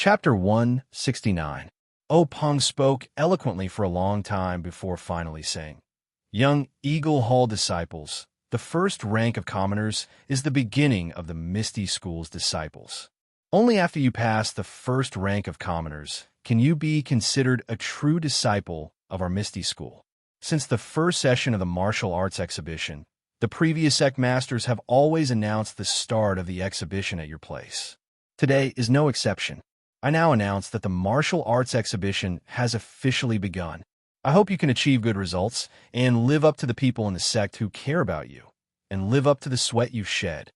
Chapter 169. Peng spoke eloquently for a long time before finally saying, "Young Eagle Hall disciples, the first rank of commoners is the beginning of the Misty School's disciples. Only after you pass the first rank of commoners can you be considered a true disciple of our Misty School. Since the first session of the martial arts exhibition, the previous sect masters have always announced the start of the exhibition at your place. Today is no exception. I now announce that the martial arts exhibition has officially begun. I hope you can achieve good results and live up to the people in the sect who care about you, and live up to the sweat you've shed."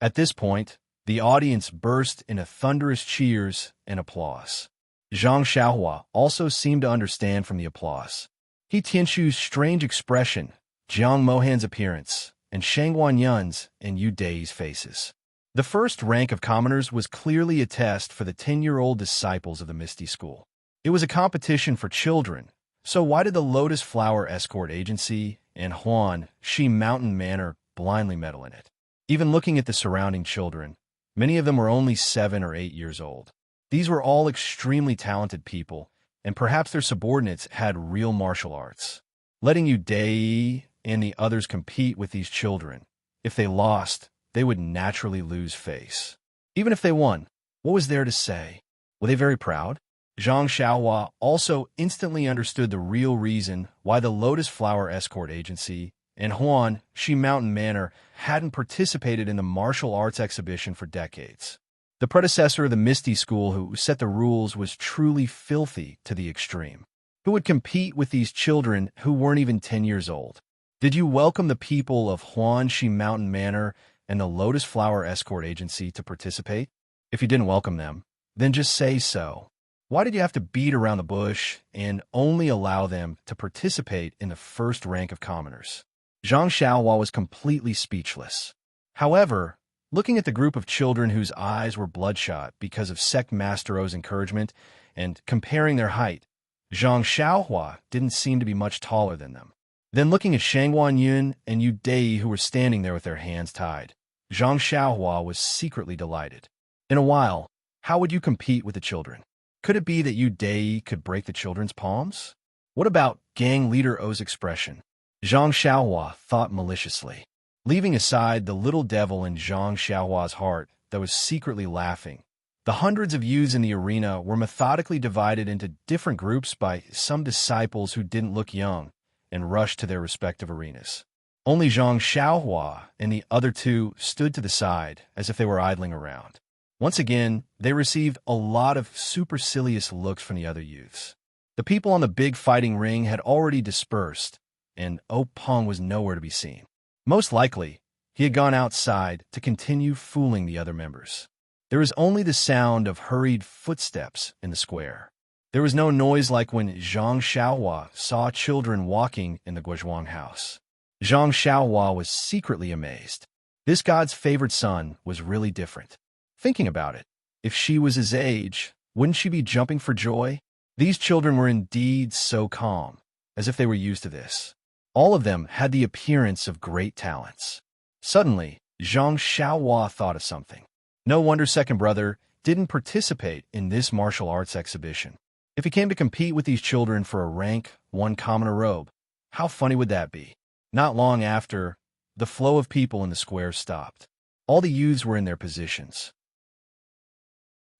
At this point, the audience burst into thunderous cheers and applause. Zhang Xiaohua also seemed to understand from the applause. He Tianshu's strange expression, Jiang Mohan's appearance, and Shang Wanyun's and Yu Dei's faces. The first rank of commoners was clearly a test for the 10-year-old disciples of the Misty School. It was a competition for children, so why did the Lotus Flower Escort Agency and Huan Shi Mountain Manor blindly meddle in it? Even looking at the surrounding children, many of them were only 7 or 8 years old. These were all extremely talented people, and perhaps their subordinates had real martial arts. Letting Yu Dei and the others compete with these children, if they lost, they would naturally lose face. Even if they won, what was there to say? Were they very proud? Zhang Xiaohua also instantly understood the real reason why the Lotus Flower Escort Agency and Huan Shi Mountain Manor hadn't participated in the martial arts exhibition for decades. The predecessor of the Misty School who set the rules was truly filthy to the extreme. Who would compete with these children who weren't even 10 years old? Did you welcome the people of Huan Shi Mountain Manor and the Lotus Flower Escort Agency to participate? If you didn't welcome them, then just say so. Why did you have to beat around the bush and only allow them to participate in the first rank of commoners? Zhang Xiaohua was completely speechless. However, looking at the group of children whose eyes were bloodshot because of Sect Master O's encouragement and comparing their height, Zhang Xiaohua didn't seem to be much taller than them. Then looking at Shang Wanyun and Yu Dei who were standing there with their hands tied, Zhang Xiaohua was secretly delighted. In a while, how would you compete with the children? Could it be that Yu Dei could break the children's palms? What about gang leader O's expression? Zhang Xiaohua thought maliciously. Leaving aside the little devil in Zhang Xiaohua's heart that was secretly laughing, the hundreds of youths in the arena were methodically divided into different groups by some disciples who didn't look young and rushed to their respective arenas. Only Zhang Xiaohua and the other two stood to the side as if they were idling around. Once again, they received a lot of supercilious looks from the other youths. The people on the big fighting ring had already dispersed, and Peng was nowhere to be seen. Most likely, he had gone outside to continue fooling the other members. There was only the sound of hurried footsteps in the square. There was no noise like when Zhang Xiaohua saw children walking in the Guozhuang house. Zhang Xiaohua was secretly amazed. This god's favorite son was really different. Thinking about it, if she was his age, wouldn't she be jumping for joy? These children were indeed so calm, as if they were used to this. All of them had the appearance of great talents. Suddenly, Zhang Xiaohua thought of something. No wonder second brother didn't participate in this martial arts exhibition. If he came to compete with these children for a rank 1 commoner robe, how funny would that be? Not long after, the flow of people in the square stopped. All the youths were in their positions.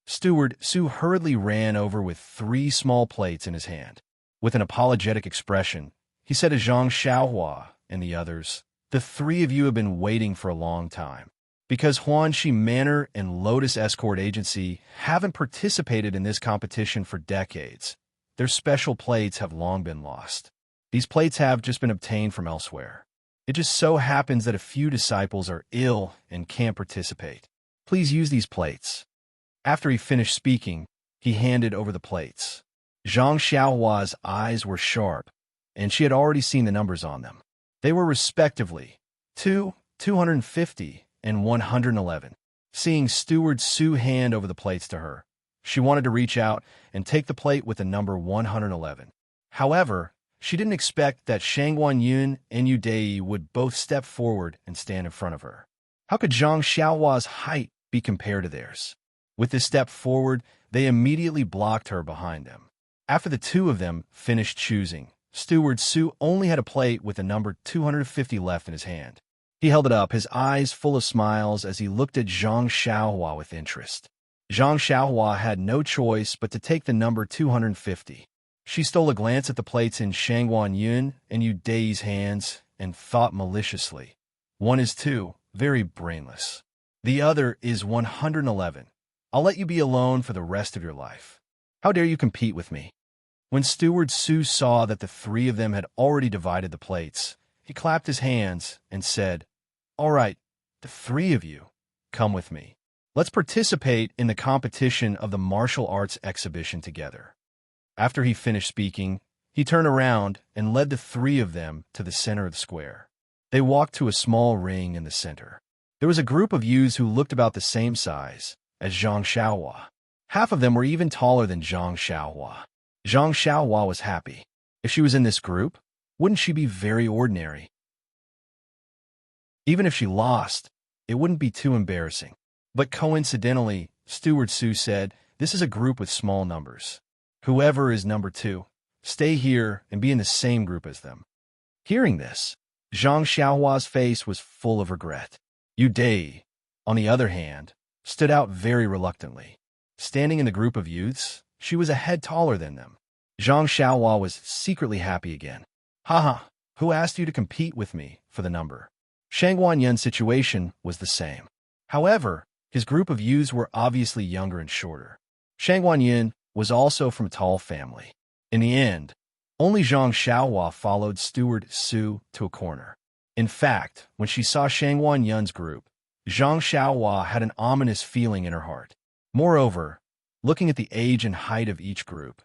Steward Su hurriedly ran over with 3 small plates in his hand. With an apologetic expression, he said to Zhang Xiaohua and the others, "The 3 of you have been waiting for a long time. Because Huanxi Manor and Lotus Escort Agency haven't participated in this competition for decades, their special plates have long been lost. These plates have just been obtained from elsewhere. It just so happens that a few disciples are ill and can't participate. Please use these plates." After he finished speaking, he handed over the plates. Zhang Xiaohua's eyes were sharp, and she had already seen the numbers on them. They were respectively 250, and 111. Seeing Steward Su hand over the plates to her, she wanted to reach out and take the plate with the number 111. However, she didn't expect that Shang Wanyun and Yu Dei would both step forward and stand in front of her. How could Zhang Xiaohua's height be compared to theirs? With this step forward, They immediately blocked her behind them. After the two of them finished choosing, Steward Su only had a plate with the number 250 left in his hand. He held it up, his eyes full of smiles as he looked at Zhang Xiaohua with interest. Zhang Xiaohua had no choice but to take the number 250. She stole a glance at the plates in Shangguan Yun and Yu Dai's hands and thought maliciously, "One is 2, very brainless. The other is 111. I'll let you be alone for the rest of your life. How dare you compete with me?" When Steward Su saw that the three of them had already divided the plates, he clapped his hands and said, "All right, the three of you, come with me. Let's participate in the competition of the martial arts exhibition together." After he finished speaking, he turned around and led the three of them to the center of the square. They walked to a small ring in the center. There was a group of youths who looked about the same size as Zhang Xiaohua. Half of them were even taller than Zhang Xiaohua. Zhang Xiaohua was happy. If she was in this group, wouldn't she be very ordinary? Even if she lost, it wouldn't be too embarrassing. But coincidentally, Steward Su said, "This is a group with small numbers. Whoever is number 2, stay here and be in the same group as them." Hearing this, Zhang Xiaohua's face was full of regret. Yu Dai, on the other hand, stood out very reluctantly. Standing in the group of youths, she was a head taller than them. Zhang Xiaohua was secretly happy again. "Haha, who asked you to compete with me for the number?" Shangguan Yun's situation was the same. However, his group of youths were obviously younger and shorter. Shangguan Yun was also from a tall family. In the end, only Zhang Xiaohua followed Steward Su to a corner. In fact, when she saw Shangguan Yun's group, Zhang Xiaohua had an ominous feeling in her heart. Moreover, looking at the age and height of each group,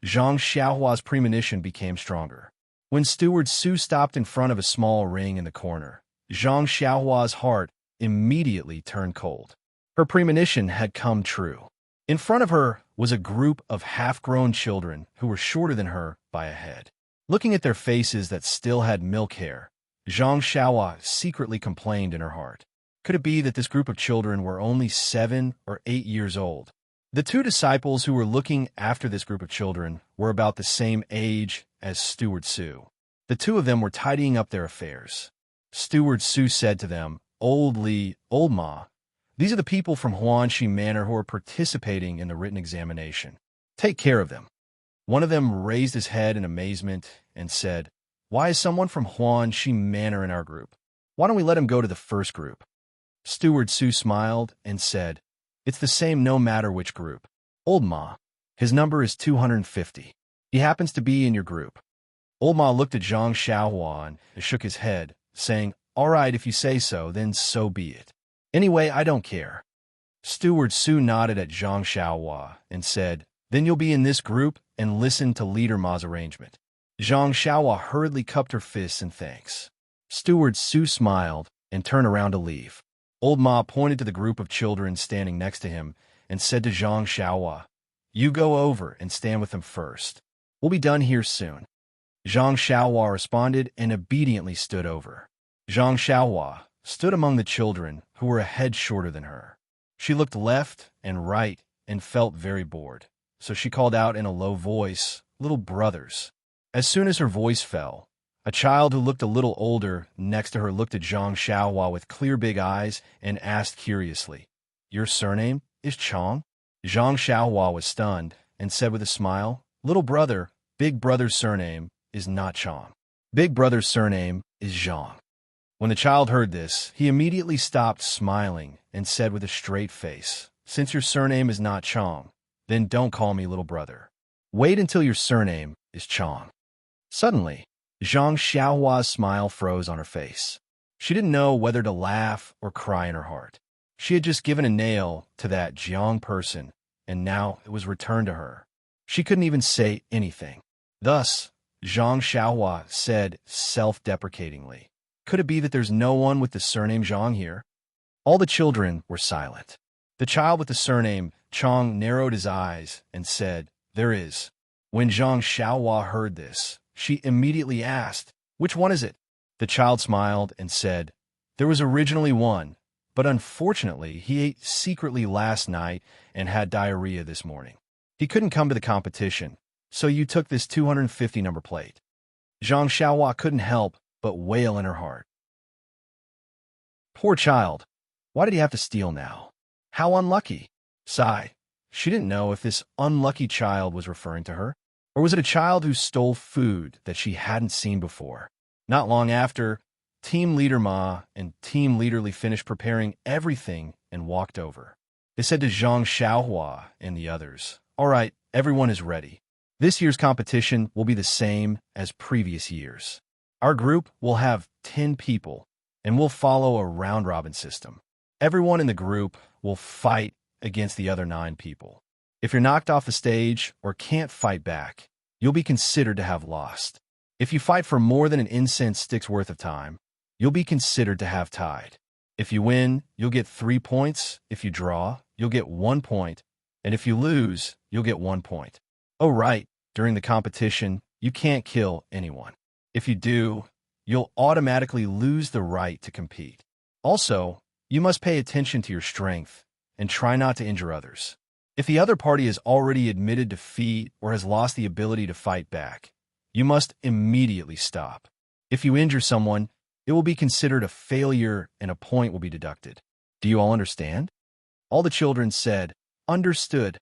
Zhang Xiaohua's premonition became stronger. When Steward Su stopped in front of a small ring in the corner, Zhang Xiaohua's heart immediately turned cold. Her premonition had come true. In front of her was a group of half-grown children who were shorter than her by a head. Looking at their faces that still had milk hair, Zhang Xiaohua secretly complained in her heart. Could it be that this group of children were only 7 or 8 years old? The two disciples who were looking after this group of children were about the same age as Steward Su. The two of them were tidying up their affairs. Steward Su said to them, "Old Li, Old Ma, these are the people from Huanxi Manor who are participating in the written examination. Take care of them." One of them raised his head in amazement and said, "Why is someone from Huanxi Manor in our group? Why don't we let him go to the first group?" Steward Su smiled and said, "It's the same no matter which group. Old Ma, his number is 250. He happens to be in your group." Old Ma looked at Zhang Xiaohua and shook his head, saying, "All right, if you say so, then so be it. Anyway, I don't care." Steward Su nodded at Zhang Xiaohua and said, "Then you'll be in this group and listen to Leader Ma's arrangement." Zhang Xiaohua hurriedly cupped her fists in thanks. Steward Su smiled and turned around to leave. Old Ma pointed to the group of children standing next to him and said to Zhang Xiaohua, "You go over and stand with them first. We'll be done here soon." Zhang Xiaohua responded and obediently stood over. Zhang Xiaohua stood among the children who were a head shorter than her. She looked left and right and felt very bored, so she called out in a low voice, "Little brothers." As soon as her voice fell, a child who looked a little older next to her looked at Zhang Xiaohua with clear big eyes and asked curiously, "Your surname is Chong?" Zhang Xiaohua was stunned and said with a smile, "Little brother, big brother's surname is not Chong. Big brother's surname is Zhang." When the child heard this, he immediately stopped smiling and said with a straight face, "Since your surname is not Chong, then don't call me little brother. Wait until your surname is Chong." Suddenly, Zhang Xiaohua's smile froze on her face. She didn't know whether to laugh or cry in her heart. She had just given a nail to that Jiang person, and now it was returned to her. She couldn't even say anything. Thus, Zhang Xiaohua said self-deprecatingly, "Could it be that there's no one with the surname Zhang here?" All the children were silent. The child with the surname Chong narrowed his eyes and said, "There is." When Zhang Xiaohua heard this, she immediately asked, "Which one is it?" The child smiled and said, "There was originally one, but unfortunately he ate secretly last night and had diarrhea this morning." He couldn't come to the competition, so you took this 250 number plate. Zhang Xiaohua couldn't help but wail in her heart. Poor child. Why did he have to steal now? How unlucky. Sigh. She didn't know if this unlucky child was referring to her, or was it a child who stole food that she hadn't seen before. Not long after, Team Leader Ma and Team Leader Li finished preparing everything and walked over. They said to Zhang Xiaohua and the others, "All right, everyone is ready. This year's competition will be the same as previous years. Our group will have 10 people, and we'll follow a round-robin system. Everyone in the group will fight against the other 9 people. If you're knocked off the stage or can't fight back, you'll be considered to have lost. If you fight for more than an incense stick's worth of time, you'll be considered to have tied. If you win, you'll get 3 points. If you draw, you'll get 1 point. And if you lose, you'll get 1 point. Oh, right, during the competition, you can't kill anyone. If you do, you'll automatically lose the right to compete. Also, you must pay attention to your strength and try not to injure others. If the other party has already admitted defeat or has lost the ability to fight back, you must immediately stop. If you injure someone, it will be considered a failure and a point will be deducted. Do you all understand?" All the children said, "Understood."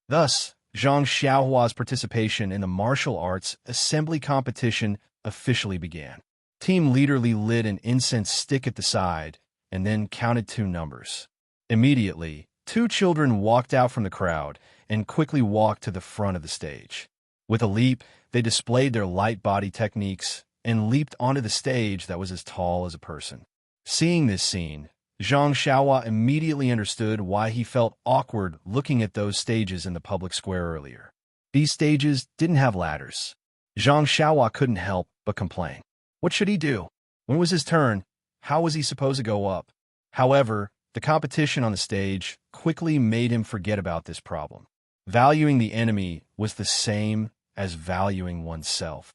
Thus, Zhang Xiaohua's participation in the martial arts assembly competition officially began. Team Leader Li lit an incense stick at the side and then counted 2 numbers. Immediately, 2 children walked out from the crowd and quickly walked to the front of the stage. With a leap, they displayed their light body techniques and leaped onto the stage that was as tall as a person. Seeing this scene, Zhang Xiaohua immediately understood why he felt awkward looking at those stages in the public square earlier. These stages didn't have ladders. Zhang Xiaohua couldn't help but complain. What should he do? When it was his turn, how was he supposed to go up? However, the competition on the stage quickly made him forget about this problem. Valuing the enemy was the same as valuing oneself.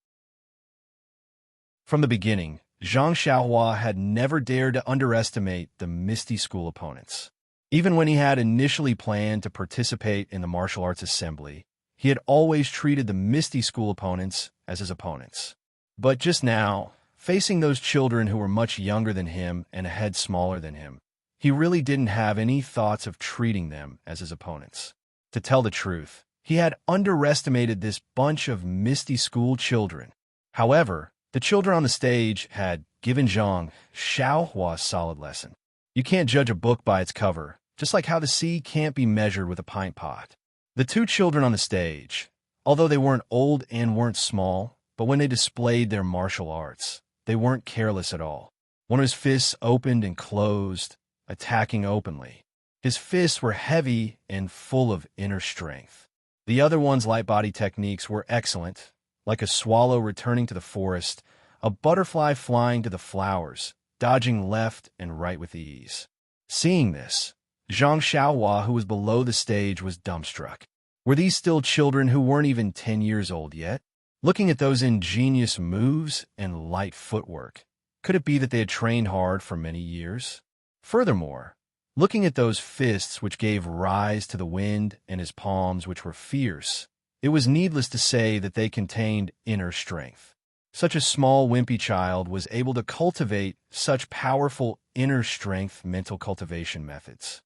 From the beginning, Zhang Xiaohua had never dared to underestimate the Misty School opponents. Even when he had initially planned to participate in the martial arts assembly, he had always treated the Misty School opponents as his opponents. But just now, facing those children who were much younger than him and a head smaller than him, he really didn't have any thoughts of treating them as his opponents. To tell the truth, he had underestimated this bunch of Misty School children. However, the children on the stage had given Zhang Xiaohua a solid lesson. You can't judge a book by its cover, just like how the sea can't be measured with a pint pot. The 2 children on the stage, although they weren't old and weren't small, but when they displayed their martial arts, they weren't careless at all. One of his fists opened and closed, attacking openly. His fists were heavy and full of inner strength. The other one's light body techniques were excellent, like a swallow returning to the forest, a butterfly flying to the flowers, dodging left and right with ease. Seeing this, Zhang Xiaohua, who was below the stage, was dumbstruck. Were these still children who weren't even 10 years old yet? Looking at those ingenious moves and light footwork, could it be that they had trained hard for many years? Furthermore, looking at those fists which gave rise to the wind and his palms which were fierce, it was needless to say that they contained inner strength. Such a small, wimpy child was able to cultivate such powerful inner strength mental cultivation methods.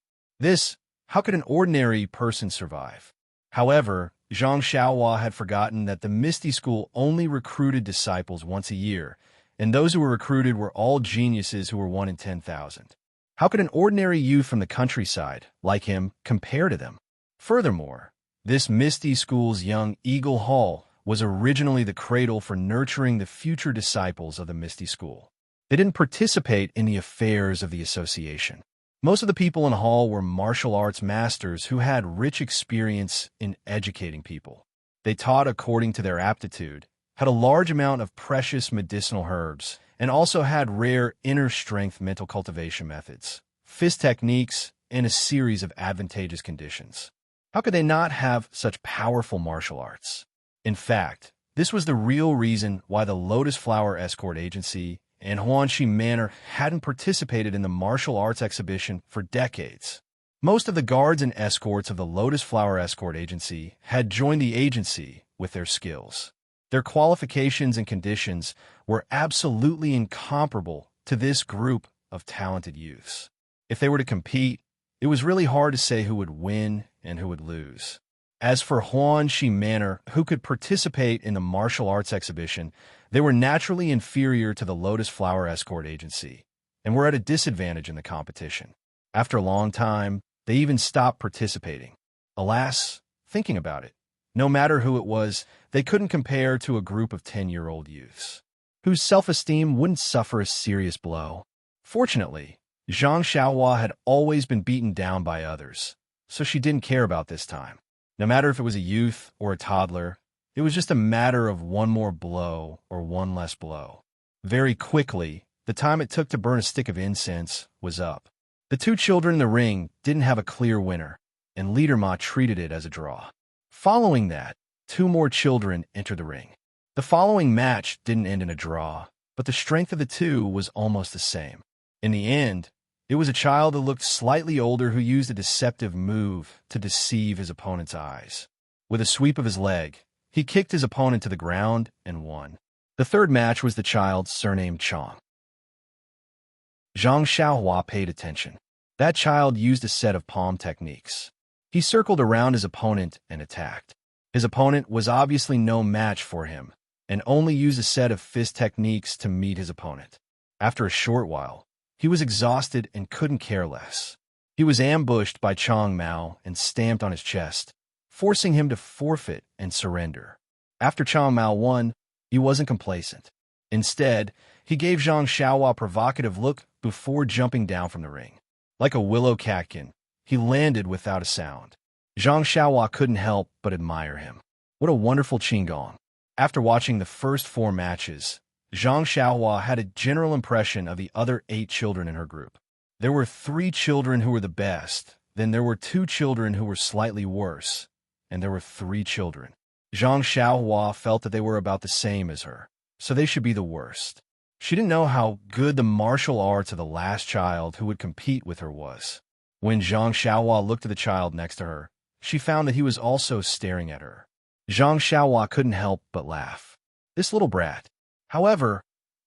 How could an ordinary person survive? However, Zhang Xiaohua had forgotten that the Misty School only recruited disciples once a year, and those who were recruited were all geniuses who were 1 in 10,000. How could an ordinary youth from the countryside, like him, compare to them? Furthermore, this Misty School's young Eagle Hall was originally the cradle for nurturing the future disciples of the Misty School. They didn't participate in the affairs of the association. Most of the people in Hall were martial arts masters who had rich experience in educating people. They taught according to their aptitude, had a large amount of precious medicinal herbs, and also had rare inner strength mental cultivation methods, fist techniques, and a series of advantageous conditions. How could they not have such powerful martial arts? In fact, this was the real reason why the Lotus Flower Escort Agency and Huanxi Manor hadn't participated in the martial arts exhibition for decades. Most of the guards and escorts of the Lotus Flower Escort Agency had joined the agency with their skills. Their qualifications and conditions were absolutely incomparable to this group of talented youths. If they were to compete, it was really hard to say who would win and who would lose. As for Huan Shi Manor, who could participate in the martial arts exhibition, they were naturally inferior to the Lotus Flower Escort Agency and were at a disadvantage in the competition. After a long time, they even stopped participating. Alas, thinking about it, no matter who it was, they couldn't compare to a group of 10-year-old youths, whose self-esteem wouldn't suffer a serious blow. Fortunately, Zhang Xiaohua had always been beaten down by others, so she didn't care about this time. No matter if it was a youth or a toddler, it was just a matter of one more blow or one less blow. Very quickly, the time it took to burn a stick of incense was up. The two children in the ring didn't have a clear winner, and Leader Ma treated it as a draw. Following that, two more children entered the ring. The following match didn't end in a draw, but the strength of the two was almost the same. In the end, it was a child that looked slightly older who used a deceptive move to deceive his opponent's eyes. With a sweep of his leg, he kicked his opponent to the ground and won. The third match was the child surnamed Chong. Zhang Xiaohua paid attention. That child used a set of palm techniques. He circled around his opponent and attacked. His opponent was obviously no match for him, and only used a set of fist techniques to meet his opponent. After a short while, he was exhausted and couldn't care less. He was ambushed by Chong Mao and stamped on his chest, forcing him to forfeit and surrender. After Chong Mao won, he wasn't complacent. Instead, he gave Zhang Xiaohua a provocative look before jumping down from the ring. Like a willow catkin, he landed without a sound. Zhang Xiaohua couldn't help but admire him. What a wonderful qigong. After watching the first 4 matches, Zhang Xiaohua had a general impression of the other 8 children in her group. There were 3 children who were the best, then there were 2 children who were slightly worse, and there were 3 children. Zhang Xiaohua felt that they were about the same as her, so they should be the worst. She didn't know how good the martial arts of the last child who would compete with her was. When Zhang Xiaohua looked at the child next to her, she found that he was also staring at her. Zhang Xiaohua couldn't help but laugh. This little brat. However,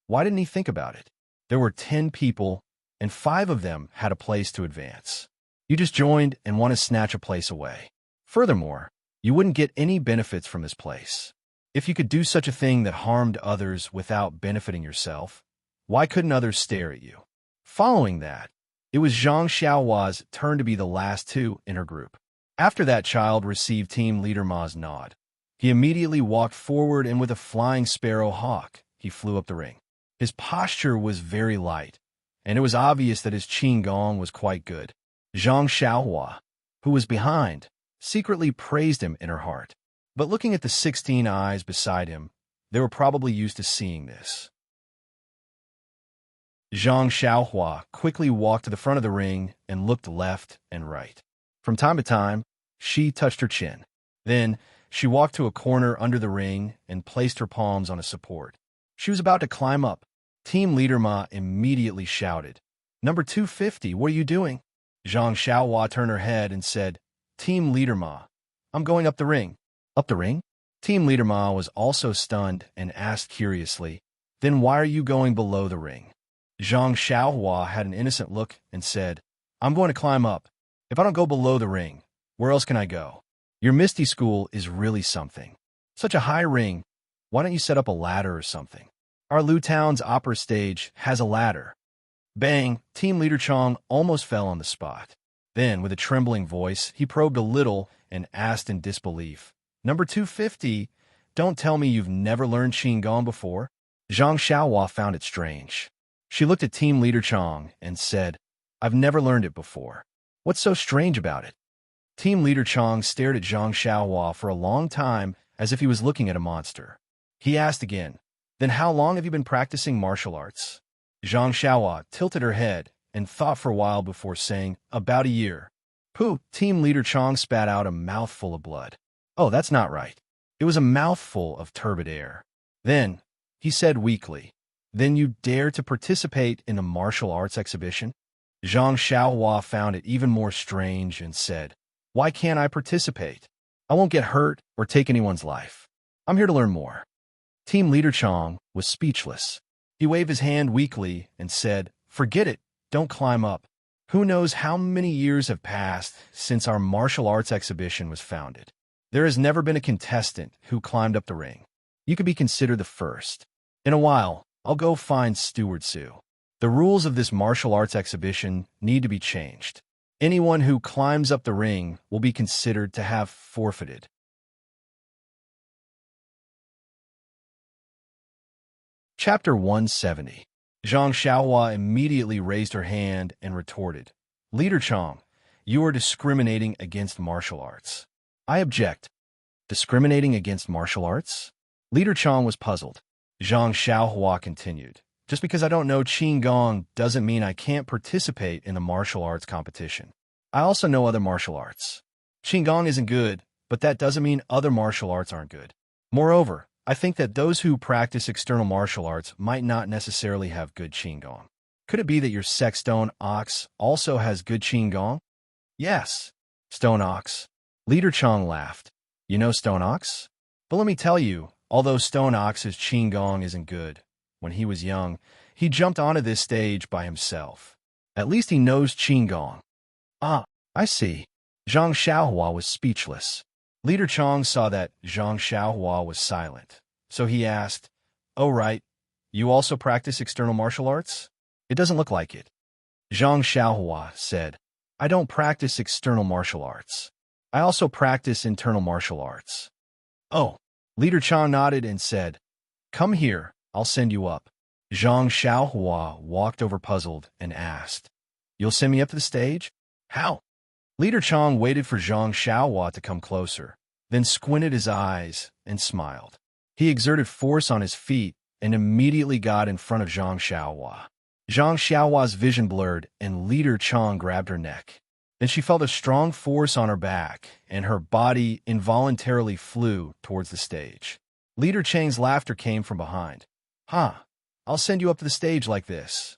why didn't he think about it? There were 10 people, and 5 of them had a place to advance. You just joined and want to snatch a place away. Furthermore, you wouldn't get any benefits from this place. If you could do such a thing that harmed others without benefiting yourself, why couldn't others stare at you? Following that, it was Zhang Xiaohua's turn to be the last 2 in her group. After that child received Team Leader Ma's nod, he immediately walked forward and with a flying sparrow hawk, he flew up the ring. His posture was very light, and it was obvious that his qigong was quite good. Zhang Xiaohua, who was behind, secretly praised him in her heart. But looking at the 16 eyes beside him, they were probably used to seeing this. Zhang Xiaohua quickly walked to the front of the ring and looked left and right. From time to time, she touched her chin. Then, she walked to a corner under the ring and placed her palms on a support. She was about to climb up. Team Leader Ma immediately shouted, "Number 250, what are you doing?" Zhang Xiaohua turned her head and said, "Team Leader Ma, I'm going up the ring." "Up the ring?" Team Leader Ma was also stunned and asked curiously, "Then why are you going below the ring?" Zhang Xiaohua had an innocent look and said, "I'm going to climb up. If I don't go below the ring, where else can I go? Your Misty School is really something. Such a high ring, why don't you set up a ladder or something? Our Lu Town's opera stage has a ladder." Bang! Team Leader Chong almost fell on the spot. Then, with a trembling voice, he probed a little and asked in disbelief, "Number 250, don't tell me you've never learned qigong before?" Zhang Xiaohua found it strange. She looked at Team Leader Chong and said, "I've never learned it before. What's so strange about it?" Team Leader Chong stared at Zhang Xiaohua for a long time as if he was looking at a monster. He asked again, "Then how long have you been practicing martial arts?" Zhang Xiaohua tilted her head and thought for a while before saying, "About a year." Pooh! Team Leader Chong spat out a mouthful of blood. "Oh, that's not right." It was a mouthful of turbid air. Then, he said weakly, "Then you dare to participate in the martial arts exhibition?" Zhang Xiaohua found it even more strange and said, "Why can't I participate? I won't get hurt or take anyone's life. I'm here to learn more." Team leader Chong was speechless. He waved his hand weakly and said, "Forget it, don't climb up. Who knows how many years have passed since our martial arts exhibition was founded. There has never been a contestant who climbed up the ring. You could be considered the first. In a while, I'll go find Steward Sue. The rules of this martial arts exhibition need to be changed. Anyone who climbs up the ring will be considered to have forfeited." Chapter 170. Zhang Xiaohua immediately raised her hand and retorted, "Leader Chong, you are discriminating against martial arts." "I object." "Discriminating against martial arts?" Leader Chong was puzzled. Zhang Xiaohua continued, "Just because I don't know Qigong doesn't mean I can't participate in the martial arts competition. I also know other martial arts. Qigong isn't good, but that doesn't mean other martial arts aren't good. Moreover, I think that those who practice external martial arts might not necessarily have good Qigong. Could it be that your sex Stone Ox also has good Qigong?" "Yes." "Stone Ox?" Leader Chong laughed. "You know Stone Ox? But let me tell you, although Stone Ox's Qigong isn't good, when he was young, he jumped onto this stage by himself. At least he knows Qigong." "Ah, I see." Zhang Xiaohua was speechless. Leader Chong saw that Zhang Xiaohua was silent, so he asked, "Oh right, you also practice external martial arts?" "It doesn't look like it." Zhang Xiaohua said, "I don't practice external martial arts. I also practice internal martial arts." "Oh." Leader Chong nodded and said, "Come here, I'll send you up." Zhang Xiaohua walked over puzzled and asked, "You'll send me up to the stage? How?" Leader Chong waited for Zhang Xiaohua to come closer, then squinted his eyes and smiled. He exerted force on his feet and immediately got in front of Zhang Xiaohua. Zhang Xiaohua's vision blurred and Leader Chong grabbed her neck. Then she felt a strong force on her back and her body involuntarily flew towards the stage. Leader Chang's laughter came from behind. "Huh, I'll send you up to the stage like this."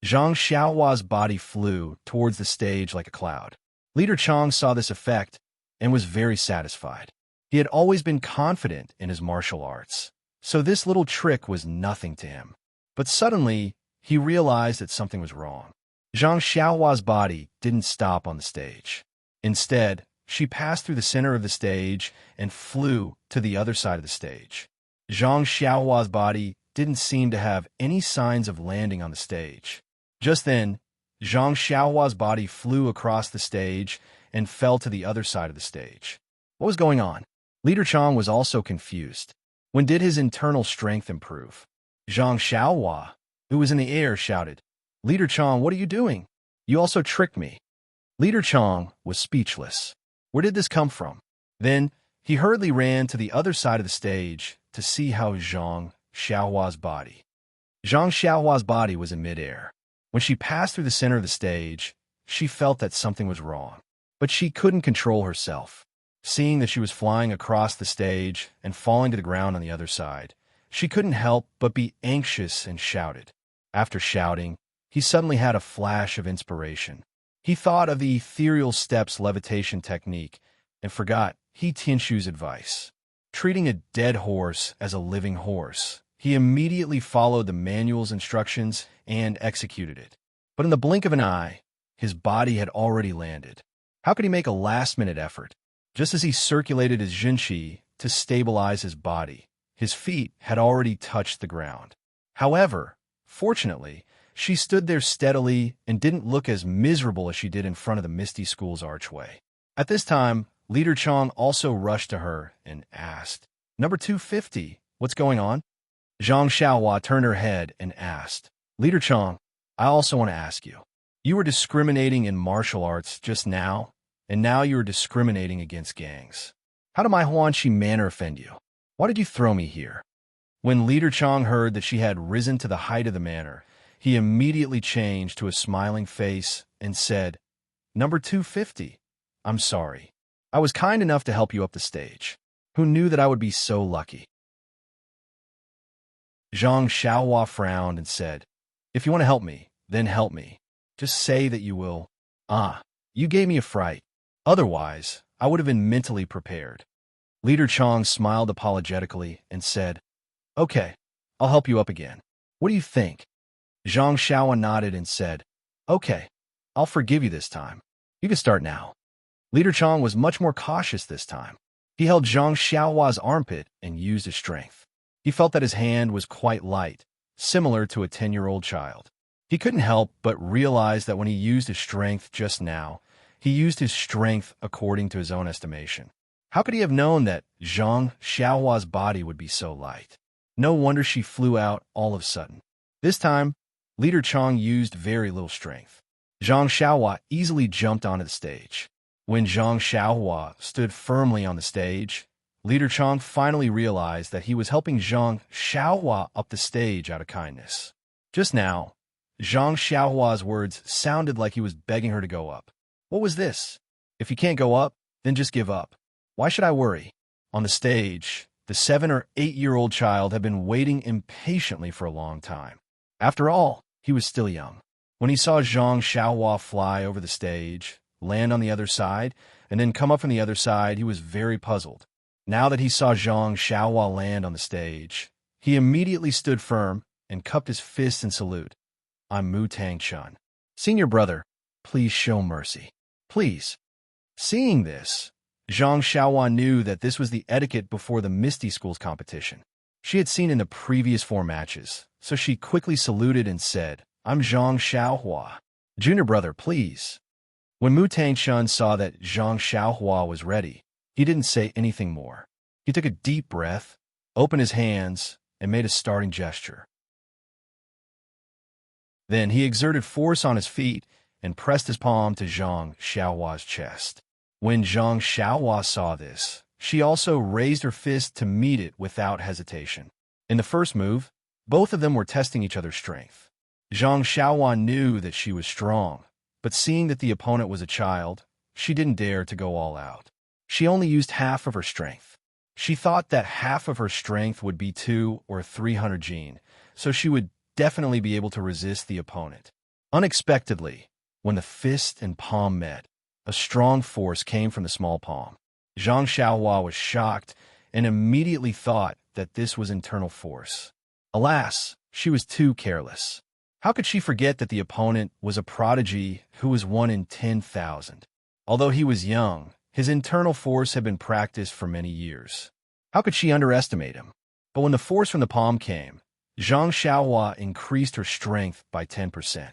Zhang Xiaohua's body flew towards the stage like a cloud. Leader Chong saw this effect and was very satisfied. He had always been confident in his martial arts, so this little trick was nothing to him. But suddenly, he realized that something was wrong. Zhang Xiaohua's body didn't stop on the stage. Instead, she passed through the center of the stage and flew to the other side of the stage. Zhang Xiaohua's body didn't seem to have any signs of landing on the stage. Just then, Zhang Xiaohua's body flew across the stage and fell to the other side of the stage. What was going on? Leader Chong was also confused. When did his internal strength improve? Zhang Xiaohua, who was in the air, shouted, "Leader Chong, what are you doing? You also tricked me." Leader Chong was speechless. Where did this come from? Then, he hurriedly ran to the other side of the stage to see how Zhang Xiaohua's body. Zhang Xiaohua's body was in midair. When she passed through the center of the stage, she felt that something was wrong, but she couldn't control herself. Seeing that she was flying across the stage and falling to the ground on the other side, she couldn't help but be anxious and shouted. After shouting, he suddenly had a flash of inspiration. He thought of the ethereal steps levitation technique and forgot He Tianshu's advice. Treating a dead horse as a living horse, he immediately followed the manual's instructions and executed it. But in the blink of an eye, his body had already landed. How could he make a last-minute effort? Just as he circulated his Jinqi to stabilize his body, his feet had already touched the ground. However, fortunately, she stood there steadily and didn't look as miserable as she did in front of the Misty School's archway. At this time, Leader Chong also rushed to her and asked, "Number 250, what's going on?" Zhang Xiaohua turned her head and asked, "Leader Chong, I also want to ask you. You were discriminating in martial arts just now, and now you are discriminating against gangs. How did my Huanqi manner offend you? Why did you throw me here?" When Leader Chong heard that she had risen to the height of the manor, he immediately changed to a smiling face and said, "Number 250, I'm sorry. I was kind enough to help you up the stage. Who knew that I would be so lucky?" Zhang Xiaohua frowned and said, "If you want to help me, then help me. Just say that you will. Ah, you gave me a fright. Otherwise, I would have been mentally prepared. Leader Chong smiled apologetically and said, Okay, I'll help you up again. What do you think? Zhang Xiaohua nodded and said, Okay, I'll forgive you this time. You can start now. Leader Chong was much more cautious this time. He held Zhang Xiaohua's armpit and used his strength. He felt that his hand was quite light, similar to a 10-year-old child. He couldn't help but realize that when he used his strength just now, he used his strength according to his own estimation. How could he have known that Zhang Xiaohua's body would be so light? No wonder she flew out all of a sudden. This time, Leader Chong used very little strength. Zhang Xiaohua easily jumped onto the stage. When Zhang Xiaohua stood firmly on the stage, Leader Chong finally realized that he was helping Zhang Xiaohua up the stage out of kindness. Just now, Zhang Xiaohua's words sounded like he was begging her to go up. What was this? If you can't go up, then just give up. Why should I worry? On the stage, the 7 or 8-year-old child had been waiting impatiently for a long time. After all, he was still young. When he saw Zhang Xiaohua fly over the stage, land on the other side, and then come up from the other side, he was very puzzled. Now that he saw Zhang Xiaohua land on the stage, he immediately stood firm and cupped his fist in salute. I'm Mu Tangchun. Senior brother, please show mercy. Please. Seeing this, Zhang Xiaohua knew that this was the etiquette before the Misty School's competition. She had seen in the previous 4 matches, so she quickly saluted and said, I'm Zhang Xiaohua. Junior brother, please. When Mu Tangchun saw that Zhang Xiaohua was ready, he didn't say anything more. He took a deep breath, opened his hands, and made a starting gesture. Then he exerted force on his feet and pressed his palm to Zhang Xiaohua's chest. When Zhang Xiaohua saw this, she also raised her fist to meet it without hesitation. In the first move, both of them were testing each other's strength. Zhang Xiaohua knew that she was strong, but seeing that the opponent was a child, she didn't dare to go all out. She only used half of her strength. She thought that half of her strength would be 200 or 300 Jin, so she would definitely be able to resist the opponent. Unexpectedly, when the fist and palm met, a strong force came from the small palm. Zhang Xiaohua was shocked and immediately thought that this was internal force. Alas, she was too careless. How could she forget that the opponent was a prodigy who was 1 in 10,000? Although he was young, his internal force had been practiced for many years. How could she underestimate him? But when the force from the palm came, Zhang Xiaohua increased her strength by 10%.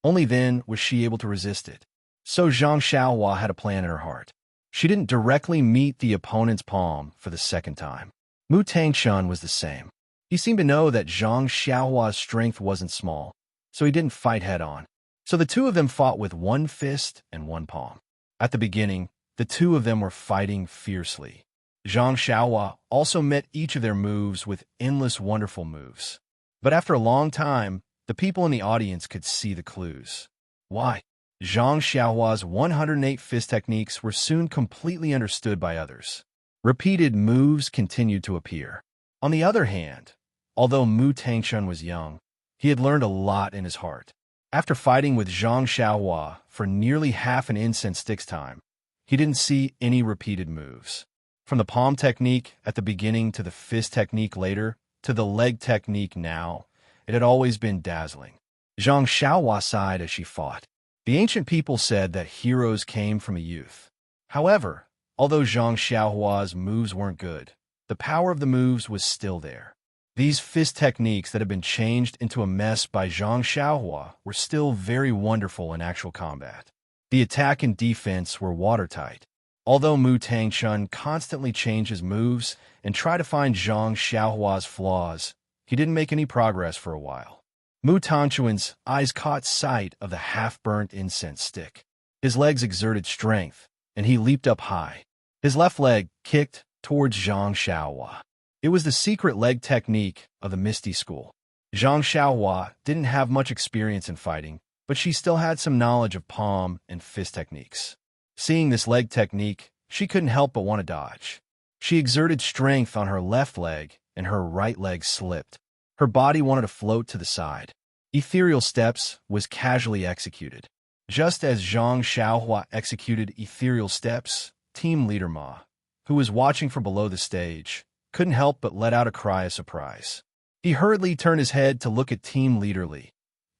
Only then was she able to resist it. So Zhang Xiaohua had a plan in her heart. She didn't directly meet the opponent's palm for the second time. Mu Tangchun was the same. He seemed to know that Zhang Xiaohua's strength wasn't small, so he didn't fight head-on. So the two of them fought with 1 fist and 1 palm. At the beginning, the two of them were fighting fiercely. Zhang Xiaohua also met each of their moves with endless wonderful moves. But after a long time, the people in the audience could see the clues. Why? Zhang Xiaohua's 108 fist techniques were soon completely understood by others. Repeated moves continued to appear. On the other hand, although Mu Tangchun was young, he had learned a lot in his heart. After fighting with Zhang Xiaohua for nearly half an incense stick's time, he didn't see any repeated moves. From the palm technique at the beginning to the fist technique later, to the leg technique now, it had always been dazzling. Zhang Xiaohua sighed as she fought. The ancient people said that heroes came from a youth. However, although Zhang Xiaohua's moves weren't good, the power of the moves was still there. These fist techniques that had been changed into a mess by Zhang Xiaohua were still very wonderful in actual combat. The attack and defense were watertight. Although Mu Tangchun constantly changed his moves and tried to find Zhang Xiaohua's flaws, he didn't make any progress for a while. Mu Tangchun's eyes caught sight of the half-burnt incense stick. His legs exerted strength, and he leaped up high. His left leg kicked towards Zhang Xiaohua. It was the secret leg technique of the Misty School. Zhang Xiaohua didn't have much experience in fighting, but she still had some knowledge of palm and fist techniques. Seeing this leg technique, she couldn't help but want to dodge. She exerted strength on her left leg, and her right leg slipped. Her body wanted to float to the side. Ethereal Steps was casually executed. Just as Zhang Xiaohua executed Ethereal Steps, Team Leader Ma, who was watching from below the stage, couldn't help but let out a cry of surprise. He hurriedly turned his head to look at Team Leader Li.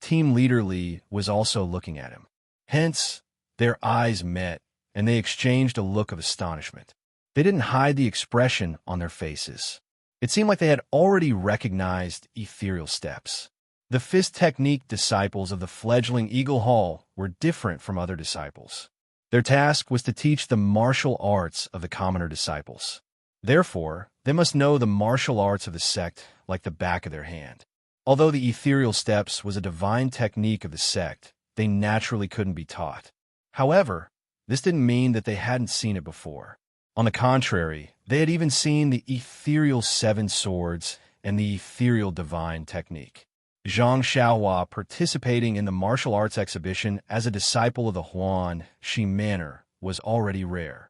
Team Leader Li was also looking at him. Hence, their eyes met, and they exchanged a look of astonishment. They didn't hide the expression on their faces. It seemed like they had already recognized Ethereal Steps. The fist technique disciples of the fledgling Eagle Hall were different from other disciples. Their task was to teach the martial arts of the commoner disciples. Therefore, they must know the martial arts of the sect like the back of their hand. Although the Ethereal Steps was a divine technique of the sect, they naturally couldn't be taught. However, this didn't mean that they hadn't seen it before. On the contrary, they had even seen the Ethereal Seven Swords and the Ethereal Divine technique. Zhang Xiaohua participating in the martial arts exhibition as a disciple of the Huan Shi manner was already rare.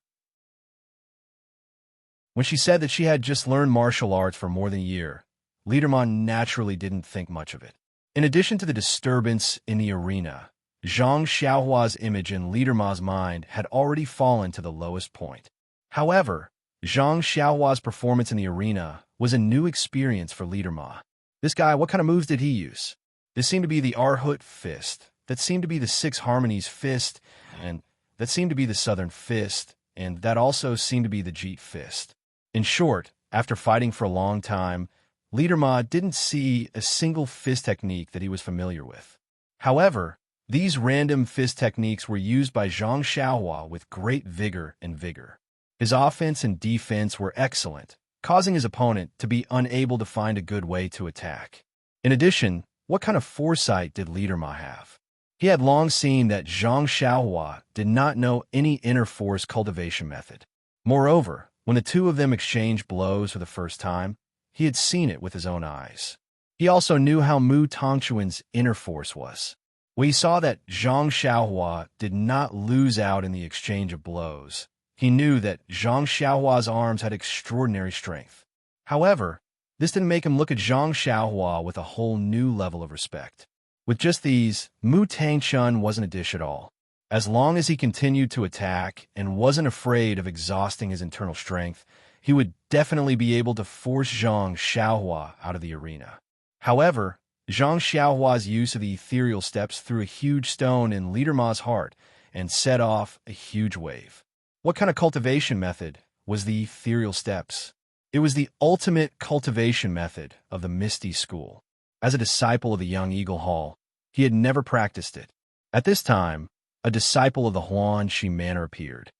When she said that she had just learned martial arts for more than a year, Leader Ma naturally didn't think much of it. In addition to the disturbance in the arena, Zhang Xiaohua's image in Leader Ma's mind had already fallen to the lowest point. However, Zhang Xiaohua's performance in the arena was a new experience for Leader Ma. This guy, what kind of moves did he use? This seemed to be the Arhut fist, that seemed to be the Six Harmonies fist, and that seemed to be the Southern fist, and that also seemed to be the Jeet fist. In short, after fighting for a long time, Leader Ma didn't see a single fist technique that he was familiar with. However, these random fist techniques were used by Zhang Xiaohua with great vigor and vigor. His offense and defense were excellent, causing his opponent to be unable to find a good way to attack. In addition, what kind of foresight did Leader Ma have? He had long seen that Zhang Xiaohua did not know any inner force cultivation method. Moreover, when the two of them exchanged blows for the first time, he had seen it with his own eyes. He also knew how Mu Tongchuan's inner force was. When he saw that Zhang Xiaohua did not lose out in the exchange of blows, he knew that Zhang Xiaohua's arms had extraordinary strength. However, this didn't make him look at Zhang Xiaohua with a whole new level of respect. With just these, Mu Tangchun wasn't a dish at all. As long as he continued to attack and wasn't afraid of exhausting his internal strength, he would definitely be able to force Zhang Xiaohua out of the arena. However, Zhang Xiaohua's use of the Ethereal Steps threw a huge stone in Leader Ma's heart and set off a huge wave. What kind of cultivation method was the Ethereal Steps? It was the ultimate cultivation method of the Misty School. As a disciple of the young Eagle Hall, he had never practiced it. At this time, a disciple of the Huan Shi manner appeared.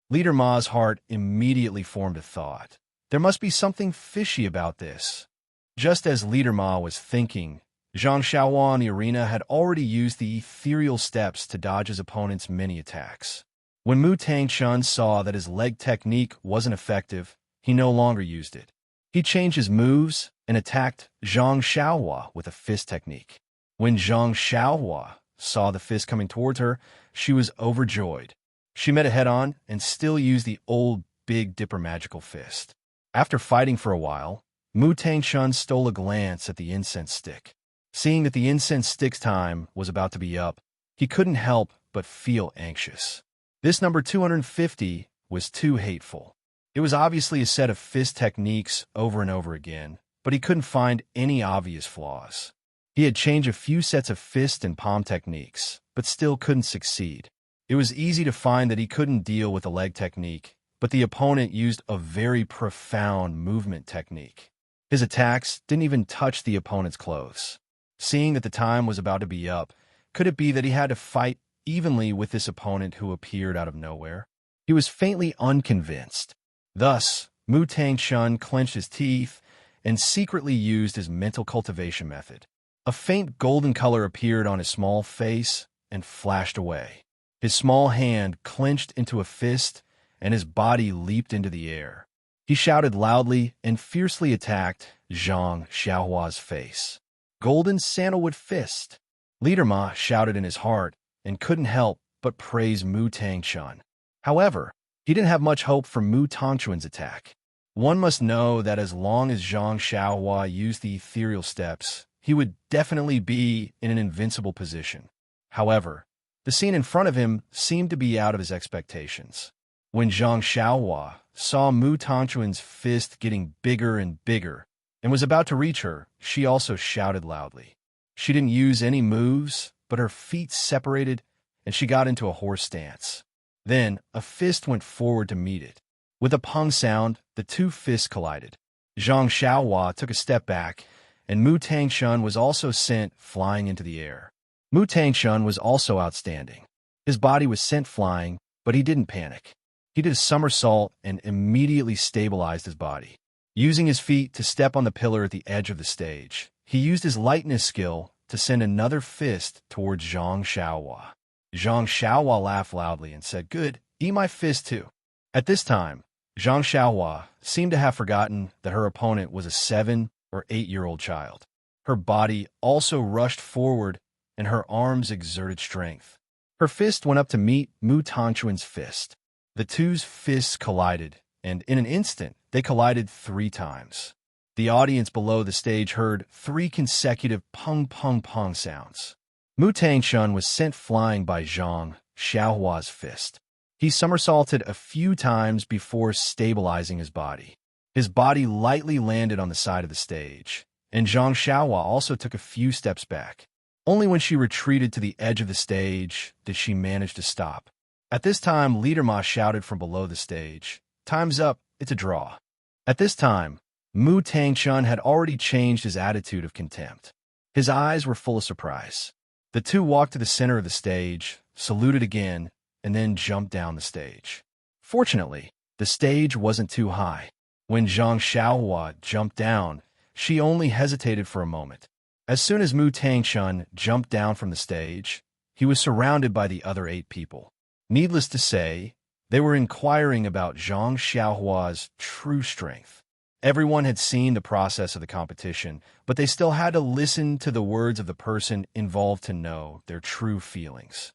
Leader Ma's heart immediately formed a thought. There must be something fishy about this. Just as Leader Ma was thinking, Zhang Xiaohua in the arena had already used the Ethereal Steps to dodge his opponent's many attacks. When Mu Tangchun saw that his leg technique wasn't effective, he no longer used it. He changed his moves and attacked Zhang Xiaohua with a fist technique. When Zhang Xiaohua saw the fist coming towards her, she was overjoyed. She met it head-on and still used the old Big Dipper magical fist. After fighting for a while, Mu Tangchun stole a glance at the incense stick. Seeing that the incense stick's time was about to be up, he couldn't help but feel anxious. This number 250 was too hateful. It was obviously a set of fist techniques over and over again, but he couldn't find any obvious flaws. He had changed a few sets of fist and palm techniques, but still couldn't succeed. It was easy to find that he couldn't deal with the leg technique, but the opponent used a very profound movement technique. His attacks didn't even touch the opponent's clothes. Seeing that the time was about to be up, could it be that he had to fight evenly with this opponent who appeared out of nowhere? He was faintly unconvinced. Thus, Mu Tangchun clenched his teeth and secretly used his mental cultivation method. A faint golden color appeared on his small face and flashed away. His small hand clenched into a fist, and his body leaped into the air. He shouted loudly and fiercely attacked Zhang Xiaohua's face. Golden Sandalwood Fist! Leader Ma shouted in his heart and couldn't help but praise Mu Tangchun. However, he didn't have much hope from Mu Tongchuan's attack. One must know that as long as Zhang Xiaohua used the Ethereal Steps, he would definitely be in an invincible position. However, the scene in front of him seemed to be out of his expectations. When Zhang Xiaohua saw Mu Tangchuan's fist getting bigger and bigger and was about to reach her, she also shouted loudly. She didn't use any moves, but her feet separated and she got into a horse stance. Then, a fist went forward to meet it. With a pung sound, the two fists collided. Zhang Xiaohua took a step back, and Mu Tangchun was also sent flying into the air. Mu Tangchun was also outstanding. His body was sent flying, but he didn't panic. He did a somersault and immediately stabilized his body. Using his feet to step on the pillar at the edge of the stage, he used his lightness skill to send another fist towards Zhang Xiaohua. Zhang Xiaohua laughed loudly and said, "Good, eat my fist too." At this time, Zhang Xiaohua seemed to have forgotten that her opponent was a 7- or 8-year-old child. Her body also rushed forward and her arms exerted strength. Her fist went up to meet Mu Tangchuan's fist. The two's fists collided, and in an instant, they collided 3 times. The audience below the stage heard 3 consecutive pung-pung-pung sounds. Mu Tangchun was sent flying by Zhang Xiaohua's fist. He somersaulted a few times before stabilizing his body. His body lightly landed on the side of the stage, and Zhang Xiaohua also took a few steps back. Only when she retreated to the edge of the stage did she manage to stop. At this time, Leader Ma shouted from below the stage, "Time's up, it's a draw." At this time, Mu Tangchun had already changed his attitude of contempt. His eyes were full of surprise. The two walked to the center of the stage, saluted again, and then jumped down the stage. Fortunately, the stage wasn't too high. When Zhang Xiaohua jumped down, she only hesitated for a moment. As soon as Mu Tangchun jumped down from the stage, he was surrounded by the other 8 people. Needless to say, they were inquiring about Zhang Xiaohua's true strength. Everyone had seen the process of the competition, but they still had to listen to the words of the person involved to know their true feelings.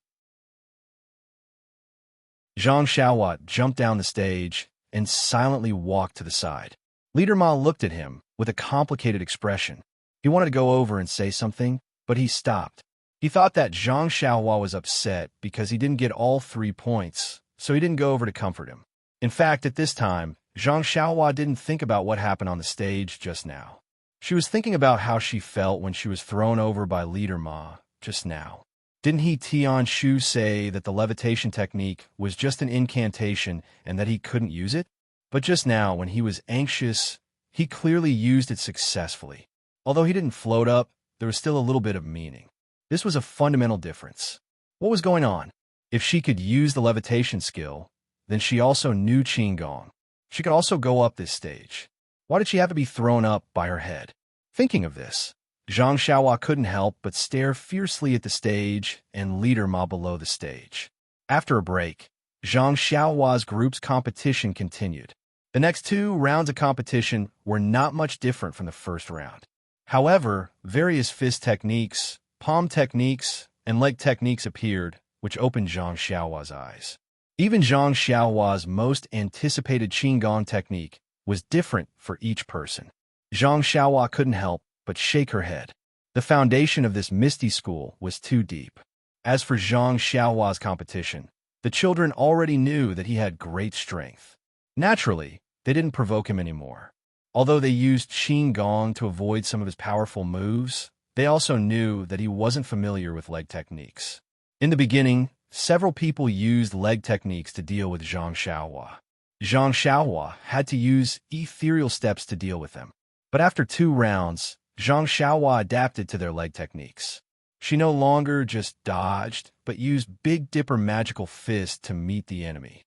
Zhang Xiaohua jumped down the stage and silently walked to the side. Leader Ma looked at him with a complicated expression. He wanted to go over and say something, but he stopped. He thought that Zhang Xiaohua was upset because he didn't get all 3 points, so he didn't go over to comfort him. In fact, at this time, Zhang Xiaohua didn't think about what happened on the stage just now. She was thinking about how she felt when she was thrown over by Leader Ma just now. Didn't he Tian Shu say that the levitation technique was just an incantation and that he couldn't use it? But just now, when he was anxious, he clearly used it successfully. Although he didn't float up, there was still a little bit of meaning. This was a fundamental difference. What was going on? If she could use the levitation skill, then she also knew Qigong. She could also go up this stage. Why did she have to be thrown up by her head? Thinking of this, Zhang Xiaohua couldn't help but stare fiercely at the stage and Leader Ma below the stage. After a break, Zhang Xiaohua's group's competition continued. The next 2 rounds of competition were not much different from the first round. However, various fist techniques, palm techniques, and leg techniques appeared, which opened Zhang Xiaohua's eyes. Even Zhang Xiaohua's most anticipated Qigong technique was different for each person. Zhang Xiaohua couldn't help but shake her head. The foundation of this misty school was too deep. As for Zhang Xiaohua's competition, the children already knew that he had great strength. Naturally, they didn't provoke him anymore. Although they used Qigong to avoid some of his powerful moves, they also knew that he wasn't familiar with leg techniques. In the beginning, several people used leg techniques to deal with Zhang Xiaohua. Zhang Xiaohua had to use ethereal steps to deal with them. But after 2 rounds, Zhang Xiaohua adapted to their leg techniques. She no longer just dodged, but used Big Dipper magical fist to meet the enemy.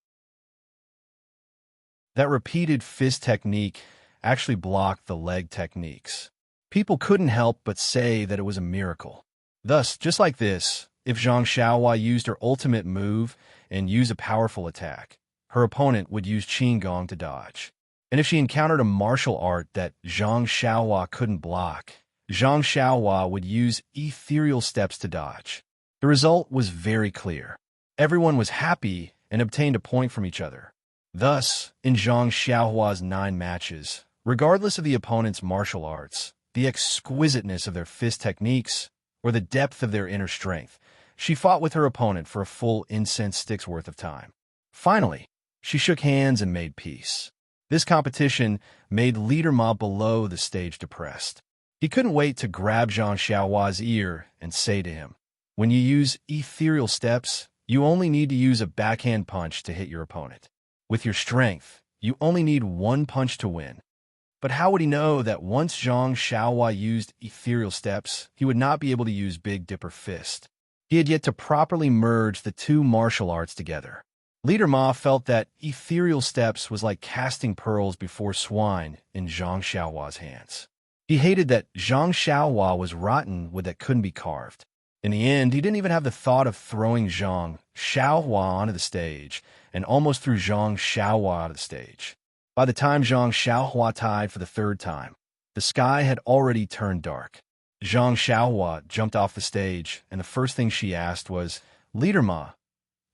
That repeated fist technique actually blocked the leg techniques. People couldn't help but say that it was a miracle. Thus, just like this, if Zhang Xiaohua used her ultimate move and used a powerful attack, her opponent would use Qigong to dodge. And if she encountered a martial art that Zhang Xiaohua couldn't block, Zhang Xiaohua would use ethereal steps to dodge. The result was very clear. Everyone was happy and obtained a point from each other. Thus, in Zhang Xiaohua's 9 matches, regardless of the opponent's martial arts, the exquisiteness of their fist techniques, or the depth of their inner strength, she fought with her opponent for a full incense stick's worth of time. Finally, she shook hands and made peace. This competition made Leader Ma below the stage depressed. He couldn't wait to grab Zhang Xiaohua's ear and say to him, "When you use ethereal steps, you only need to use a backhand punch to hit your opponent. With your strength, you only need one punch to win." But how would he know that once Zhang Xiaohua used ethereal steps, he would not be able to use Big Dipper Fist? He had yet to properly merge the two martial arts together. Leader Ma felt that ethereal steps was like casting pearls before swine in Zhang Xiaohua's hands. He hated that Zhang Xiaohua was rotten wood that couldn't be carved. In the end, he didn't even have the thought of throwing Zhang Xiaohua onto the stage, and almost threw Zhang Xiaohua out of the stage. By the time Zhang Xiaohua tied for the third time, the sky had already turned dark. Zhang Xiaohua jumped off the stage, and the first thing she asked was, "Leader Ma,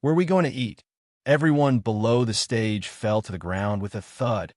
where are we going to eat?" Everyone below the stage fell to the ground with a thud.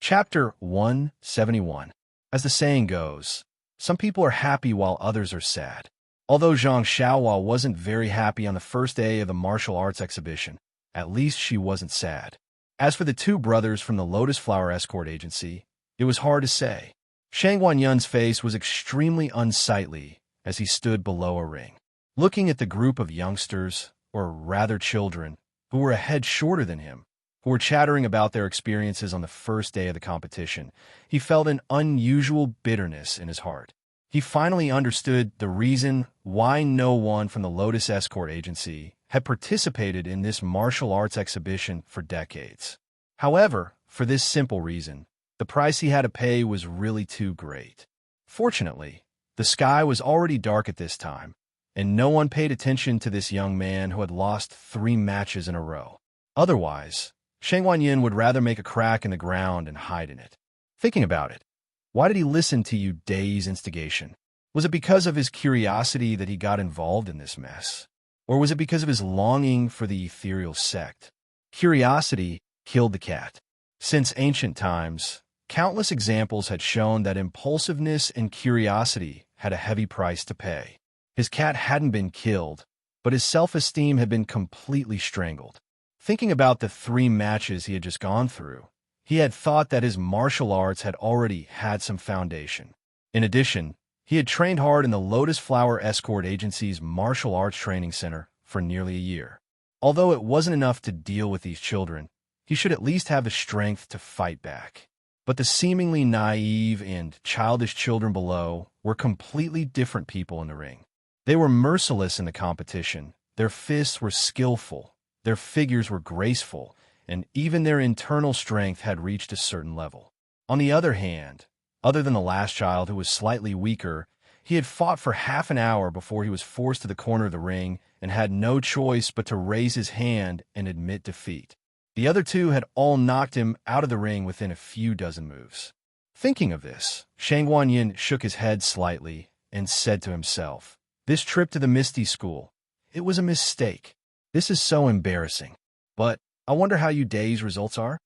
Chapter 171. As the saying goes, some people are happy while others are sad. Although Zhang Xiaohua wasn't very happy on the first day of the martial arts exhibition, at least she wasn't sad. As for the two brothers from the Lotus Flower Escort Agency, it was hard to say. Shang Guanyun's face was extremely unsightly as he stood below a ring. Looking at the group of youngsters, or rather children, who were a head shorter than him, who were chattering about their experiences on the first day of the competition, he felt an unusual bitterness in his heart. He finally understood the reason why no one from the Lotus Escort Agency had participated in this martial arts exhibition for decades. However, for this simple reason, the price he had to pay was really too great. Fortunately, the sky was already dark at this time, and no one paid attention to this young man who had lost 3 matches in a row. Otherwise, Shang Guanyun would rather make a crack in the ground and hide in it. Thinking about it, why did he listen to Yu Dai's instigation? Was it because of his curiosity that he got involved in this mess? Or was it because of his longing for the ethereal sect? Curiosity killed the cat. Since ancient times, countless examples had shown that impulsiveness and curiosity had a heavy price to pay. His cat hadn't been killed, but his self-esteem had been completely strangled. Thinking about the 3 matches he had just gone through, he had thought that his martial arts had already had some foundation. In addition, he had trained hard in the Lotus Flower Escort Agency's martial arts training center for nearly a year. Although it wasn't enough to deal with these children, he should at least have the strength to fight back. But the seemingly naive and childish children below were completely different people in the ring. They were merciless in the competition, their fists were skillful, their figures were graceful, and even their internal strength had reached a certain level. On the other hand, other than the last child who was slightly weaker, he had fought for half an hour before he was forced to the corner of the ring and had no choice but to raise his hand and admit defeat. The other 2 had all knocked him out of the ring within a few dozen moves. Thinking of this, Shang Guanyun shook his head slightly and said to himself, "This trip to the Misty School, it was a mistake. This is so embarrassing. But I wonder how Yu Dai's results are?"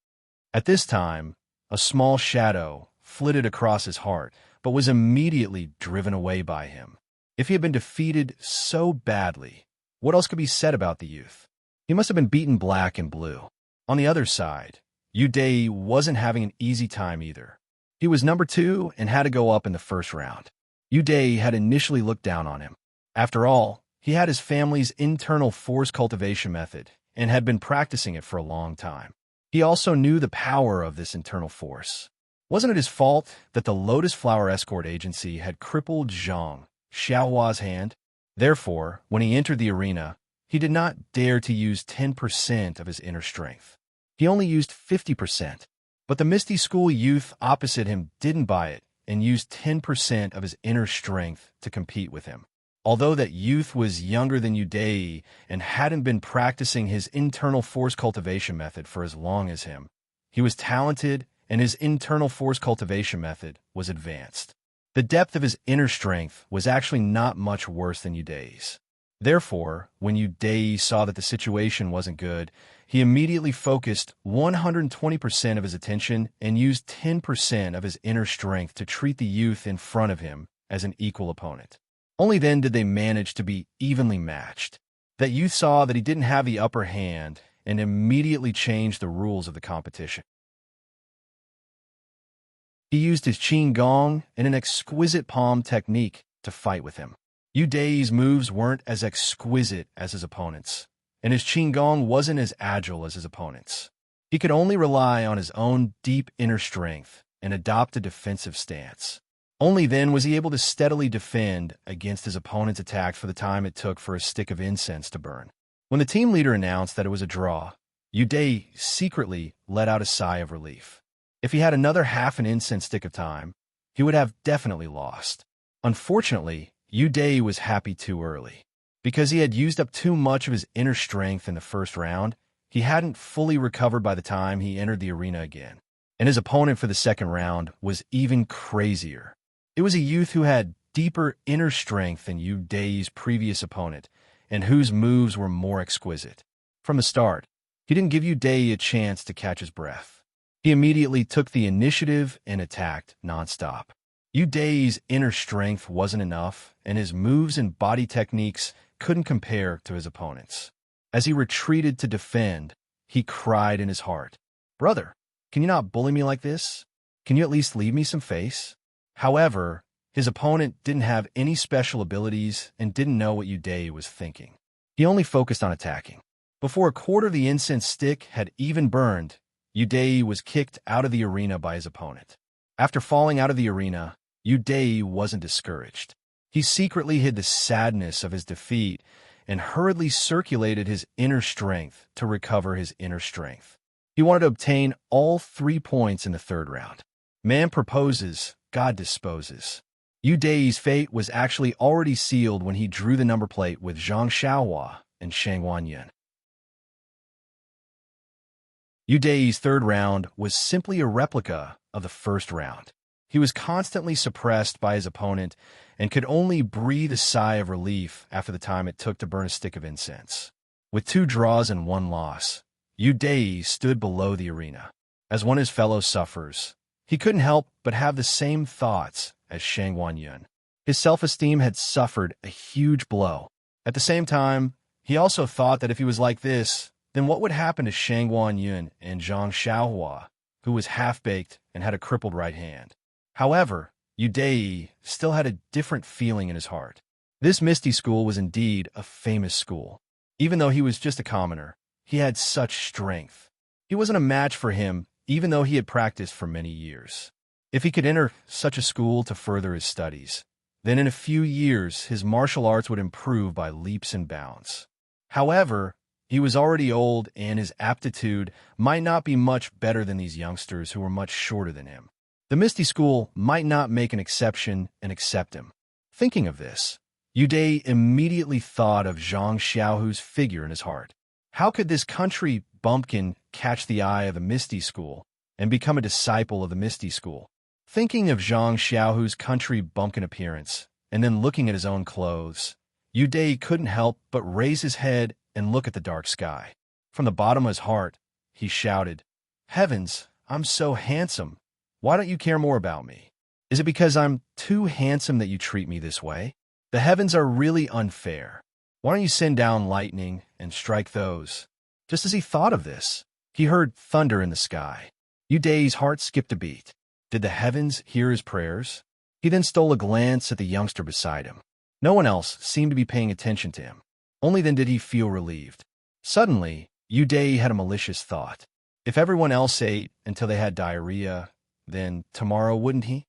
At this time, a small shadow flitted across his heart, but was immediately driven away by him. If he had been defeated so badly, what else could be said about the youth? He must have been beaten black and blue. On the other side, Yu Dai wasn't having an easy time either. He was number 2 and had to go up in the first round. Yu Dai had initially looked down on him. After all, he had his family's internal force cultivation method and had been practicing it for a long time. He also knew the power of this internal force. Wasn't it his fault that the Lotus Flower Escort Agency had crippled Zhang Xiaohua's hand? Therefore, when he entered the arena, he did not dare to use 10% of his inner strength. He only used 50%. But the Misty School youth opposite him didn't buy it and used 10% of his inner strength to compete with him. Although that youth was younger than Yu Dai and hadn't been practicing his internal force cultivation method for as long as him, he was talented and his internal force cultivation method was advanced. The depth of his inner strength was actually not much worse than Yu Dai's. Therefore, when Yu Dai saw that the situation wasn't good, he immediately focused 120% of his attention and used 10% of his inner strength to treat the youth in front of him as an equal opponent. Only then did they manage to be evenly matched. That youth saw that he didn't have the upper hand and immediately changed the rules of the competition. He used his qin gong and an exquisite palm technique to fight with him. Yu Dai's moves weren't as exquisite as his opponents, and his qin gong wasn't as agile as his opponents. He could only rely on his own deep inner strength and adopt a defensive stance. Only then was he able to steadily defend against his opponent's attack for the time it took for a stick of incense to burn. When the team leader announced that it was a draw, Yu Dai secretly let out a sigh of relief. If he had another half an incense stick of time, he would have definitely lost. Unfortunately, Yu Dai was happy too early. Because he had used up too much of his inner strength in the first round, he hadn't fully recovered by the time he entered the arena again. And his opponent for the second round was even crazier. It was a youth who had deeper inner strength than Yu Dai's previous opponent, and whose moves were more exquisite. From the start, he didn't give Yu Dai a chance to catch his breath. He immediately took the initiative and attacked nonstop. Yu Dai's inner strength wasn't enough, and his moves and body techniques couldn't compare to his opponent's. As he retreated to defend, he cried in his heart, "Brother, can you not bully me like this? Can you at least leave me some face?" However, his opponent didn't have any special abilities and didn't know what Yu Dai was thinking. He only focused on attacking. Before a quarter of the incense stick had even burned, Yu Dai was kicked out of the arena by his opponent. After falling out of the arena, Yu Dai wasn't discouraged. He secretly hid the sadness of his defeat and hurriedly circulated his inner strength to recover his inner strength. He wanted to obtain all 3 points in the third round. Man proposes, God disposes. Yu Dai's fate was actually already sealed when he drew the number plate with Zhang Xiaohua and Shang Wanyan. Yu Dai's third round was simply a replica of the first round. He was constantly suppressed by his opponent and could only breathe a sigh of relief after the time it took to burn a stick of incense. With 2 draws and 1 loss, Yu Dai stood below the arena. As one of his fellow sufferers, he couldn't help but have the same thoughts as Shang Wanyan. His self-esteem had suffered a huge blow. At the same time, he also thought that if he was like this, then what would happen to Shang Wanyan and Zhang Xiaohua, who was half-baked and had a crippled right hand? However, Yu Dai still had a different feeling in his heart. This Misty School was indeed a famous school. Even though he was just a commoner, he had such strength. He wasn't a match for him, even though he had practiced for many years. If he could enter such a school to further his studies, then in a few years his martial arts would improve by leaps and bounds. However, he was already old, and his aptitude might not be much better than these youngsters who were much shorter than him. The Misty School might not make an exception and accept him. Thinking of this, Yu Dai immediately thought of Zhang Xiaohu's figure in his heart. How could this country bumpkin catch the eye of the Misty School and become a disciple of the Misty School? Thinking of Zhang Xiaohu's country bumpkin appearance, and then looking at his own clothes, Yu Dai couldn't help but raise his head and look at the dark sky. From the bottom of his heart, he shouted, "Heavens, I'm so handsome. Why don't you care more about me? Is it because I'm too handsome that you treat me this way? The heavens are really unfair. Why don't you send down lightning and strike those?" Just as he thought of this, he heard thunder in the sky. Yu Dai's heart skipped a beat. Did the heavens hear his prayers? He then stole a glance at the youngster beside him. No one else seemed to be paying attention to him. Only then did he feel relieved. Suddenly, Yu Dai had a malicious thought. If everyone else ate until they had diarrhea, then tomorrow wouldn't he?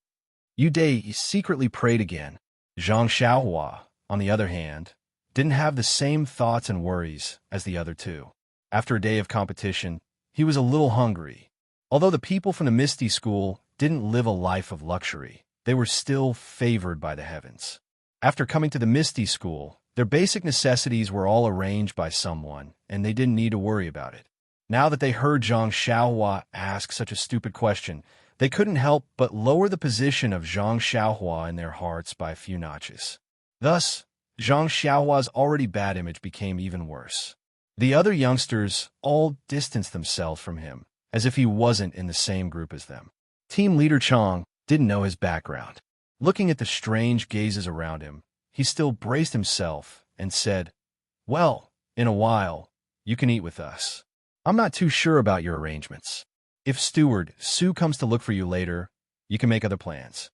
Yu Dai secretly prayed again. Zhang Xiaohua, on the other hand, didn't have the same thoughts and worries as the other two. After a day of competition, he was a little hungry. Although the people from the Misty School didn't live a life of luxury, they were still favored by the heavens. After coming to the Misty School, their basic necessities were all arranged by someone, and they didn't need to worry about it. Now that they heard Zhang Xiaohua ask such a stupid question, they couldn't help but lower the position of Zhang Xiaohua in their hearts by a few notches. Thus, Zhang Xiaohua's already bad image became even worse. The other youngsters all distanced themselves from him, as if he wasn't in the same group as them. Team leader Chang didn't know his background. Looking at the strange gazes around him, he still braced himself and said, "Well, in a while, you can eat with us. I'm not too sure about your arrangements. If Steward Su comes to look for you later, you can make other plans."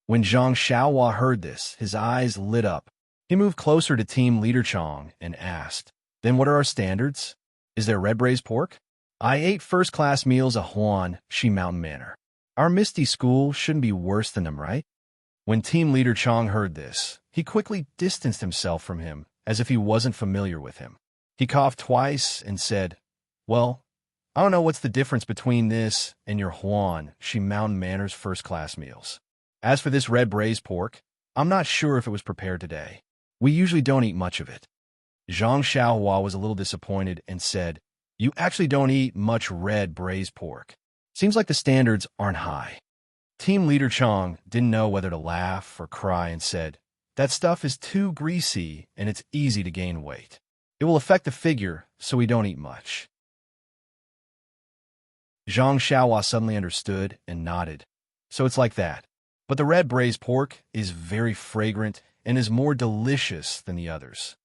When Zhang Xiaohua heard this, his eyes lit up. He moved closer to team leader Chang and asked, "Then what are our standards? Is there red braised pork?" "I ate first-class meals at Huan Shi Mountain Manor. Our Misty School shouldn't be worse than them, right?" When team leader Chang heard this, he quickly distanced himself from him, as if he wasn't familiar with him. He coughed twice and said, "Well, I don't know what's the difference between this and your Huan Shi Mountain Manor's first-class meals. As for this red braised pork, I'm not sure if it was prepared today. We usually don't eat much of it." Zhang Xiaohua was a little disappointed and said, "You actually don't eat much red braised pork. Seems like the standards aren't high." Team leader Chang didn't know whether to laugh or cry and said, "That stuff is too greasy and it's easy to gain weight. It will affect the figure, so we don't eat much." Zhang Xiaohua suddenly understood and nodded. "So it's like that. But the red braised pork is very fragrant and is more delicious than the others."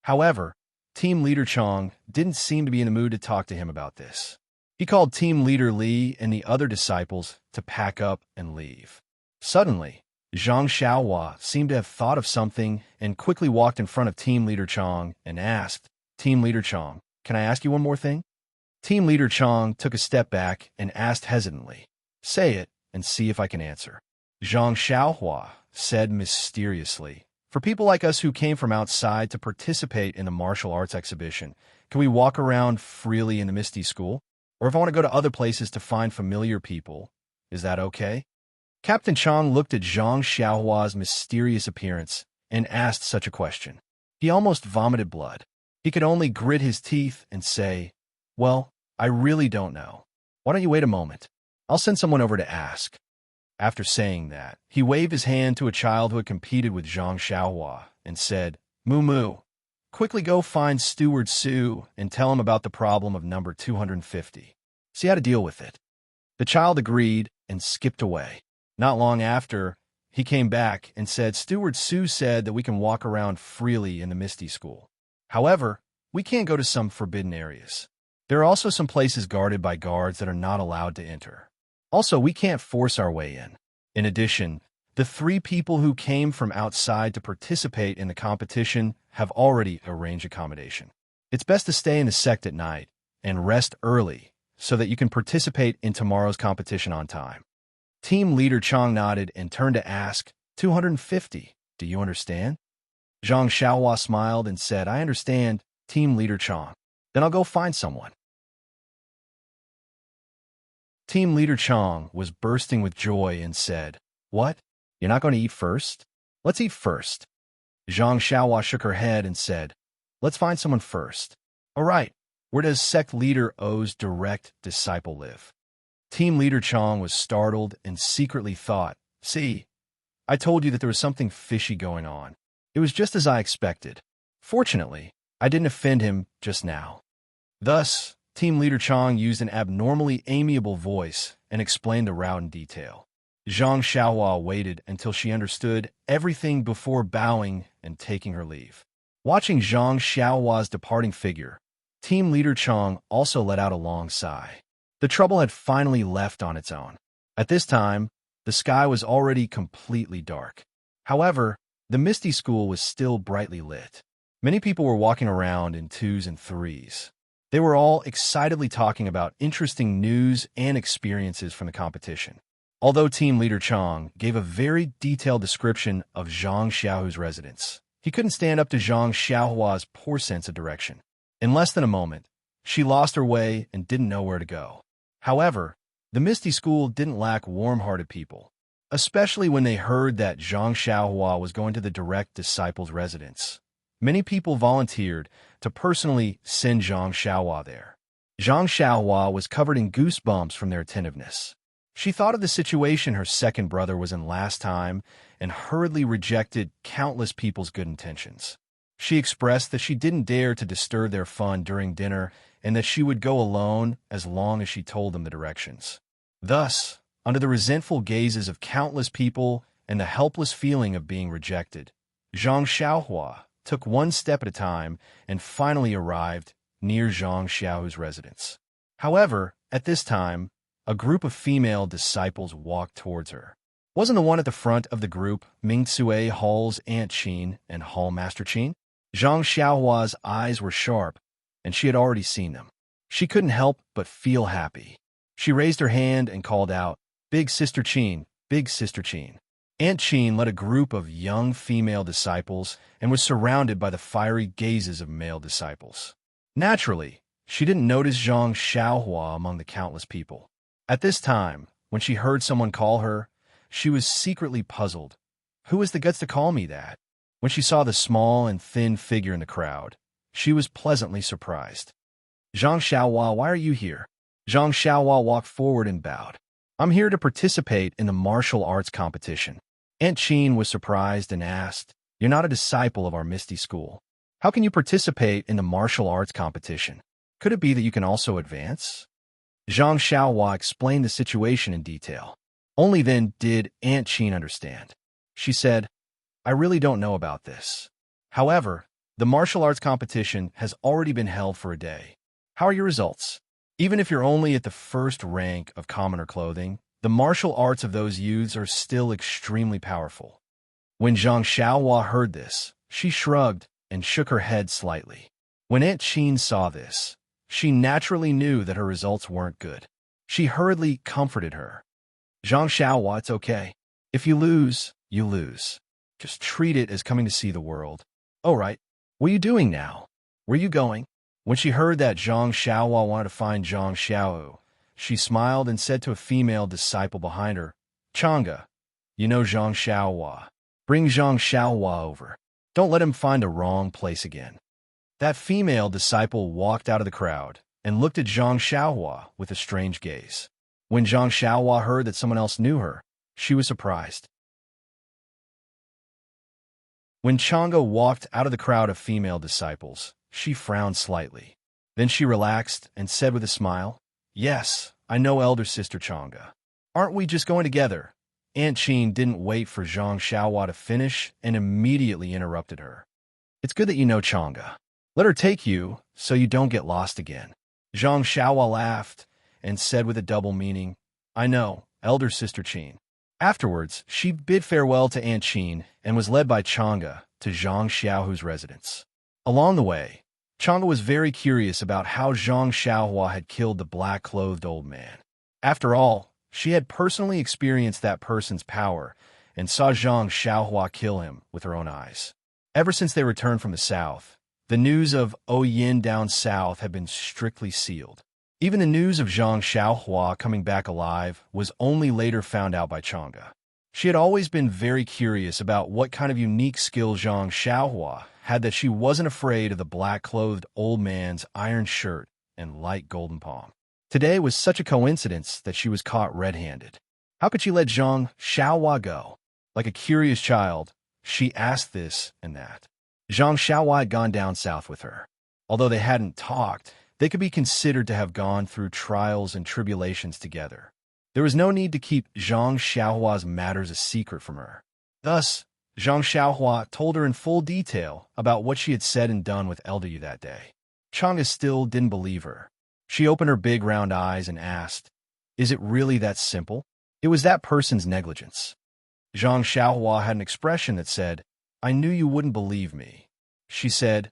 However, team leader Chang didn't seem to be in the mood to talk to him about this. He called team leader Li and the other disciples to pack up and leave. Suddenly, Zhang Xiaohua seemed to have thought of something and quickly walked in front of team leader Chang and asked, "Team leader Chang, can I ask you one more thing?" Team leader Chang took a step back and asked hesitantly, "Say it and see if I can answer." Zhang Xiaohua said mysteriously, "For people like us who came from outside to participate in the martial arts exhibition, can we walk around freely in the Misty School? Or if I want to go to other places to find familiar people, is that okay?" Captain Chang looked at Zhang Xiaohua's mysterious appearance and asked such a question. He almost vomited blood. He could only grit his teeth and say, "Well, I really don't know. Why don't you wait a moment? I'll send someone over to ask." After saying that, he waved his hand to a child who had competed with Zhang Xiaohua and said, "Moo Moo, quickly go find Steward Su and tell him about the problem of number 250. See how to deal with it." The child agreed and skipped away. Not long after, he came back and said, "Steward Su said that we can walk around freely in the Misty School. However, we can't go to some forbidden areas. There are also some places guarded by guards that are not allowed to enter. Also, we can't force our way in. In addition, the 3 people who came from outside to participate in the competition have already arranged accommodation. It's best to stay in the sect at night and rest early so that you can participate in tomorrow's competition on time." Team leader Chang nodded and turned to ask, 250, "Do you understand?" Zhang Xiaohua smiled and said, "I understand, Team leader Chang. Then I'll go find someone." Team leader Chang was bursting with joy and said, "What? You're not going to eat first? Let's eat first." Zhang Xiaohua shook her head and said, "Let's find someone first." "All right, where does sect leader O's direct disciple live?" Team leader Chang was startled and secretly thought, "See, I told you that there was something fishy going on. It was just as I expected. Fortunately, I didn't offend him just now." Thus, Team leader Chang used an abnormally amiable voice and explained the route in detail. Zhang Xiaohua waited until she understood everything before bowing and taking her leave. Watching Zhang Xiaohua's departing figure, Team leader Chang also let out a long sigh. The trouble had finally left on its own. At this time, the sky was already completely dark. However, the Misty School was still brightly lit. Many people were walking around in 2s and 3s. They were all excitedly talking about interesting news and experiences from the competition. Although team leader Chang gave a very detailed description of Zhang Xiaohua's residence, he couldn't stand up to Zhang Xiaohua's poor sense of direction. In less than a moment, she lost her way and didn't know where to go. However, the Misty School didn't lack warm-hearted people, especially when they heard that Zhang Xiaohua was going to the direct disciple's residence. Many people volunteered to personally send Zhang Xiaohua there. Zhang Xiaohua was covered in goosebumps from their attentiveness. She thought of the situation her second brother was in last time and hurriedly rejected countless people's good intentions. She expressed that she didn't dare to disturb their fun during dinner and that she would go alone as long as she told them the directions. Thus, under the resentful gazes of countless people and the helpless feeling of being rejected, Zhang Xiaohua took one step at a time and finally arrived near Zhang Xiaohu's residence. However, at this time, a group of female disciples walked towards her. Wasn't the one at the front of the group Ming Tsue Hall's Aunt Qin and Hall Master Qin? Zhang Xiaohua's eyes were sharp, and she had already seen them. She couldn't help but feel happy. She raised her hand and called out, "Big Sister Qin, Big Sister Qin." Aunt Qin led a group of young female disciples and was surrounded by the fiery gazes of male disciples. Naturally, she didn't notice Zhang Xiaohua among the countless people. At this time, when she heard someone call her, she was secretly puzzled. Who has the guts to call me that? When she saw the small and thin figure in the crowd, she was pleasantly surprised. "Zhang Xiaohua, why are you here?" Zhang Xiaohua walked forward and bowed. "I'm here to participate in the martial arts competition." Aunt Qin was surprised and asked, "You're not a disciple of our Misty School. How can you participate in the martial arts competition? Could it be that you can also advance?" Zhang Xiaohua explained the situation in detail. Only then did Aunt Qin understand. She said, "I really don't know about this. However, the martial arts competition has already been held for a day. How are your results? Even if you're only at the first rank of commoner clothing, the martial arts of those youths are still extremely powerful." When Zhang Xiaohua heard this, she shrugged and shook her head slightly. When Aunt Qin saw this, she naturally knew that her results weren't good. She hurriedly comforted her. "Zhang Xiaohua, it's okay. If you lose, you lose. Just treat it as coming to see the world. Oh, right. What are you doing now? Where are you going?" When she heard that Zhang Xiaohua wanted to find Zhang Xiaohu, she smiled and said to a female disciple behind her, "Chang'e, you know Zhang Xiaohua. Bring Zhang Xiaohua over. Don't let him find a wrong place again." That female disciple walked out of the crowd and looked at Zhang Xiaohua with a strange gaze. When Zhang Xiaohua heard that someone else knew her, she was surprised. When Chang'e walked out of the crowd of female disciples, she frowned slightly. Then she relaxed and said with a smile, "Yes, I know elder sister Chang'e. Aren't we just going together?" Aunt Qin didn't wait for Zhang Xiaohua to finish and immediately interrupted her. "It's good that you know Chang'e. Let her take you so you don't get lost again." Zhang Xiaohua laughed and said with a double meaning, "I know, elder sister Qin." Afterwards, she bid farewell to Aunt Qin and was led by Chang'e to Zhang Xiaohu's residence. Along the way, Chang'e was very curious about how Zhang Xiaohua had killed the black-clothed old man. After all, she had personally experienced that person's power and saw Zhang Xiaohua kill him with her own eyes. Ever since they returned from the south, the news of Yin down south had been strictly sealed. Even the news of Zhang Xiaohua coming back alive was only later found out by Chang'e. She had always been very curious about what kind of unique skill Zhang Xiaohua had that she wasn't afraid of the black-clothed old man's iron shirt and light golden palm. Today was such a coincidence that she was caught red-handed. How could she let Zhang Xiaohua go? Like a curious child, she asked this and that. Zhang Xiaohua had gone down south with her. Although they hadn't talked, they could be considered to have gone through trials and tribulations together. There was no need to keep Zhang Xiaohua's matters a secret from her. Thus, Zhang Xiaohua told her in full detail about what she had said and done with Elder Yu that day. Chang'e still didn't believe her. She opened her big round eyes and asked, "Is it really that simple?" It was that person's negligence. Zhang Xiaohua had an expression that said, "I knew you wouldn't believe me." She said,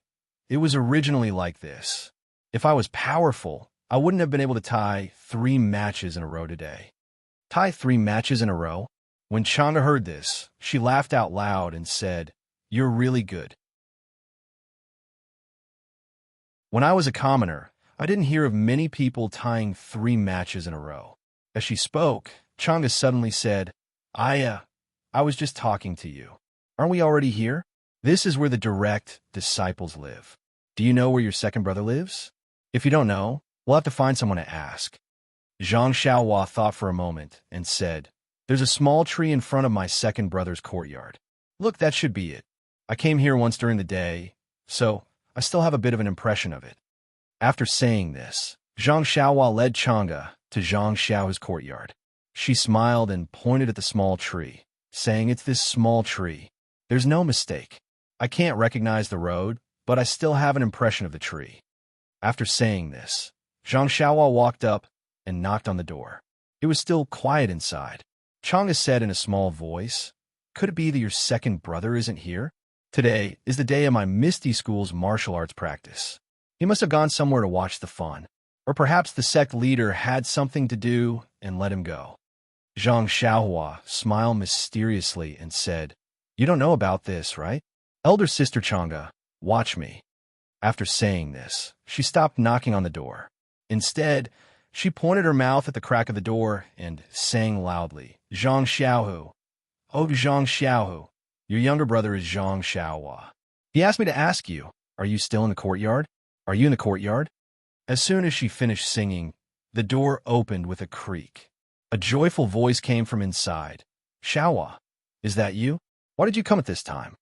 "It was originally like this. If I was powerful, I wouldn't have been able to tie 3 matches in a row today." Tie 3 matches in a row? When Chang'e heard this, she laughed out loud and said, "You're really good. When I was a commoner, I didn't hear of many people tying 3 matches in a row." As she spoke, Chang'e suddenly said, I was just talking to you. Aren't we already here? This is where the direct disciples live. Do you know where your second brother lives? If you don't know, we'll have to find someone to ask." Zhang Xiaohua thought for a moment and said, There's a small tree in front of my second brother's courtyard. Look, that should be it. I came here once during the day, so I still have a bit of an impression of it. After saying this, Zhang Xiaohua led Chang'e to Zhang Xiaohu's courtyard. She smiled and pointed at the small tree, saying, "It's this small tree. There's no mistake. I can't recognize the road, but I still have an impression of the tree." After saying this, Zhang Xiaohua walked up and knocked on the door. It was still quiet inside. Chang'e said in a small voice, "Could it be that your second brother isn't here? Today is the day of my Misty School's martial arts practice. He must have gone somewhere to watch the fun. Or perhaps the sect leader had something to do and let him go." Zhang Xiaohua smiled mysteriously and said, "You don't know about this, right? Elder sister Chang'e, watch me." After saying this, she stopped knocking on the door. Instead, she pointed her mouth at the crack of the door and sang loudly, "Zhang Xiaohu. Oh, Zhang Xiaohu, your younger brother is Zhang Xiaohua. He asked me to ask you, are you still in the courtyard? Are you in the courtyard?" As soon as she finished singing, the door opened with a creak. A joyful voice came from inside. "Xiaohua, is that you? Why did you come at this time?"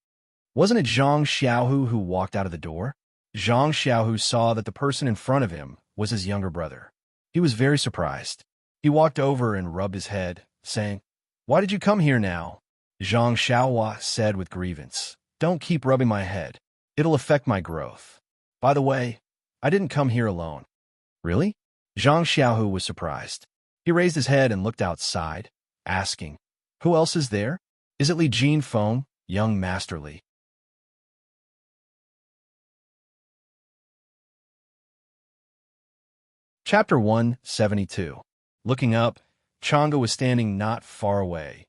Wasn't it Zhang Xiaohu who walked out of the door? Zhang Xiaohu saw that the person in front of him was his younger brother. He was very surprised. He walked over and rubbed his head, saying, "Why did you come here now?" Zhang Xiaohua said with grievance, "Don't keep rubbing my head. It'll affect my growth. By the way, I didn't come here alone." "Really?" Zhang Xiaohu was surprised. He raised his head and looked outside, asking, "Who else is there? Is it Li Jinfeng, young Master Li?" Chapter 172. Looking up, Chang'e was standing not far away,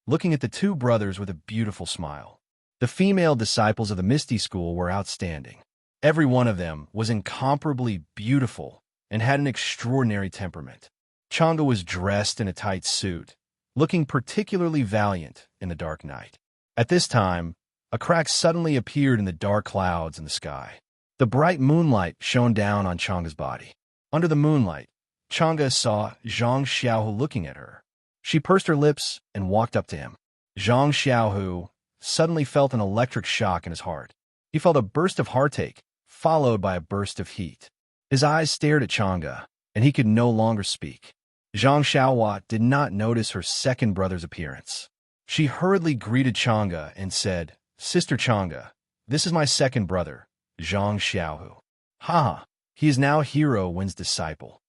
looking at the two brothers with a beautiful smile. The female disciples of the Misty School were outstanding. Every one of them was incomparably beautiful and had an extraordinary temperament. Chang'e was dressed in a tight suit, looking particularly valiant in the dark night. At this time, a crack suddenly appeared in the dark clouds in the sky. The bright moonlight shone down on Chang'e's body. Under the moonlight, Chang'e saw Zhang Xiaohu looking at her. She pursed her lips and walked up to him. Zhang Xiaohu suddenly felt an electric shock in his heart. He felt a burst of heartache, followed by a burst of heat. His eyes stared at Chang'e, and he could no longer speak. Zhang Xiaohua did not notice her second brother's appearance. She hurriedly greeted Chang'e and said, "Sister Chang'e, this is my second brother, Zhang Xiaohu. Ha! He is now Hero Wen's disciple."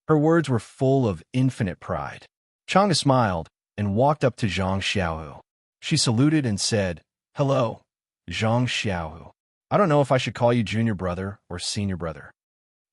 Her words were full of infinite pride. Chang'e smiled and walked up to Zhang Xiaohu. She saluted and said, "Hello, Zhang Xiaohu. I don't know if I should call you junior brother or senior brother.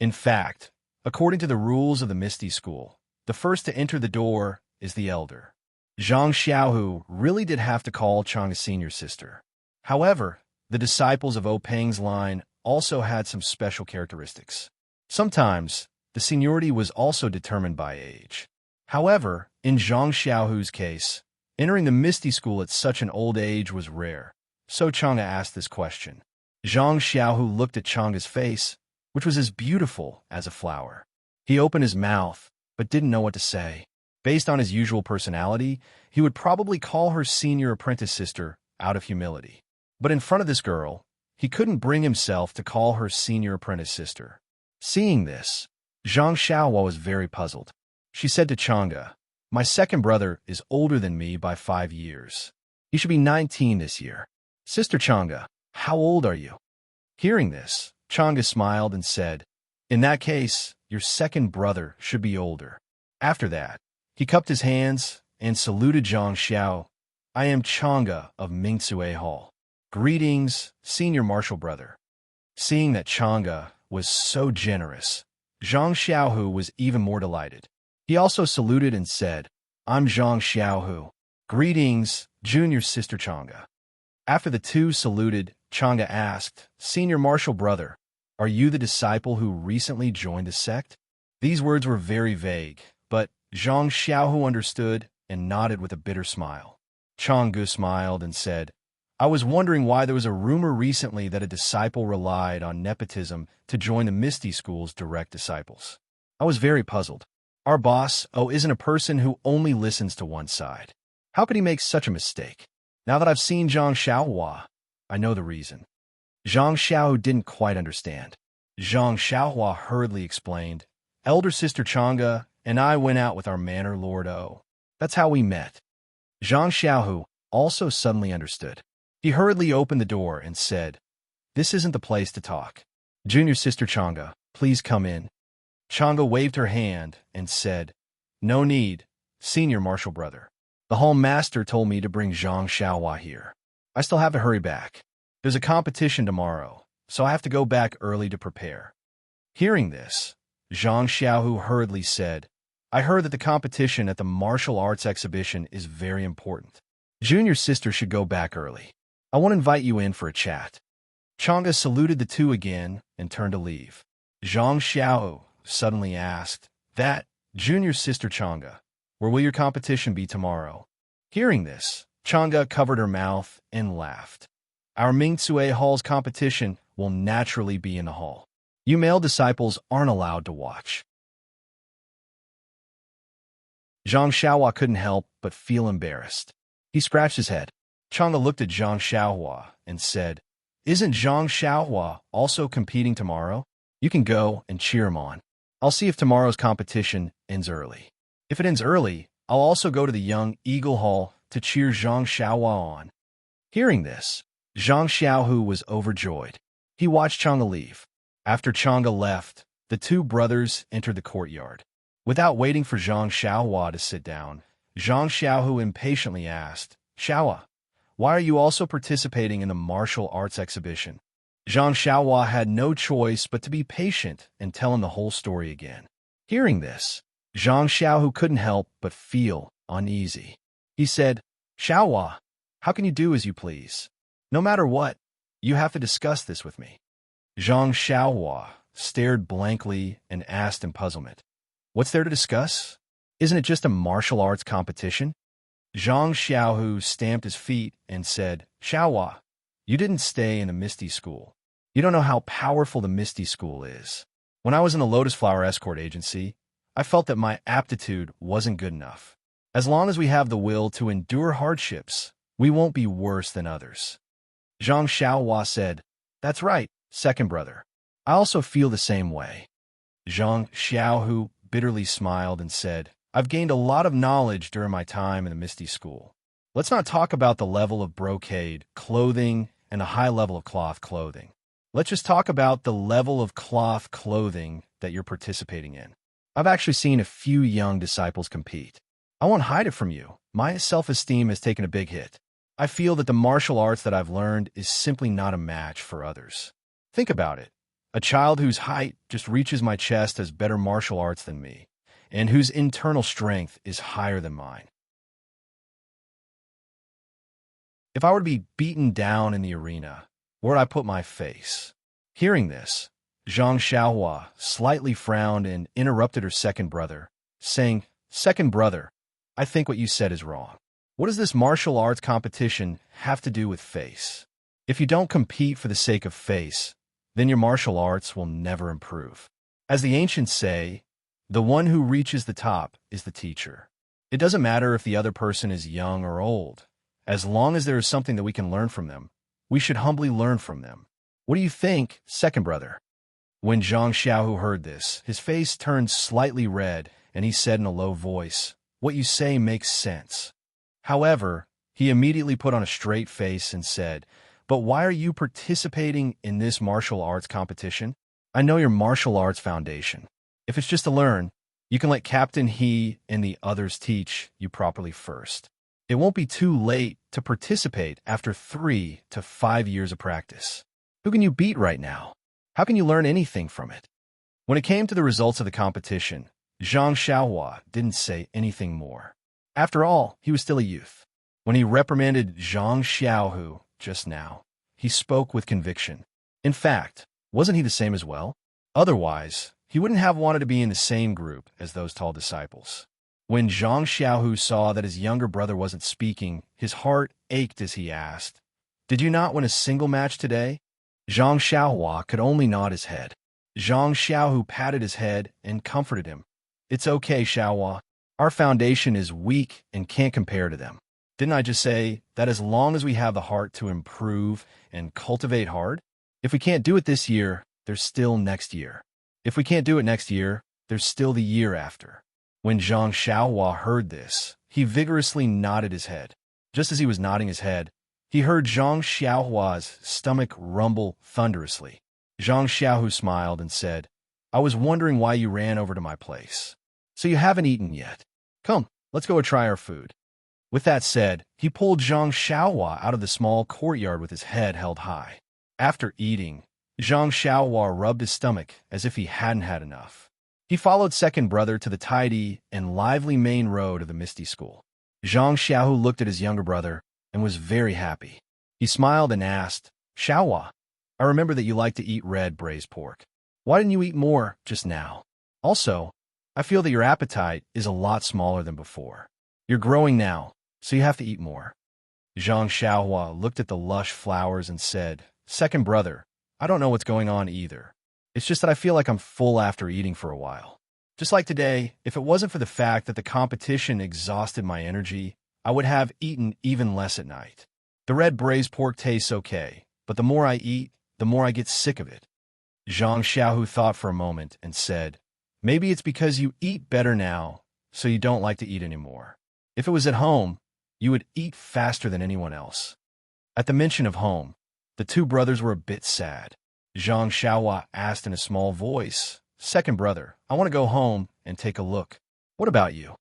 In fact, according to the rules of the Misty School, the first to enter the door is the elder." Zhang Xiaohu really did have to call Chang'e senior sister. However, the disciples of Peng's line also had some special characteristics. Sometimes, the seniority was also determined by age. However, in Zhang Xiaohu's case, entering the Misty School at such an old age was rare, so Chang'e asked this question. Zhang Xiaohu looked at Chang'e's face, which was as beautiful as a flower. He opened his mouth, but didn't know what to say. Based on his usual personality, he would probably call her senior apprentice sister out of humility. But in front of this girl, he couldn't bring himself to call her senior apprentice sister. Seeing this, Zhang Xiaohua was very puzzled. She said to Chang'e, "My second brother is older than me by 5 years. He should be 19 this year. Sister Chang'e, how old are you?" Hearing this, Chang'e smiled and said, "In that case, your second brother should be older." After that, he cupped his hands and saluted Zhang Xiao. "I am Chang'e of Mingsue Hall. Greetings, senior martial brother." Seeing that Chang'e was so generous, Zhang Xiaohu was even more delighted. He also saluted and said, "I'm Zhang Xiaohu. Greetings, junior sister Chang'e." After the two saluted, Chang'e asked, "Senior martial brother, are you the disciple who recently joined the sect?" These words were very vague, but Zhang Xiaohu understood and nodded with a bitter smile. Chang'e smiled and said, "I was wondering why there was a rumor recently that a disciple relied on nepotism to join the Misty School's direct disciples. I was very puzzled. Our boss, isn't a person who only listens to one side. How could he make such a mistake? Now that I've seen Zhang Xiaohua, I know the reason. Zhang Xiao didn't quite understand. Zhang Xiaohua hurriedly explained, Elder Sister Chang'e and I went out with our Manor Lord O. That's how we met. Zhang Xiaohu also suddenly understood. He hurriedly opened the door and said, This isn't the place to talk. Junior Sister Chang'e, please come in. Chang'e waved her hand and said, No need, Senior Martial Brother. The Hall Master told me to bring Zhang Xiaohua here. I still have to hurry back. There's a competition tomorrow, so I have to go back early to prepare. Hearing this, Zhang Xiaohu hurriedly said, I heard that the competition at the martial arts exhibition is very important. Junior Sister should go back early. I want to invite you in for a chat. Chang'e saluted the two again and turned to leave. Zhang Xiaohu suddenly asked, That, Junior Sister Chang'e, where will your competition be tomorrow? Hearing this, Chang'e covered her mouth and laughed. Our Mingcue Hall's competition will naturally be in the hall. You male disciples aren't allowed to watch. Zhang Xiaohua couldn't help but feel embarrassed. He scratched his head. Chang'e looked at Zhang Xiaohua and said, Isn't Zhang Xiaohua also competing tomorrow? You can go and cheer him on. I'll see if tomorrow's competition ends early. If it ends early, I'll also go to the Young Eagle Hall to cheer Zhang Xiaohua on. Hearing this, Zhang Xiaohu was overjoyed. He watched Chang'e leave. After Chang'e left, the two brothers entered the courtyard. Without waiting for Zhang Xiaohua to sit down, Zhang Xiaohu impatiently asked, Xiaohua, why are you also participating in the martial arts exhibition? Zhang Xiaohua had no choice but to be patient and tell him the whole story again. Hearing this, Zhang Xiaohu couldn't help but feel uneasy. He said, Xiaohua, how can you do as you please? No matter what, you have to discuss this with me. Zhang Xiaohua stared blankly and asked in puzzlement, What's there to discuss? Isn't it just a martial arts competition? Zhang Xiaohu stamped his feet and said, Xiaohua, you didn't stay in the Misty School. You don't know how powerful the Misty School is. When I was in the Lotus Flower Escort Agency, I felt that my aptitude wasn't good enough. As long as we have the will to endure hardships, we won't be worse than others. Zhang Xiaohua said, That's right, second brother. I also feel the same way. Zhang Xiaohu bitterly smiled and said, I've gained a lot of knowledge during my time in the Misty School. Let's not talk about the level of brocade, clothing, and the high level of cloth clothing. Let's just talk about the level of cloth clothing that you're participating in. I've actually seen a few young disciples compete. I won't hide it from you. My self-esteem has taken a big hit. I feel that the martial arts that I've learned is simply not a match for others. Think about it. A child whose height just reaches my chest has better martial arts than me, and whose internal strength is higher than mine. If I were to be beaten down in the arena, where would I put my face? Hearing this, Zhang Xiaohua slightly frowned and interrupted her second brother, saying, Second brother, I think what you said is wrong. What does this martial arts competition have to do with face? If you don't compete for the sake of face, then your martial arts will never improve. As the ancients say, the one who reaches the top is the teacher. It doesn't matter if the other person is young or old. As long as there is something that we can learn from them, we should humbly learn from them. What do you think, second brother? When Zhang Xiaohu heard this, his face turned slightly red, and he said in a low voice, What you say makes sense. However, he immediately put on a straight face and said, But why are you participating in this martial arts competition? I know your martial arts foundation. If it's just to learn, you can let Captain He and the others teach you properly first. It won't be too late to participate after 3 to 5 years of practice. Who can you beat right now? How can you learn anything from it? When it came to the results of the competition, Zhang Xiaohua didn't say anything more. After all, he was still a youth. When he reprimanded Zhang Xiaohu just now, he spoke with conviction. In fact, wasn't he the same as well? Otherwise, he wouldn't have wanted to be in the same group as those tall disciples. When Zhang Xiaohu saw that his younger brother wasn't speaking, his heart ached as he asked, Did you not win a single match today? Zhang Xiaohua could only nod his head. Zhang Xiaohu patted his head and comforted him. It's okay, Xiaohua. Our foundation is weak and can't compare to them. Didn't I just say that as long as we have the heart to improve and cultivate hard? If we can't do it this year, there's still next year. If we can't do it next year, there's still the year after. When Zhang Xiaohua heard this, he vigorously nodded his head. Just as he was nodding his head, he heard Zhang Xiaohua's stomach rumble thunderously. Zhang Xiaohu smiled and said, I was wondering why you ran over to my place. So you haven't eaten yet. Come, let's go and try our food. With that said, he pulled Zhang Xiaohua out of the small courtyard with his head held high. After eating, Zhang Xiaohua rubbed his stomach as if he hadn't had enough. He followed second brother to the tidy and lively main road of the Misty School. Zhang Xiaohu looked at his younger brother and was very happy. He smiled and asked, Xiaohua, I remember that you like to eat red braised pork. Why didn't you eat more just now? Also, I feel that your appetite is a lot smaller than before. You're growing now, so you have to eat more. Zhang Xiaohua looked at the lush flowers and said, Second brother, I don't know what's going on either. It's just that I feel like I'm full after eating for a while. Just like today, if it wasn't for the fact that the competition exhausted my energy, I would have eaten even less at night. The red braised pork tastes okay, but the more I eat, the more I get sick of it. Zhang Xiaohu thought for a moment and said, Maybe it's because you eat better now, so you don't like to eat anymore. If it was at home, you would eat faster than anyone else. At the mention of home, the two brothers were a bit sad. Zhang Xiaohua asked in a small voice, Second brother, I want to go home and take a look. What about you?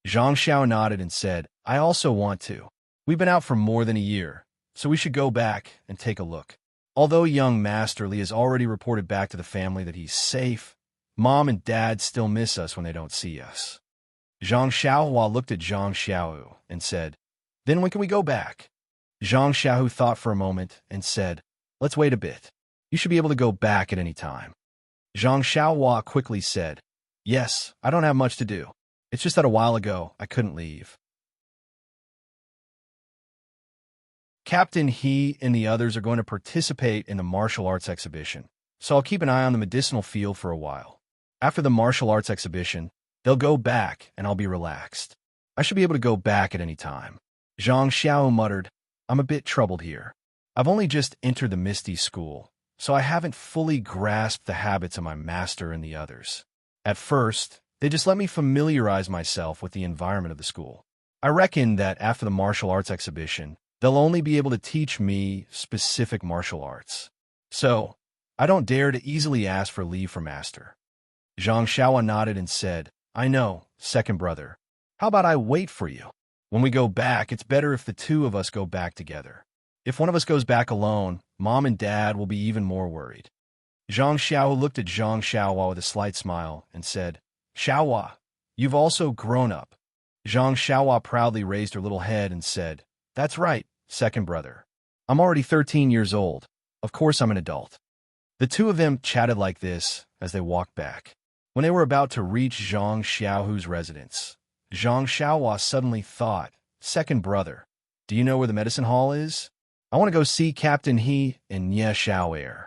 Zhang Xiao nodded and said, I also want to. We've been out for more than a year, so we should go back and take a look. Although young Master Li has already reported back to the family that he's safe, Mom and Dad still miss us when they don't see us. Zhang Xiaohua looked at Zhang Xiaohu and said, Then when can we go back? Zhang Xiaohu thought for a moment and said, Let's wait a bit. You should be able to go back at any time. Zhang Xiaohua quickly said, Yes, I don't have much to do. It's just that a while ago, I couldn't leave. Captain He and the others are going to participate in the martial arts exhibition, so I'll keep an eye on the medicinal field for a while. After the martial arts exhibition, they'll go back and I'll be relaxed. I should be able to go back at any time. Zhang Xiao muttered, I'm a bit troubled here. I've only just entered the Misty School, so I haven't fully grasped the habits of my master and the others. At first, they just let me familiarize myself with the environment of the school. I reckon that after the martial arts exhibition, they'll only be able to teach me specific martial arts. So, I don't dare to easily ask for leave from Master. Zhang Xiaohua nodded and said, I know, second brother. How about I wait for you? When we go back, it's better if the two of us go back together. If one of us goes back alone, Mom and Dad will be even more worried. Zhang Xiaohu looked at Zhang Xiaohua with a slight smile and said, Xiaohua, you've also grown up. Zhang Xiaohua proudly raised her little head and said, That's right, second brother. I'm already 13 years old. Of course I'm an adult. The two of them chatted like this as they walked back. When they were about to reach Zhang Xiaohu's residence, Zhang Xiaohua suddenly thought, Second brother, do you know where the medicine hall is? I want to go see Captain He and Nye Xiaoer.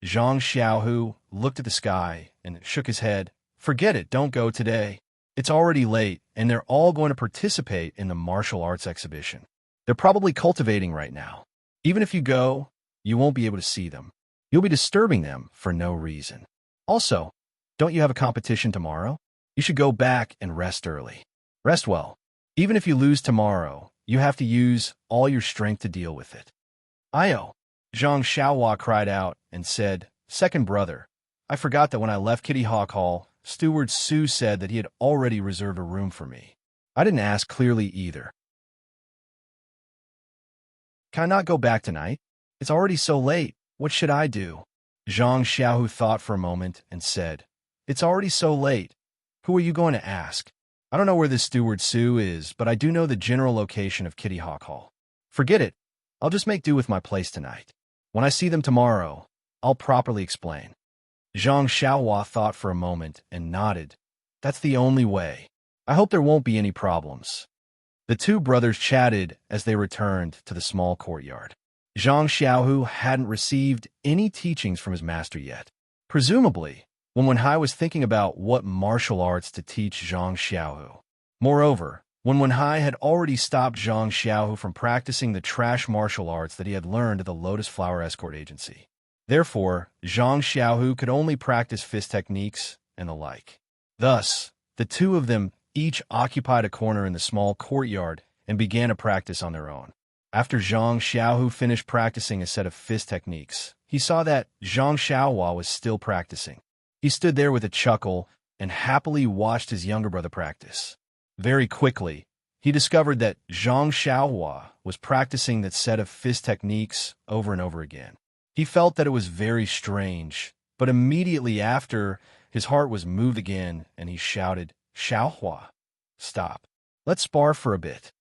Zhang Xiaohu looked at the sky and shook his head. Forget it, don't go today. It's already late, and they're all going to participate in the martial arts exhibition. They're probably cultivating right now. Even if you go, you won't be able to see them. You'll be disturbing them for no reason. Also, don't you have a competition tomorrow? You should go back and rest early. Rest well. Even if you lose tomorrow, you have to use all your strength to deal with it. Io, Zhang Xiaohua cried out and said, Second brother, I forgot that when I left Kitty Hawk Hall, Steward Su said that he had already reserved a room for me. I didn't ask clearly either. Can I not go back tonight? It's already so late. What should I do? Zhang Xiaohu thought for a moment and said, It's already so late. Who are you going to ask? I don't know where this Steward Su is, but I do know the general location of Kitty Hawk Hall. Forget it. I'll just make do with my place tonight. When I see them tomorrow, I'll properly explain. Zhang Xiaohua thought for a moment and nodded. That's the only way. I hope there won't be any problems. The two brothers chatted as they returned to the small courtyard. Zhang Xiaohu hadn't received any teachings from his master yet. Presumably, when Wenhai was thinking about what martial arts to teach Zhang Xiaohu. Moreover, When Wenhai had already stopped Zhang Xiaohu from practicing the trash martial arts that he had learned at the Lotus Flower Escort Agency. Therefore, Zhang Xiaohu could only practice fist techniques and the like. Thus, the two of them each occupied a corner in the small courtyard and began to practice on their own. After Zhang Xiaohu finished practicing a set of fist techniques, he saw that Zhang Xiaohua was still practicing. He stood there with a chuckle and happily watched his younger brother practice. Very quickly, he discovered that Zhang Xiaohua was practicing that set of fist techniques over and over again. He felt that it was very strange, but immediately after, his heart was moved again, and he shouted, "Xiaohua, stop. Let's spar for a bit."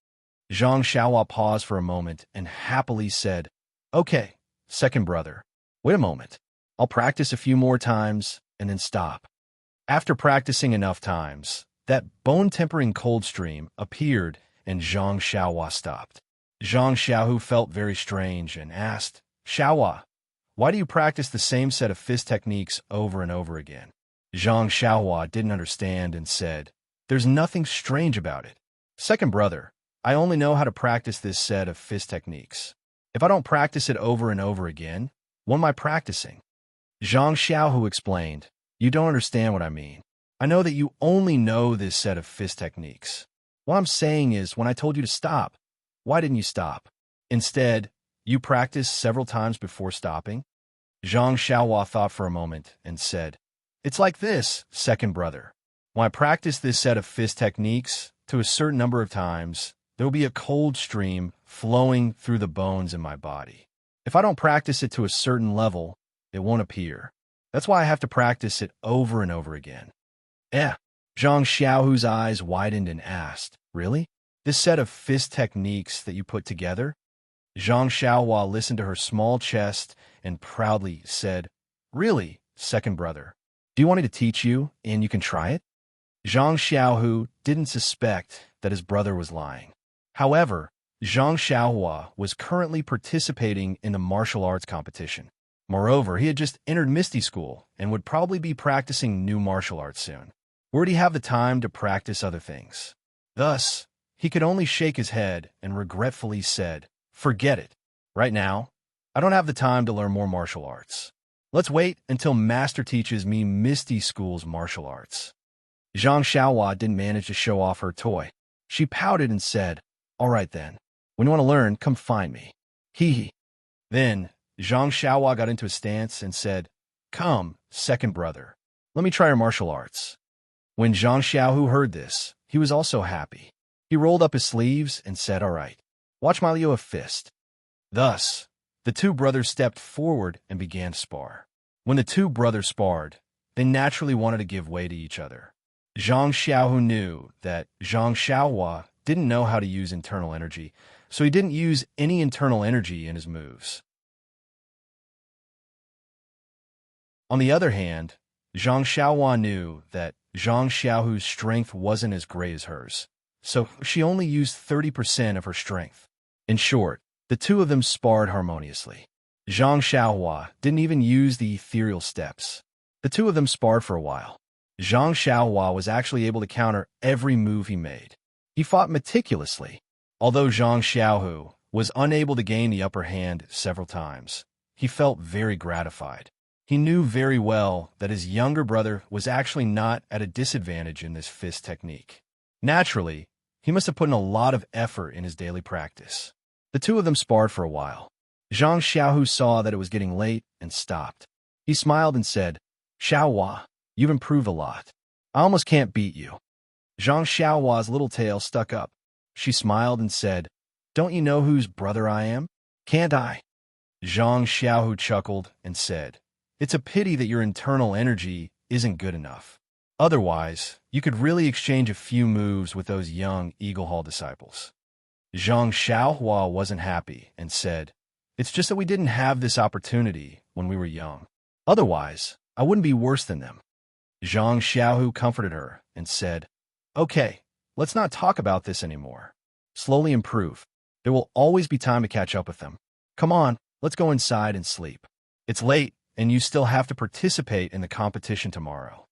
Zhang Xiaohua paused for a moment and happily said, "Okay, second brother. Wait a moment. I'll practice a few more times and then stop." After practicing enough times, that bone-tempering cold stream appeared and Zhang Xiaohua stopped. Zhang Xiaohu felt very strange and asked, "Xiaohua, why do you practice the same set of fist techniques over and over again?" Zhang Xiaohua didn't understand and said, "There's nothing strange about it. Second brother, I only know how to practice this set of fist techniques. If I don't practice it over and over again, what am I practicing?" Zhang Xiaohu explained, "You don't understand what I mean. I know that you only know this set of fist techniques. What I'm saying is, when I told you to stop, why didn't you stop? Instead, you practiced several times before stopping." Zhang Xiaohua thought for a moment and said, "It's like this, second brother. When I practice this set of fist techniques to a certain number of times, there will be a cold stream flowing through the bones in my body. If I don't practice it to a certain level, it won't appear. That's why I have to practice it over and over again." Zhang Xiaohu's eyes widened and asked, "Really? This set of fist techniques that you put together?" Zhang Xiaohua listened to her small chest and proudly said, "Really, second brother. Do you want me to teach you, and you can try it?" Zhang Xiaohu didn't suspect that his brother was lying. However, Zhang Xiaohua was currently participating in the martial arts competition. Moreover, he had just entered Misty School and would probably be practicing new martial arts soon. Where would he have the time to practice other things? Thus, he could only shake his head and regretfully said, "Forget it. Right now, I don't have the time to learn more martial arts. Let's wait until Master teaches me Misty School's martial arts." Zhang Xiaohua didn't manage to show off her toy. She pouted and said, "All right then. When you want to learn, come find me. Hee hee." Then, Zhang Xiaohua got into a stance and said, "Come, second brother. Let me try your martial arts." When Zhang Xiaohu heard this, he was also happy. He rolled up his sleeves and said, "All right, watch my Leo fist." Thus, the two brothers stepped forward and began to spar. When the two brothers sparred, they naturally wanted to give way to each other. Zhang Xiaohu knew that Zhang Xiaohua didn't know how to use internal energy, so he didn't use any internal energy in his moves. On the other hand, Zhang Xiaohua knew that Zhang Xiaohu's strength wasn't as great as hers, so she only used 30% of her strength. In short, the two of them sparred harmoniously. Zhang Xiaohua didn't even use the ethereal steps. The two of them sparred for a while. Zhang Xiaohua was actually able to counter every move he made. He fought meticulously. Although Zhang Xiaohu was unable to gain the upper hand several times, he felt very gratified. He knew very well that his younger brother was actually not at a disadvantage in this fist technique. Naturally, he must have put in a lot of effort in his daily practice. The two of them sparred for a while. Zhang Xiaohu saw that it was getting late and stopped. He smiled and said, "Xiaohua, you've improved a lot. I almost can't beat you." Zhang Xiaohua's little tail stuck up. She smiled and said, "Don't you know whose brother I am? Can't I?" Zhang Xiaohu chuckled and said, "It's a pity that your internal energy isn't good enough. Otherwise, you could really exchange a few moves with those young Eagle Hall disciples." Zhang Xiaohua wasn't happy and said, "It's just that we didn't have this opportunity when we were young. Otherwise, I wouldn't be worse than them." Zhang Xiaohu comforted her and said, "Okay, let's not talk about this anymore. Slowly improve. There will always be time to catch up with them. Come on, let's go inside and sleep. It's late, and you still have to participate in the competition tomorrow."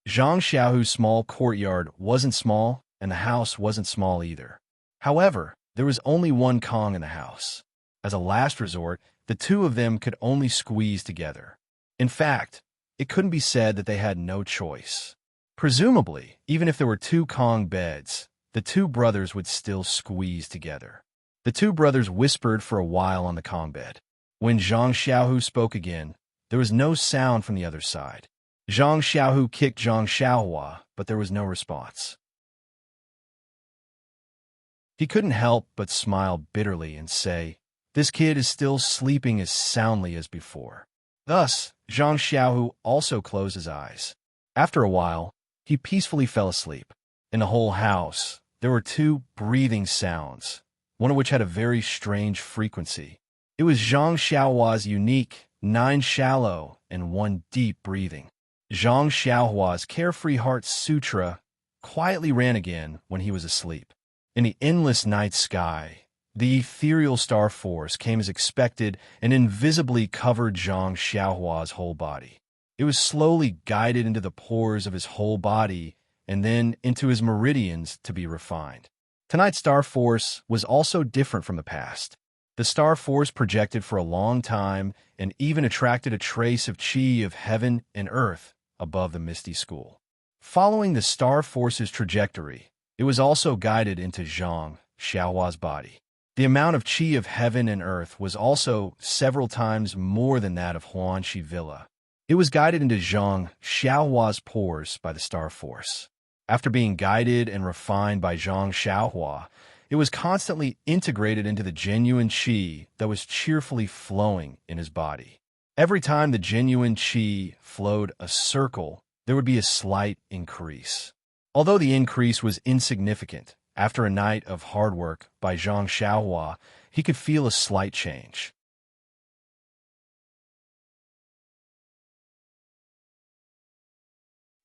Zhang Xiaohu's small courtyard wasn't small and the house wasn't small either. However, there was only one Kong in the house. As a last resort, the two of them could only squeeze together. In fact, it couldn't be said that they had no choice. Presumably, even if there were two Kong beds, the two brothers would still squeeze together. The two brothers whispered for a while on the Kong bed. When Zhang Xiaohu spoke again, there was no sound from the other side. Zhang Xiaohu kicked Zhang Xiaohua, but there was no response. He couldn't help but smile bitterly and say, "This kid is still sleeping as soundly as before." Thus, Zhang Xiaohu also closed his eyes. After a while, he peacefully fell asleep. In the whole house, there were two breathing sounds, one of which had a very strange frequency. It was Zhang Xiaohua's unique 9 shallow and 1 deep breathing. Zhang Xiaohua's carefree heart sutra quietly ran again when he was asleep. In the endless night sky, the ethereal star force came as expected and invisibly covered Zhang Xiaohua's whole body. It was slowly guided into the pores of his whole body and then into his meridians to be refined. Tonight's star force was also different from the past. The star force projected for a long time and even attracted a trace of chi of heaven and earth above the misty school. Following the star force's trajectory, it was also guided into Zhang Xiaohua's body. The amount of chi of heaven and earth was also several times more than that of Huanxi Villa. It was guided into Zhang Xiaohua's pores by the star force. After being guided and refined by Zhang Xiaohua, it was constantly integrated into the genuine qi that was cheerfully flowing in his body. Every time the genuine qi flowed a circle, there would be a slight increase. Although the increase was insignificant, after a night of hard work by Zhang Xiaohua, he could feel a slight change.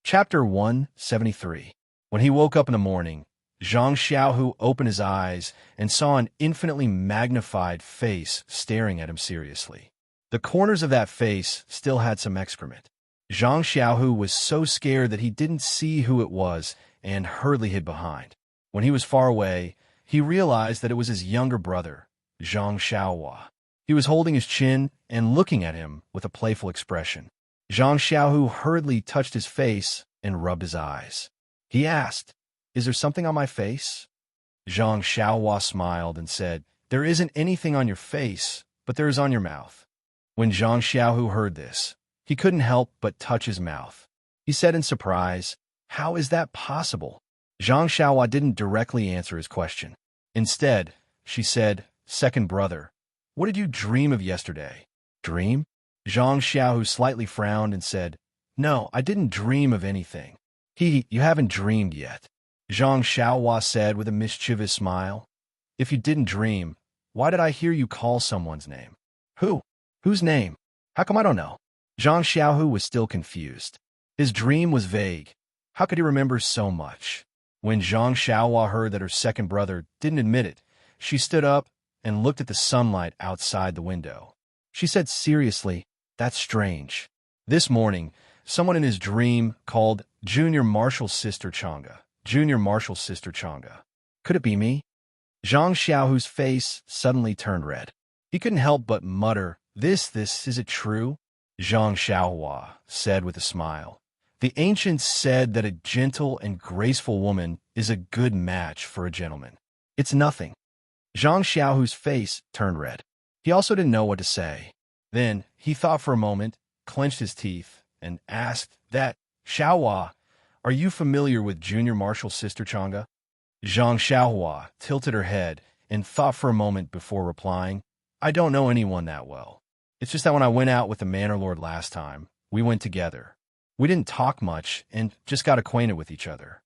Chapter 173. When he woke up in the morning, Zhang Xiaohu opened his eyes and saw an infinitely magnified face staring at him seriously. The corners of that face still had some excrement. Zhang Xiaohu was so scared that he didn't see who it was and hurriedly hid behind. When he was far away, he realized that it was his younger brother, Zhang Xiaohua. He was holding his chin and looking at him with a playful expression. Zhang Xiaohu hurriedly touched his face and rubbed his eyes. He asked, "Is there something on my face?" Zhang Xiaohua smiled and said, "There isn't anything on your face, but there is on your mouth." When Zhang Xiaohu heard this, he couldn't help but touch his mouth. He said in surprise, "How is that possible?" Zhang Xiaohua didn't directly answer his question. Instead, she said, "Second brother, what did you dream of yesterday?" "Dream?" Zhang Xiaohu slightly frowned and said, "No, I didn't dream of anything." You haven't dreamed yet," Zhang Xiaohua said with a mischievous smile. "If you didn't dream, why did I hear you call someone's name?" "Who? Whose name? How come I don't know?" Zhang Xiaohu was still confused. His dream was vague. How could he remember so much? When Zhang Xiaohua heard that her second brother didn't admit it, she stood up and looked at the sunlight outside the window. She said seriously, "That's strange. This morning, someone in his dream called Junior Marshall's sister Chang'e. Junior Marshall's sister Chang'e. Could it be me?" Zhang Xiaohu's face suddenly turned red. He couldn't help but mutter, This, is it true?" Zhang Xiaohua said with a smile. "The ancients said that a gentle and graceful woman is a good match for a gentleman." "It's nothing." Zhang Xiaohu's face turned red. He also didn't know what to say. Then he thought for a moment, clenched his teeth, and asked that, "Xiaohua, are you familiar with Junior Marshall's sister Chang'e?" Zhang Xiaohua tilted her head and thought for a moment before replying, "I don't know anyone that well. It's just that when I went out with the Manor Lord last time, we went together. We didn't talk much and just got acquainted with each other."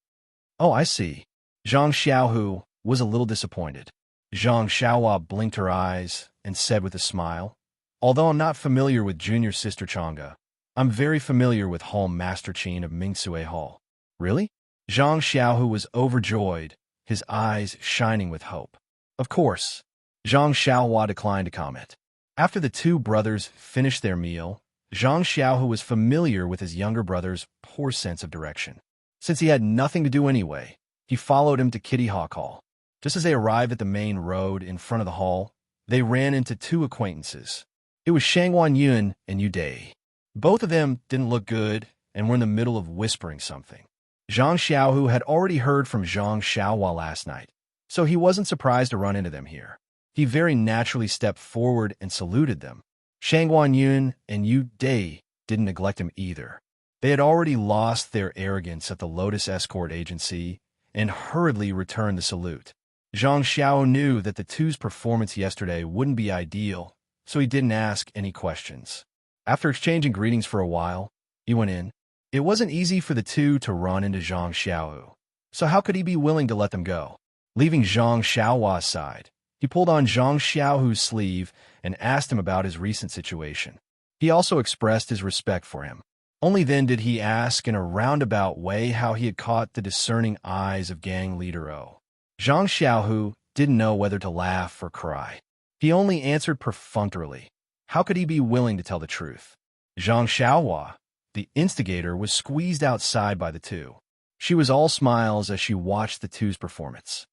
"Oh, I see." Zhang Xiaohu was a little disappointed. Zhang Xiaohua blinked her eyes and said with a smile, "Although I'm not familiar with Junior Sister Chang'e, I'm very familiar with Hall Master Qin of Mingsue Hall." "Really?" Zhang Xiaohu was overjoyed, his eyes shining with hope. "Of course." Zhang Xiaohua declined to comment. After the two brothers finished their meal, Zhang Xiaohu was familiar with his younger brother's poor sense of direction. Since he had nothing to do anyway, He followed him to Kitty Hawk Hall. Just as they arrived at the main road in front of the hall, they ran into two acquaintances. It was Shangwan Yun and Yu Dai. Both of them didn't look good and were in the middle of whispering something. Zhang Xiaohu had already heard from Zhang Xiaohua last night, so he wasn't surprised to run into them here. He very naturally stepped forward and saluted them. Shangwan Yun and Yu Dai didn't neglect him either. They had already lost their arrogance at the Lotus Escort Agency and hurriedly returned the salute. Zhang Xiao knew that the two's performance yesterday wouldn't be ideal, so he didn't ask any questions. After exchanging greetings for a while, he went in. It wasn't easy for the two to run into Zhang Xiao, so how could he be willing to let them go? Leaving Zhang Xiaohua's side, he pulled on Zhang Xiaohu's sleeve and asked him about his recent situation. He also expressed his respect for him. Only then did he ask in a roundabout way how he had caught the discerning eyes of gang leader O. Zhang Xiaohu didn't know whether to laugh or cry. He only answered perfunctorily. How could he be willing to tell the truth? Zhang Xiaohua, the instigator, was squeezed outside by the two. She was all smiles as she watched the two's performance.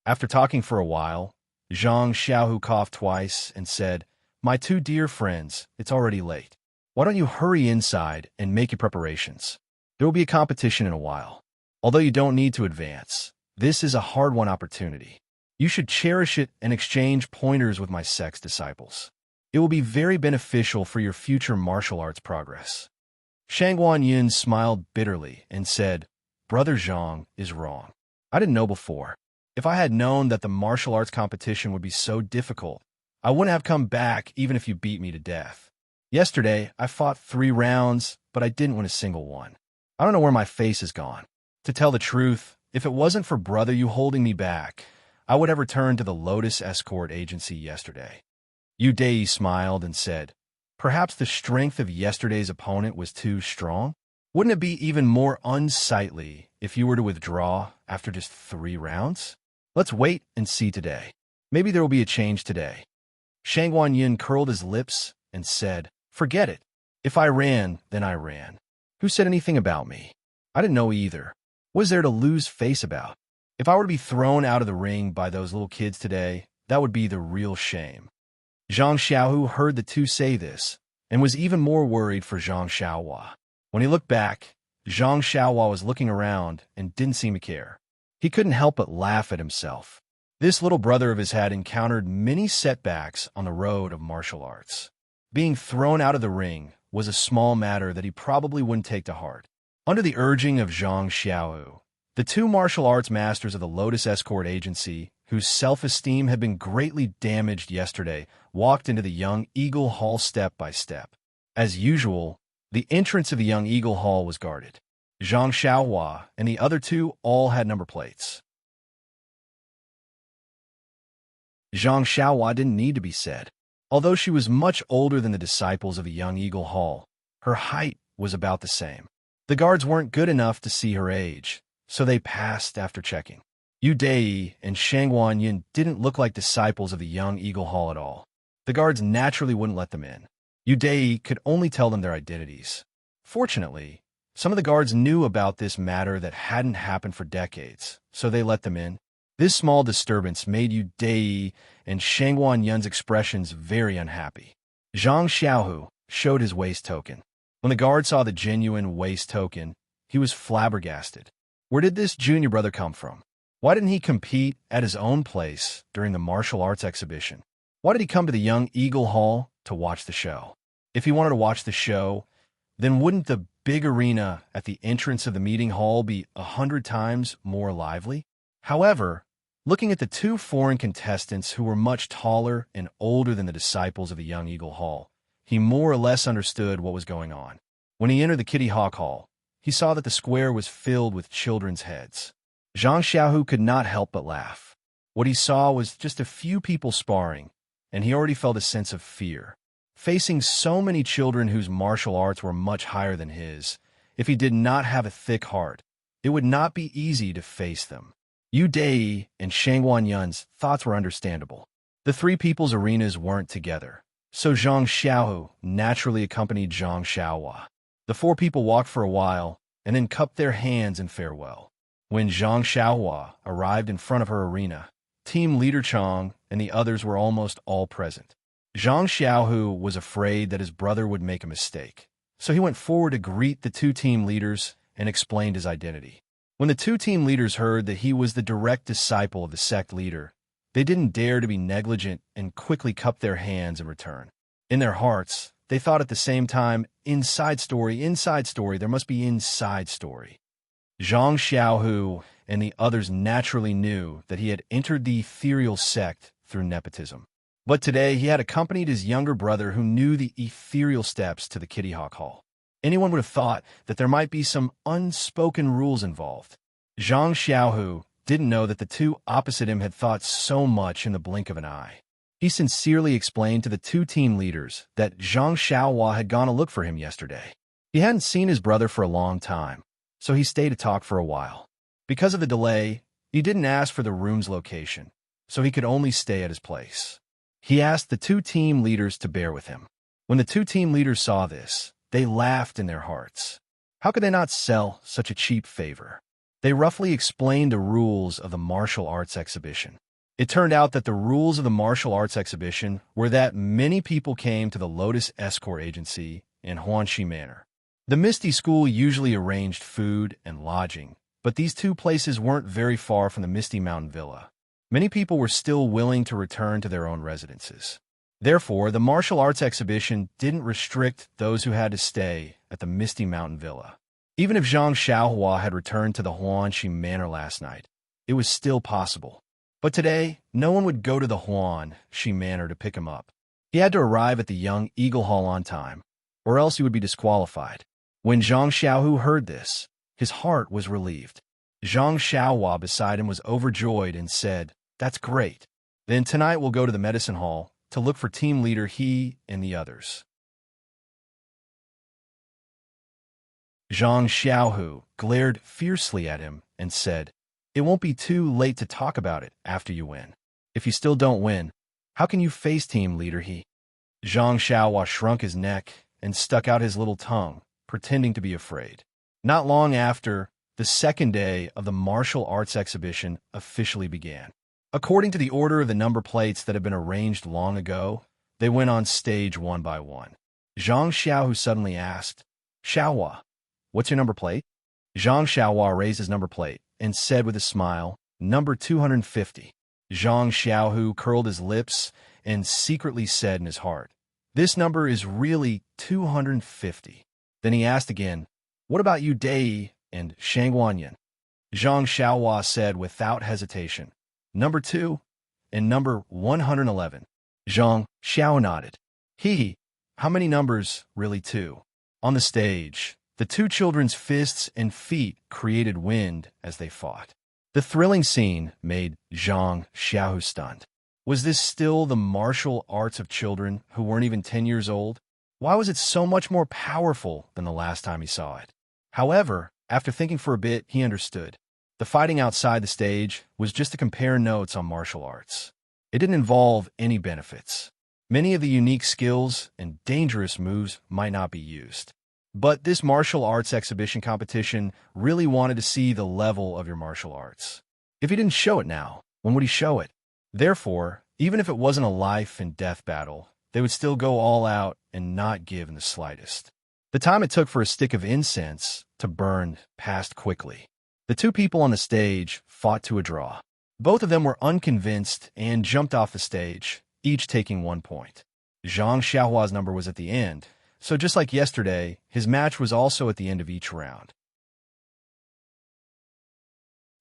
After talking for a while, Zhang Xiaohu coughed twice and said, "My two dear friends, it's already late. Why don't you hurry inside and make your preparations? There will be a competition in a while. Although you don't need to advance, this is a hard-won opportunity. You should cherish it and exchange pointers with my sex disciples. It will be very beneficial for your future martial arts progress." Shangwan Yun smiled bitterly and said, "Brother Zhang is wrong. I didn't know before. If I had known that the martial arts competition would be so difficult, I wouldn't have come back even if you beat me to death. Yesterday, I fought 3 rounds, but I didn't win a single one. I don't know where my face has gone. To tell the truth, if it wasn't for brother you holding me back, I would have returned to the Lotus Escort Agency yesterday." Yu Dai smiled and said, "Perhaps the strength of yesterday's opponent was too strong? Wouldn't it be even more unsightly if you were to withdraw after just 3 rounds? Let's wait and see today. Maybe there will be a change today." Shangwan Yun curled his lips and said, "Forget it. If I ran, then I ran. Who said anything about me? I didn't know either. What is there to lose face about? If I were to be thrown out of the ring by those little kids today, that would be the real shame." Zhang Xiaohu heard the two say this and was even more worried for Zhang Xiaohua. When he looked back, Zhang Xiaohua was looking around and didn't seem to care. He couldn't help but laugh at himself. This little brother of his had encountered many setbacks on the road of martial arts. Being thrown out of the ring was a small matter that he probably wouldn't take to heart. Under the urging of Zhang Xiaohu, the two martial arts masters of the Lotus Escort Agency, whose self-esteem had been greatly damaged yesterday, walked into the Young Eagle Hall step by step. As usual, the entrance of the Young Eagle Hall was guarded. Zhang Xiaohua and the other two all had number plates. Zhang Xiaohua didn't need to be said. Although she was much older than the disciples of the Young Eagle Hall, her height was about the same. The guards weren't good enough to see her age, so they passed after checking. Yu Dai and Shangwan Yun didn't look like disciples of the Young Eagle Hall at all. The guards naturally wouldn't let them in. Yu Dai could only tell them their identities. Fortunately, some of the guards knew about this matter that hadn't happened for decades, so they let them in. This small disturbance made Yu Dai and Shangwan Yun's expressions very unhappy. Zhang Xiaohu showed his waist token. When the guard saw the genuine waist token, he was flabbergasted. Where did this junior brother come from? Why didn't he compete at his own place during the martial arts exhibition? Why did he come to the Young Eagle Hall to watch the show? If he wanted to watch the show, then wouldn't the big arena at the entrance of the meeting hall be 100 times more lively? However, looking at the two foreign contestants who were much taller and older than the disciples of the Young Eagle Hall, he more or less understood what was going on. When he entered the Kitty Hawk Hall, he saw that the square was filled with children's heads. Zhang Xiaohu could not help but laugh. What he saw was just a few people sparring, and he already felt a sense of fear. Facing so many children whose martial arts were much higher than his, if he did not have a thick heart, it would not be easy to face them. Yu Dai and Shangwan Yun's thoughts were understandable. The three people's arenas weren't together, so Zhang Xiaohu naturally accompanied Zhang Xiaohua. The four people walked for a while, and then cupped their hands in farewell. When Zhang Xiaohua arrived in front of her arena, team leader Chang and the others were almost all present. Zhang Xiaohu was afraid that his brother would make a mistake, so he went forward to greet the two team leaders and explained his identity. When the two team leaders heard that he was the direct disciple of the sect leader, they didn't dare to be negligent and quickly cupped their hands in return. In their hearts, they thought at the same time, inside story, there must be inside story. Zhang Xiaohu and the others naturally knew that he had entered the ethereal sect through nepotism. But today he had accompanied his younger brother who knew the ethereal steps to the Kitty Hawk Hall. Anyone would have thought that there might be some unspoken rules involved. Zhang Xiaohu didn't know that the two opposite him had thought so much in the blink of an eye. He sincerely explained to the two team leaders that Zhang Xiaohua had gone to look for him yesterday. He hadn't seen his brother for a long time, so he stayed to talk for a while. Because of the delay, he didn't ask for the room's location, so he could only stay at his place. He asked the two team leaders to bear with him. When the two team leaders saw this, they laughed in their hearts. How could they not sell such a cheap favor? They roughly explained the rules of the martial arts exhibition. It turned out that the rules of the martial arts exhibition were that many people came to the Lotus Escort Agency in Huanxi Manor. The Misty School usually arranged food and lodging, but these two places weren't very far from the Misty Mountain Villa. Many people were still willing to return to their own residences. Therefore, the martial arts exhibition didn't restrict those who had to stay at the Misty Mountain Villa. Even if Zhang Xiaohua had returned to the Huanxi Manor last night, it was still possible. But today, no one would go to the Huanxi Manor to pick him up. He had to arrive at the Young Eagle Hall on time, or else he would be disqualified. When Zhang Xiaohu heard this, his heart was relieved. Zhang Xiaohua beside him was overjoyed and said, "That's great. Then tonight we'll go to the medicine hall to look for team leader he and the others." Zhang Xiaohu glared fiercely at him and said, "It won't be too late to talk about it after you win. If you still don't win, how can you face team leader he?" Zhang Xiaohua shrunk his neck and stuck out his little tongue, pretending to be afraid. Not long after, the second day of the martial arts exhibition officially began. According to the order of the number plates that had been arranged long ago, they went on stage one by one. Zhang Xiaohu suddenly asked, "Xiaohua, what's your number plate?" Zhang Xiaohua raised his number plate and said with a smile, "Number 250. Zhang Xiaohu curled his lips and secretly said in his heart, "This number is really 250. Then he asked again, "What about you, Dai and Shangwanyan?" Zhang Xiaohua said without hesitation, "Number 2 and number 111. Zhang Xiao nodded. "Hee, how many numbers, really 2? On the stage, the two children's fists and feet created wind as they fought. The thrilling scene made Zhang Xiaohu stunned. Was this still the martial arts of children who weren't even 10 years old? Why was it so much more powerful than the last time he saw it? However, after thinking for a bit, he understood. The fighting outside the stage was just to compare notes on martial arts. It didn't involve any benefits. Many of the unique skills and dangerous moves might not be used. But this martial arts exhibition competition really wanted to see the level of your martial arts. If he didn't show it now, when would he show it? Therefore, even if it wasn't a life and death battle, they would still go all out and not give in the slightest. The time it took for a stick of incense to burn passed quickly. The two people on the stage fought to a draw. Both of them were unconvinced and jumped off the stage, each taking 1 point. Zhang Xiaohua's number was at the end, so just like yesterday, his match was also at the end of each round.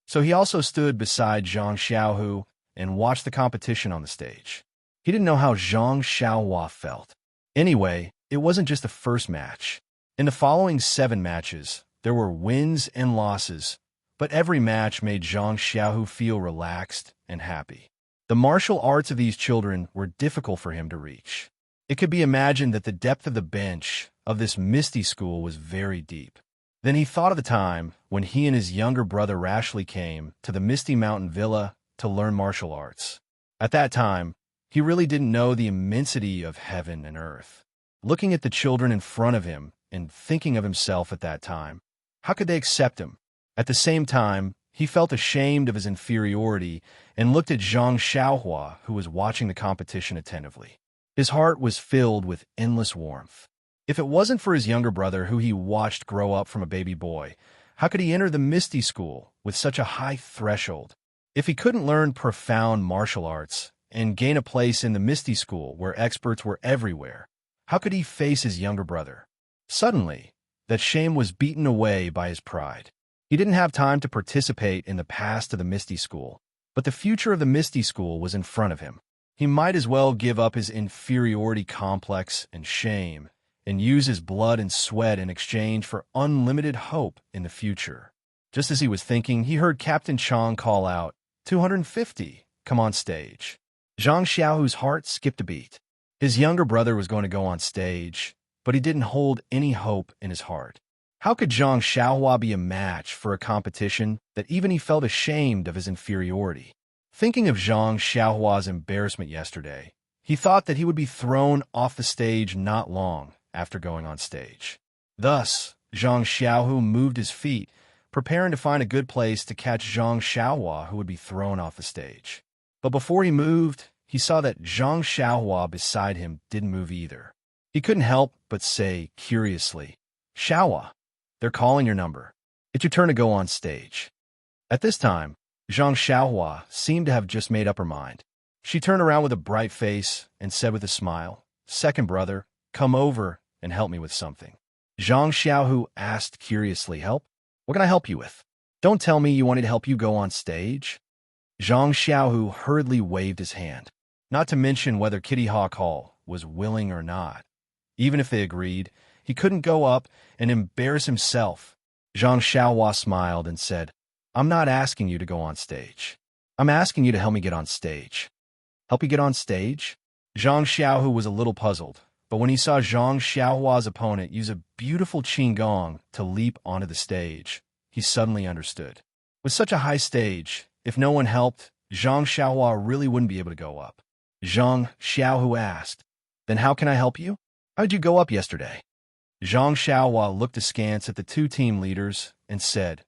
So he also stood beside Zhang Xiaohu and watched the competition on the stage. He didn't know how Zhang Xiaohua felt. Anyway, it wasn't just the first match. In the following 7 matches, there were wins and losses, but every match made Zhang Xiaohu feel relaxed and happy. The martial arts of these children were difficult for him to reach. It could be imagined that the depth of the bench of this Misty School was very deep. Then he thought of the time when he and his younger brother Rashleigh came to the Misty Mountain Villa to learn martial arts. At that time, he really didn't know the immensity of heaven and earth. Looking at the children in front of him and thinking of himself at that time, How could they accept him? At the same time, he felt ashamed of his inferiority and looked at Zhang Xiaohua, who was watching the competition attentively. His heart was filled with endless warmth. If it wasn't for his younger brother, who he watched grow up from a baby boy, how could he enter the Misty School with such a high threshold? If he couldn't learn profound martial arts and gain a place in the Misty School where experts were everywhere, how could he face his younger brother? Suddenly, that shame was beaten away by his pride. He didn't have time to participate in the past of the Misty School, but the future of the Misty School was in front of him. He might as well give up his inferiority complex and shame and use his blood and sweat in exchange for unlimited hope in the future. Just as he was thinking, he heard Captain Chong call out, 250, come on stage. Zhang Xiaohu's heart skipped a beat. His younger brother was going to go on stage, but he didn't hold any hope in his heart. How could Zhang Xiaohua be a match for a competition that even he felt ashamed of his inferiority? Thinking of Zhang Xiaohua's embarrassment yesterday, he thought that he would be thrown off the stage not long after going on stage. Thus, Zhang Xiaohu moved his feet, preparing to find a good place to catch Zhang Xiaohua, who would be thrown off the stage. But before he moved, he saw that Zhang Xiaohua beside him didn't move either. He couldn't help but say, curiously, Xiaohua, they're calling your number. It's your turn to go on stage. At this time, Zhang Xiaohua seemed to have just made up her mind. She turned around with a bright face and said with a smile, Second brother, come over and help me with something. Zhang Xiaohu asked curiously, help? What can I help you with? Don't tell me you wanted to help you go on stage. Zhang Xiaohu hurriedly waved his hand, not to mention whether Kitty Hawk Hall was willing or not. Even if they agreed, he couldn't go up and embarrass himself. Zhang Xiaohua smiled and said, I'm not asking you to go on stage. I'm asking you to help me get on stage. Help you get on stage? Zhang Xiaohu was a little puzzled, but when he saw Zhang Xiaohua's opponent use a beautiful qigong to leap onto the stage, he suddenly understood. With such a high stage, if no one helped, Zhang Xiaohua really wouldn't be able to go up. Zhang Xiaohu asked, Then how can I help you? How did you go up yesterday? Zhang Xiaohua looked askance at the two team leaders and said,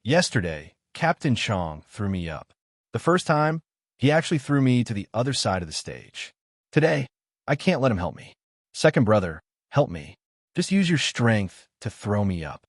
Yesterday, Captain Chong threw me up. The first time, he actually threw me to the other side of the stage. Today, I can't let him help me. Second brother, help me. Just use your strength to throw me up.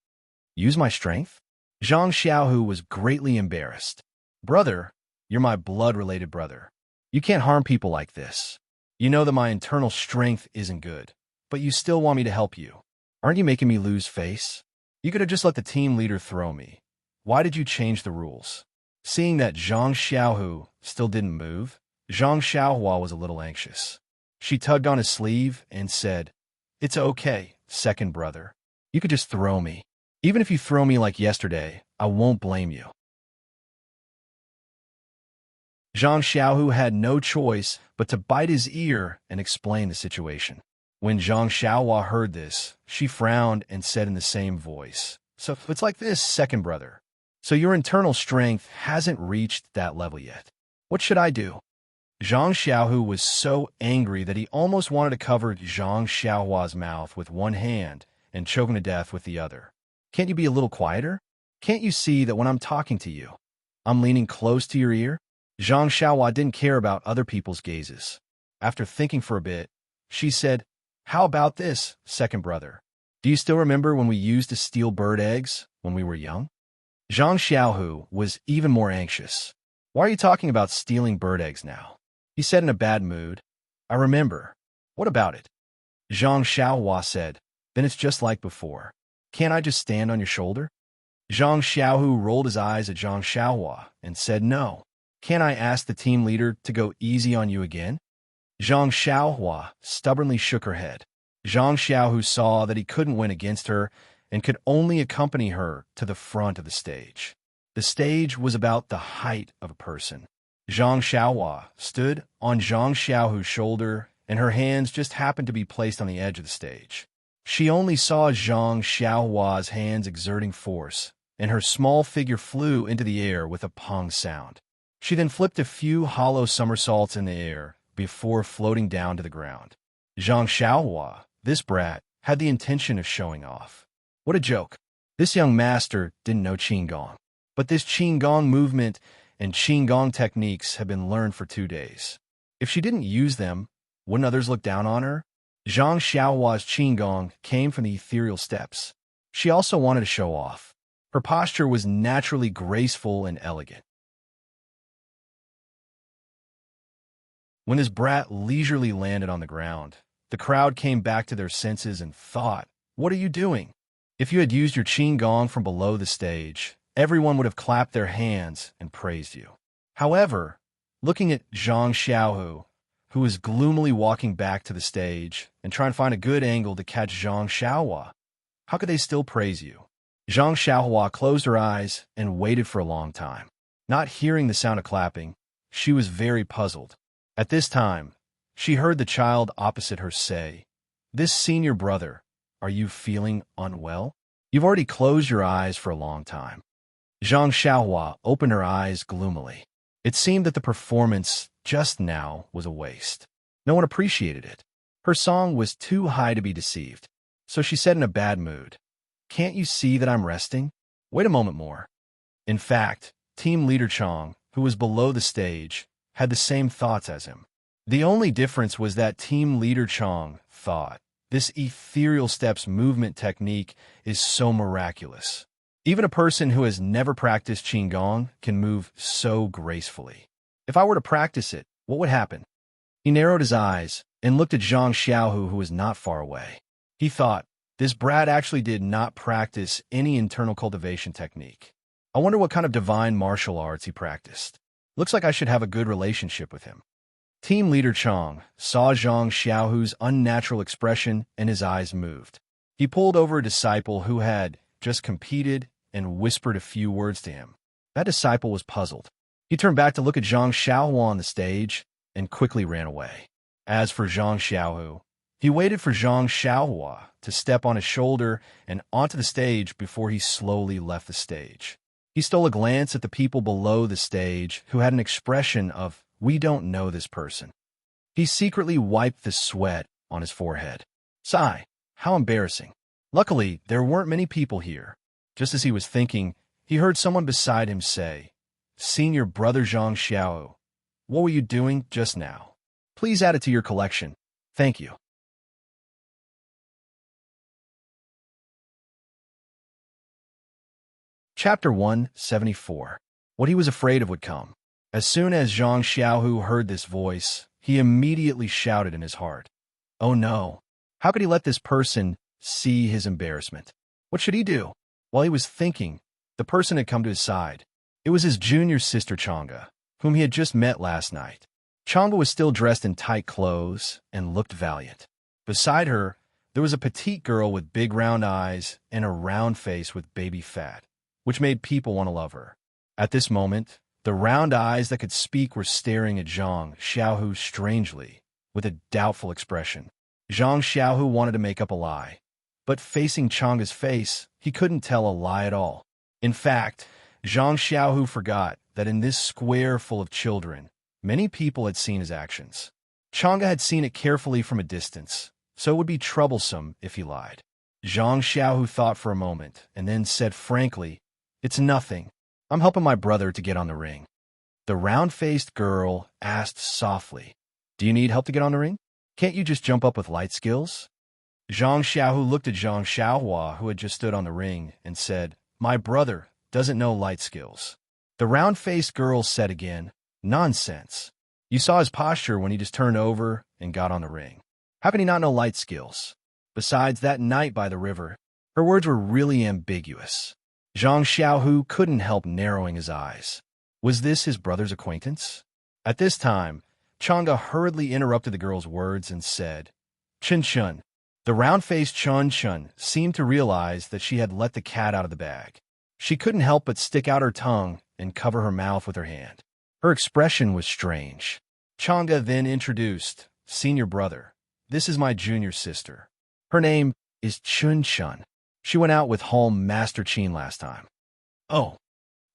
Use my strength? Zhang Xiaohu was greatly embarrassed. Brother, you're my blood-related brother. You can't harm people like this. You know that my internal strength isn't good, but you still want me to help you. Aren't you making me lose face? You could have just let the team leader throw me. Why did you change the rules? Seeing that Zhang Xiaohu still didn't move, Zhang Xiaohua was a little anxious. She tugged on his sleeve and said, It's okay, second brother. You could just throw me. Even if you throw me like yesterday, I won't blame you. Zhang Xiaohu had no choice but to bite his ear and explain the situation. When Zhang Xiaohua heard this, she frowned and said in the same voice, So it's like this, second brother. So your internal strength hasn't reached that level yet. What should I do? Zhang Xiaohu was so angry that he almost wanted to cover Zhang Xiaohua's mouth with one hand and choke him to death with the other. Can't you be a little quieter? Can't you see that when I'm talking to you, I'm leaning close to your ear? Zhang Xiaohua didn't care about other people's gazes. After thinking for a bit, she said, How about this, second brother? Do you still remember when we used to steal bird eggs when we were young? Zhang Xiaohu was even more anxious. Why are you talking about stealing bird eggs now? He said in a bad mood. I remember. What about it? Zhang Xiaohua said, Then it's just like before. Can't I just stand on your shoulder? Zhang Xiaohu rolled his eyes at Zhang Xiaohua and said, No. Can't I ask the team leader to go easy on you again? Zhang Xiaohua stubbornly shook her head. Zhang Xiaohu saw that he couldn't win against her and could only accompany her to the front of the stage. The stage was about the height of a person. Zhang Xiaohua stood on Zhang Xiaohu's shoulder, and her hands just happened to be placed on the edge of the stage. She only saw Zhang Xiaohua's hands exerting force, and her small figure flew into the air with a pong sound. She then flipped a few hollow somersaults in the air before floating down to the ground. Zhang Xiaohua, this brat, had the intention of showing off. What a joke. This young master didn't know Qigong, but this Qigong movement and Qigong techniques had been learned for 2 days. If she didn't use them, wouldn't others look down on her? Zhang Xiaohua's Qigong came from the ethereal steps. She also wanted to show off. Her posture was naturally graceful and elegant. When his brat leisurely landed on the ground, the crowd came back to their senses and thought, "What are you doing?" If you had used your Qigong from below the stage, everyone would have clapped their hands and praised you. However, looking at Zhang Xiaohu, who was gloomily walking back to the stage and trying to find a good angle to catch Zhang Xiaohua, how could they still praise you? Zhang Xiaohua closed her eyes and waited for a long time. Not hearing the sound of clapping, she was very puzzled. At this time, she heard the child opposite her say, "This senior brother, are you feeling unwell? You've already closed your eyes for a long time." Zhang Xiaohua opened her eyes gloomily. It seemed that the performance just now was a waste. No one appreciated it. Her song was too high to be deceived. So she said in a bad mood, "Can't you see that I'm resting? Wait a moment more." In fact, team leader Chong, who was below the stage, had the same thoughts as him. The only difference was that team leader Chong thought, "This ethereal steps movement technique is so miraculous. Even a person who has never practiced Qigong can move so gracefully. If I were to practice it, what would happen?" He narrowed his eyes and looked at Zhang Xiaohu, who was not far away. He thought, this brat actually did not practice any internal cultivation technique. I wonder what kind of divine martial arts he practiced. Looks like I should have a good relationship with him. Team leader Chong saw Zhang Xiaohu's unnatural expression and his eyes moved. He pulled over a disciple who had just competed and whispered a few words to him. That disciple was puzzled. He turned back to look at Zhang Xiaohua on the stage and quickly ran away. As for Zhang Xiaohu, he waited for Zhang Xiaohua to step on his shoulder and onto the stage before he slowly left the stage. He stole a glance at the people below the stage who had an expression of, "We don't know this person." He secretly wiped the sweat on his forehead. Sigh, how embarrassing. Luckily, there weren't many people here. Just as he was thinking, he heard someone beside him say, "Senior brother Zhang Xiao, what were you doing just now? Please add it to your collection. Thank you." Chapter 174. What he was afraid of would come. As soon as Zhang Xiaohu heard this voice, he immediately shouted in his heart, "Oh no! How could he let this person see his embarrassment? What should he do?" While he was thinking, the person had come to his side. It was his junior sister Chang'e, whom he had just met last night. Chang'e was still dressed in tight clothes and looked valiant. Beside her, there was a petite girl with big round eyes and a round face with baby fat, which made people want to love her. At this moment, the round eyes that could speak were staring at Zhang Xiaohu strangely, with a doubtful expression. Zhang Xiaohu wanted to make up a lie, but facing Chang'e's face, he couldn't tell a lie at all. In fact, Zhang Xiaohu forgot that in this square full of children, many people had seen his actions. Chang'e had seen it carefully from a distance, so it would be troublesome if he lied. Zhang Xiaohu thought for a moment and then said frankly, "It's nothing. I'm helping my brother to get on the ring." The round-faced girl asked softly, "Do you need help to get on the ring? Can't you just jump up with light skills?" Zhang Xiaohu looked at Zhang Xiaohua, who had just stood on the ring, and said, "My brother doesn't know light skills." The round-faced girl said again, "Nonsense. You saw his posture when he just turned over and got on the ring. How can he not know light skills? Besides, that night by the river," her words were really ambiguous. Zhang Xiaohu couldn't help narrowing his eyes. Was this his brother's acquaintance? At this time, Chang'e hurriedly interrupted the girl's words and said, "Chun Chun." The round-faced Chun Chun seemed to realize that she had let the cat out of the bag. She couldn't help but stick out her tongue and cover her mouth with her hand. Her expression was strange. Chang'e then introduced, "Senior brother, this is my junior sister. Her name is Chun Chun. She went out with Home Master Qin last time." Oh.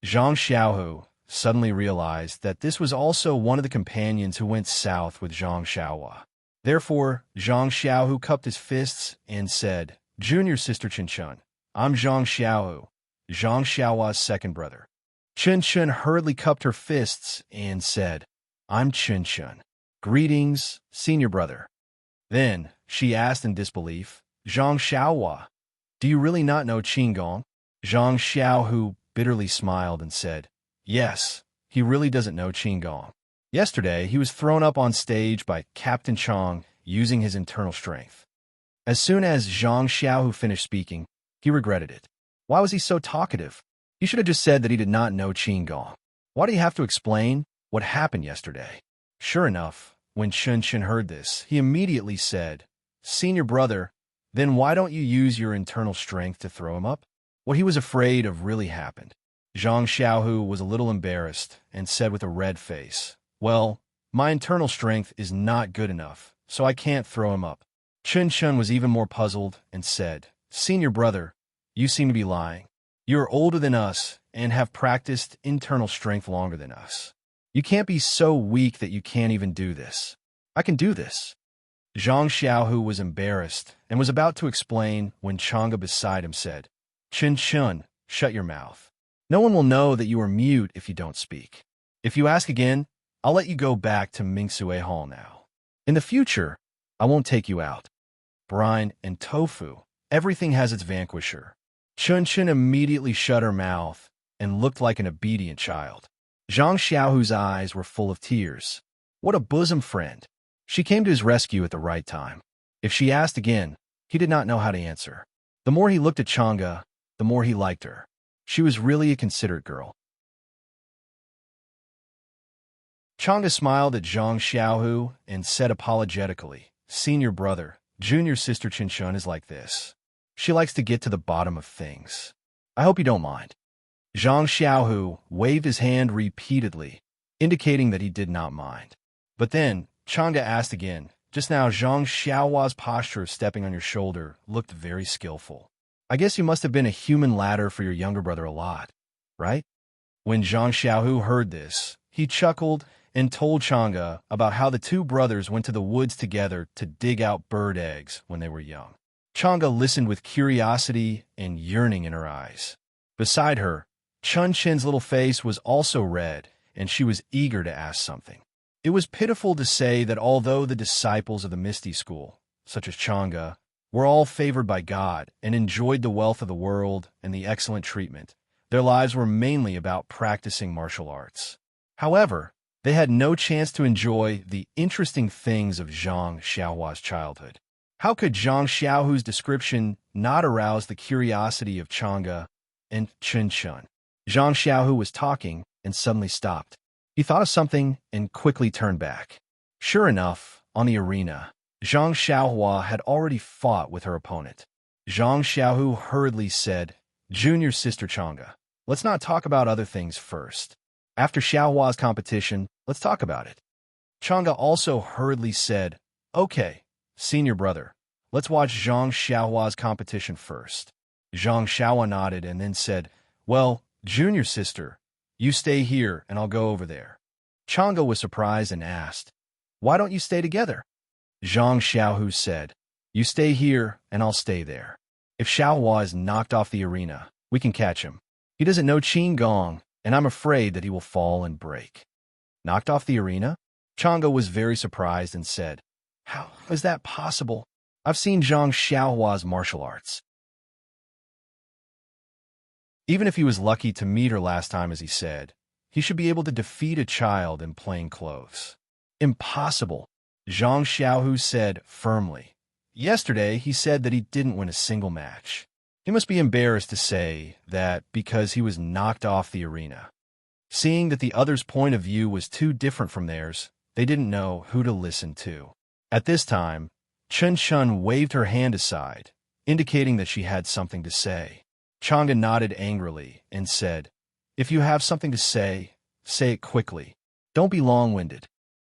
Zhang Xiaohu suddenly realized that this was also one of the companions who went south with Zhang Xiaohua. Therefore, Zhang Xiaohu cupped his fists and said, "Junior sister Chun Chun, I'm Zhang Xiaohu, Zhang Xiaohua's second brother. Chen Chen hurriedly cupped her fists and said, I'm Chen Chen. Greetings, senior brother. Then, she asked in disbelief, Zhang Xiaohua, do you really not know Qinggong? Zhang Xiaohu bitterly smiled and said, yes, he really doesn't know Qinggong. Yesterday, he was thrown up on stage by Captain Chong using his internal strength. As soon as Zhang Xiaohu finished speaking, he regretted it. Why was he so talkative? He should have just said that he did not know Qinggong. Why did he have to explain what happened yesterday? Sure enough, when Chen Chen heard this, he immediately said, Senior brother, then why don't you use your internal strength to throw him up? What he was afraid of really happened. Zhang Xiaohu was a little embarrassed and said with a red face, well, my internal strength is not good enough, so I can't throw him up. Chen Chen was even more puzzled and said, Senior brother, you seem to be lying. You are older than us and have practiced internal strength longer than us. You can't be so weak that you can't even do this. I can do this. Zhang Xiaohu was embarrassed and was about to explain when Chang'e beside him said, Chen Chen, shut your mouth. No one will know that you are mute if you don't speak. If you ask again, I'll let you go back to Mingsue Hall now. In the future, I won't take you out. Brine and tofu, everything has its vanquisher. Chen Chen immediately shut her mouth and looked like an obedient child. Zhang Xiaohu's eyes were full of tears. What a bosom friend. She came to his rescue at the right time. If she asked again, he did not know how to answer. The more he looked at Chang'e, the more he liked her. She was really a considerate girl. Chang'e smiled at Zhang Xiaohu and said apologetically, Senior brother, junior sister Chen Chen is like this. She likes to get to the bottom of things. I hope you don't mind. Zhang Xiaohu waved his hand repeatedly, indicating that he did not mind. But then, Chang'e asked again, just now Zhang Xiaohua's posture of stepping on your shoulder looked very skillful. I guess you must have been a human ladder for your younger brother a lot, right? When Zhang Xiaohu heard this, he chuckled and told Chang'e about how the two brothers went to the woods together to dig out bird eggs when they were young. Chang'e listened with curiosity and yearning in her eyes. Beside her, Chen Chen's little face was also red, and she was eager to ask something. It was pitiful to say that although the disciples of the Misty School, such as Chang'e, were all favored by God and enjoyed the wealth of the world and the excellent treatment, their lives were mainly about practicing martial arts. However, they had no chance to enjoy the interesting things of Zhang Xiaohua's childhood. How could Zhang Xiaohu's description not arouse the curiosity of Chang'e and Chen Chen? Zhang Xiaohu was talking and suddenly stopped. He thought of something and quickly turned back. Sure enough, on the arena, Zhang Xiaohua had already fought with her opponent. Zhang Xiaohu hurriedly said, Junior sister Chang'e, let's not talk about other things first. After Xiaohua's competition, let's talk about it. Chang'e also hurriedly said, Okay, senior brother, let's watch Zhang Xiaohua's competition first. Zhang Xiaohua nodded and then said, Well, junior sister, you stay here and I'll go over there. Chang'e was surprised and asked, Why don't you stay together? Zhang Xiaohu said, You stay here and I'll stay there. If Xiaohua is knocked off the arena, we can catch him. He doesn't know Qinggong, and I'm afraid that he will fall and break. Knocked off the arena? Chang'e was very surprised and said, How is that possible? I've seen Zhang Xiaohua's martial arts. Even if he was lucky to meet her last time, as he said, he should be able to defeat a child in plain clothes. Impossible, Zhang Xiaohu said firmly. Yesterday, he said that he didn't win a single match. He must be embarrassed to say that because he was knocked off the arena. Seeing that the other's point of view was too different from theirs, they didn't know who to listen to. At this time, Chen Chen waved her hand aside, indicating that she had something to say. Chang'e nodded angrily and said, If you have something to say it quickly. Don't be long-winded.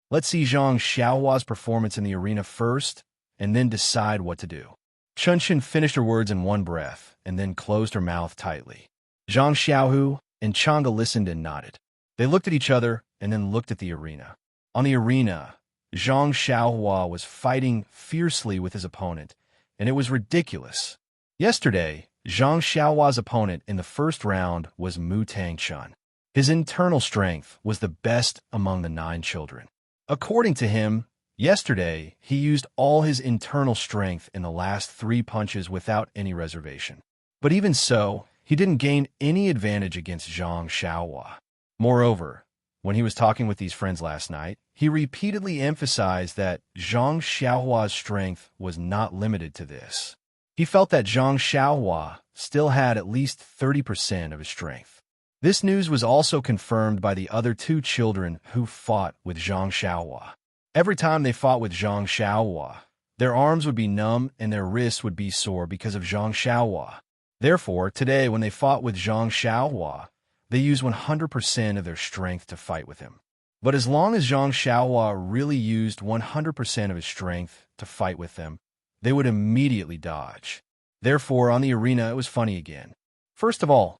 Let's see Zhang Xiaohua's performance in the arena first, and then decide what to do. Chen Chen finished her words in one breath, and then closed her mouth tightly. Zhang Xiaohu and Chang'e listened and nodded. They looked at each other, and then looked at the arena. On the arena, Zhang Xiaohua was fighting fiercely with his opponent, and it was ridiculous. Yesterday, Zhang Xiaohua's opponent in the first round was Mu Tangchun. His internal strength was the best among the 9 children. According to him, yesterday he used all his internal strength in the last 3 punches without any reservation. But even so, he didn't gain any advantage against Zhang Xiaohua. Moreover, when he was talking with these friends last night, he repeatedly emphasized that Zhang Xiaohua's strength was not limited to this. He felt that Zhang Xiaohua still had at least 30% of his strength. This news was also confirmed by the other 2 children who fought with Zhang Xiaohua. Every time they fought with Zhang Xiaohua, their arms would be numb and their wrists would be sore because of Zhang Xiaohua. Therefore, today when they fought with Zhang Xiaohua, they used 100% of their strength to fight with him. But as long as Zhang Xiaohua really used 100% of his strength to fight with them, they would immediately dodge. Therefore, on the arena, it was funny again. First of all,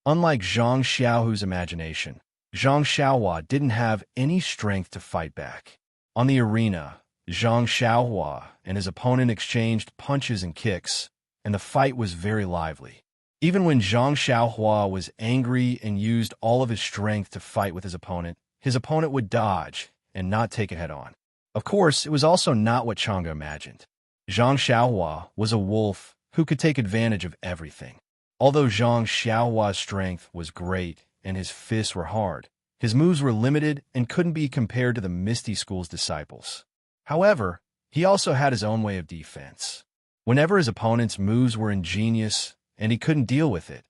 unlike Zhang Xiaohu's imagination, Zhang Xiaohua didn't have any strength to fight back. On the arena, Zhang Xiaohua and his opponent exchanged punches and kicks, and the fight was very lively. Even when Zhang Xiaohua was angry and used all of his strength to fight with his opponent would dodge and not take it head-on. Of course, it was also not what Chang'e imagined. Zhang Xiaohua was a wolf who could take advantage of everything. Although Zhang Xiaohua's strength was great and his fists were hard, his moves were limited and couldn't be compared to the Misty School's disciples. However, he also had his own way of defense. Whenever his opponent's moves were ingenious and he couldn't deal with it,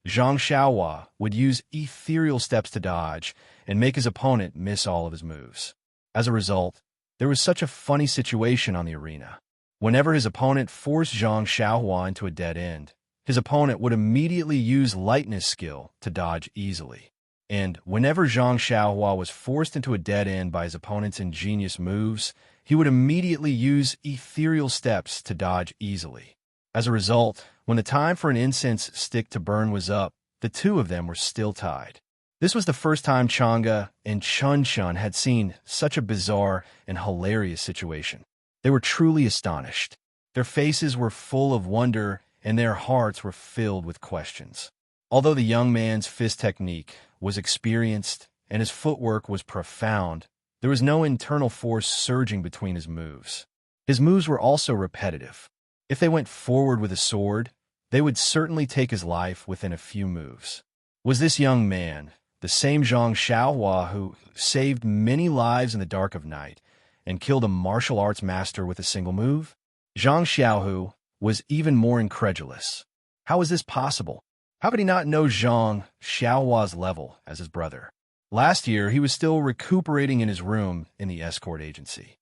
Zhang Xiaohua would use ethereal steps to dodge and make his opponent miss all of his moves. As a result, there was such a funny situation on the arena. Whenever his opponent forced Zhang Xiaohua into a dead end, his opponent would immediately use lightness skill to dodge easily. And whenever Zhang Xiaohua was forced into a dead end by his opponent's ingenious moves, he would immediately use ethereal steps to dodge easily. As a result, when the time for an incense stick to burn was up, the 2 of them were still tied. This was the first time Chang'e and Chun had seen such a bizarre and hilarious situation. They were truly astonished. Their faces were full of wonder and their hearts were filled with questions. Although the young man's fist technique was experienced and his footwork was profound, there was no internal force surging between his moves. His moves were also repetitive. If they went forward with a sword, they would certainly take his life within a few moves. Was this young man the same Zhang Xiaohua who saved many lives in the dark of night and killed a martial arts master with a single move? Zhang Xiaohu was even more incredulous. How was this possible? How could he not know Zhang Xiaohua's level as his brother? Last year, he was still recuperating in his room in the escort agency.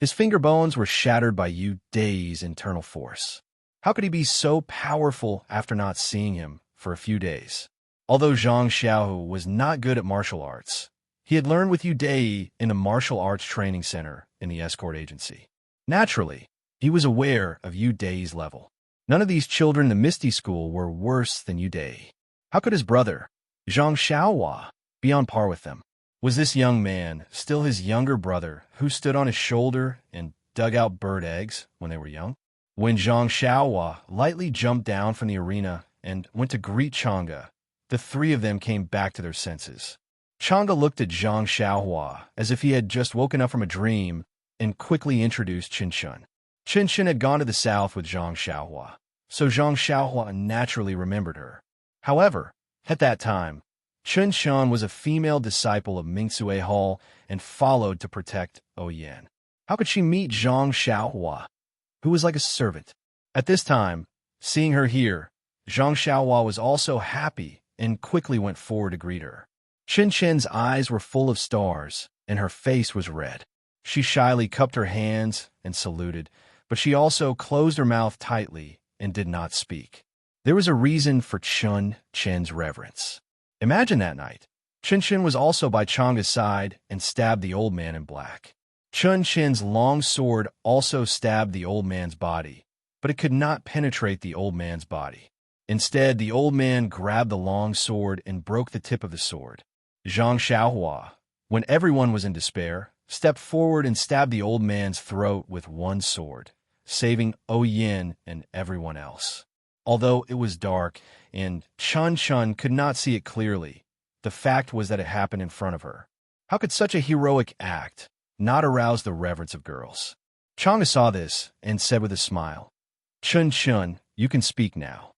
His finger bones were shattered by Yu Dai's internal force. How could he be so powerful after not seeing him for a few days? Although Zhang Xiaohu was not good at martial arts, he had learned with Yu Dai in the martial arts training center in the escort agency. Naturally, he was aware of Yu Dai's level. None of these children in the Misty School were worse than Yu Dai. How could his brother, Zhang Xiaohua, be on par with them? Was this young man still his younger brother who stood on his shoulder and dug out bird eggs when they were young? When Zhang Xiaohua lightly jumped down from the arena and went to greet Chang'e, the 3 of them came back to their senses. Chang'e looked at Zhang Xiaohua as if he had just woken up from a dream and quickly introduced Chun. Chun had gone to the south with Zhang Xiaohua, so Zhang Xiaohua naturally remembered her. However, at that time, Chun was a female disciple of Mingsue Hall and followed to protect Oyen. How could she meet Zhang Xiaohua, who was like a servant? At this time, seeing her here, Zhang Xiaohua was also happy and quickly went forward to greet her. Chun eyes were full of stars, and her face was red. She shyly cupped her hands and saluted, but she also closed her mouth tightly and did not speak. There was a reason for Chun-chen's reverence. Imagine that night. Chun was also by Chang'e's side and stabbed the old man in black. Chun-chen's long sword also stabbed the old man's body, but it could not penetrate the old man's body. Instead, the old man grabbed the long sword and broke the tip of the sword. Zhang Xiaohua, when everyone was in despair, stepped forward and stabbed the old man's throat with one sword, saving Yin and everyone else. Although it was dark and Chun could not see it clearly, the fact was that it happened in front of her. How could such a heroic act not arouse the reverence of girls? Chang'e saw this and said with a smile, Chun, you can speak now.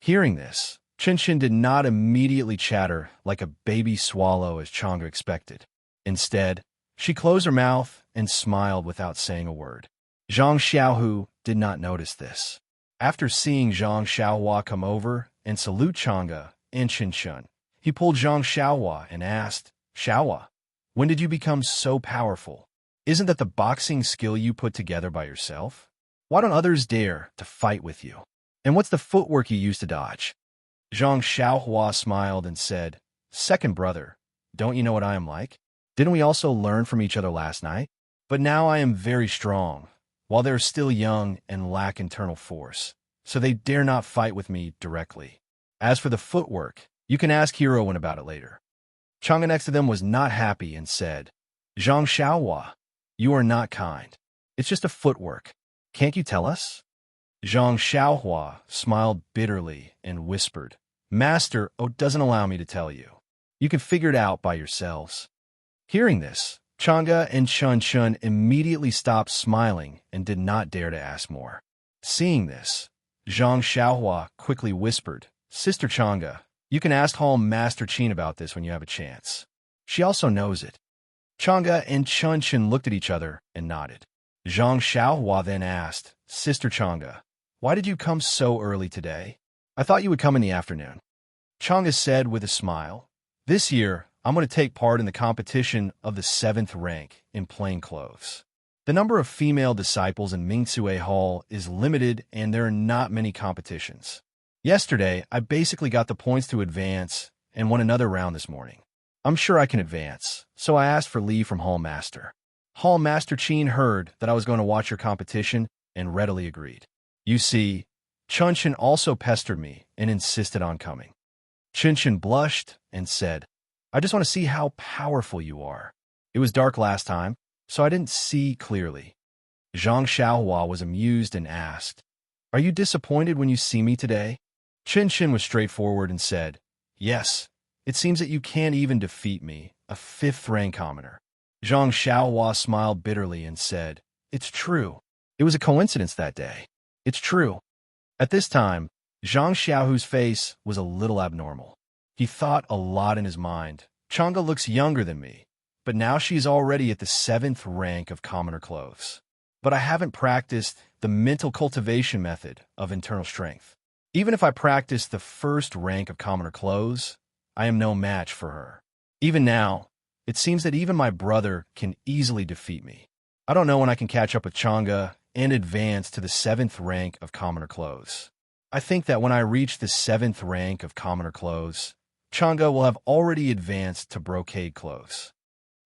Hearing this, Chun did not immediately chatter like a baby swallow as Chang'e expected. Instead, she closed her mouth and smiled without saying a word. Zhang Xiaohu did not notice this. After seeing Zhang Xiaohua come over and salute Chang'e and Chun, he pulled Zhang Xiaohua and asked, Xiaohua, when did you become so powerful? Isn't that the boxing skill you put together by yourself? Why don't others dare to fight with you? And what's the footwork you use to dodge? Zhang Xiaohua smiled and said, Second brother, don't you know what I am like? Didn't we also learn from each other last night? But now I am very strong, while they are still young and lack internal force, so they dare not fight with me directly. As for the footwork, you can ask Heroine about it later. Chang'e next to them was not happy and said, Zhang Xiaohua, you are not kind. It's just a footwork. Can't you tell us? Zhang Xiaohua smiled bitterly and whispered, Master doesn't allow me to tell you. You can figure it out by yourselves. Hearing this, Chang'e and Chun immediately stopped smiling and did not dare to ask more. Seeing this, Zhang Xiaohua quickly whispered, Sister Chang'e, you can ask Hall Master Qin about this when you have a chance. She also knows it. Chang'e and Chun looked at each other and nodded. Zhang Xiaohua then asked, Sister Chang'e, why did you come so early today? I thought you would come in the afternoon. Chang'e said with a smile, This year, I'm going to take part in the competition of the 7th rank in plain clothes. The number of female disciples in Mingsue Hall is limited and there are not many competitions. Yesterday, I basically got the points to advance and won another round this morning. I'm sure I can advance, so I asked for leave from Hall Master. Hall Master Qin heard that I was going to watch your competition and readily agreed. You see, Chun also pestered me and insisted on coming. Chun blushed and said, I just want to see how powerful you are. It was dark last time, so I didn't see clearly. Zhang Xiaohua was amused and asked, Are you disappointed when you see me today? Chun was straightforward and said, Yes, it seems that you can't even defeat me, a 5th rank commoner. Zhang Xiaohua smiled bitterly and said, It's true. It was a coincidence that day. It's true. At this time, Zhang Xiaohu's face was a little abnormal. He thought a lot in his mind. Chang'e looks younger than me, but now she's already at the 7th rank of commoner clothes. But I haven't practiced the mental cultivation method of internal strength. Even if I practice the 1st rank of commoner clothes, I am no match for her. Even now, it seems that even my brother can easily defeat me. I don't know when I can catch up with Chang'e and advance to the 7th rank of commoner clothes. I think that when I reach the 7th rank of commoner clothes, Chang'e will have already advanced to brocade clothes.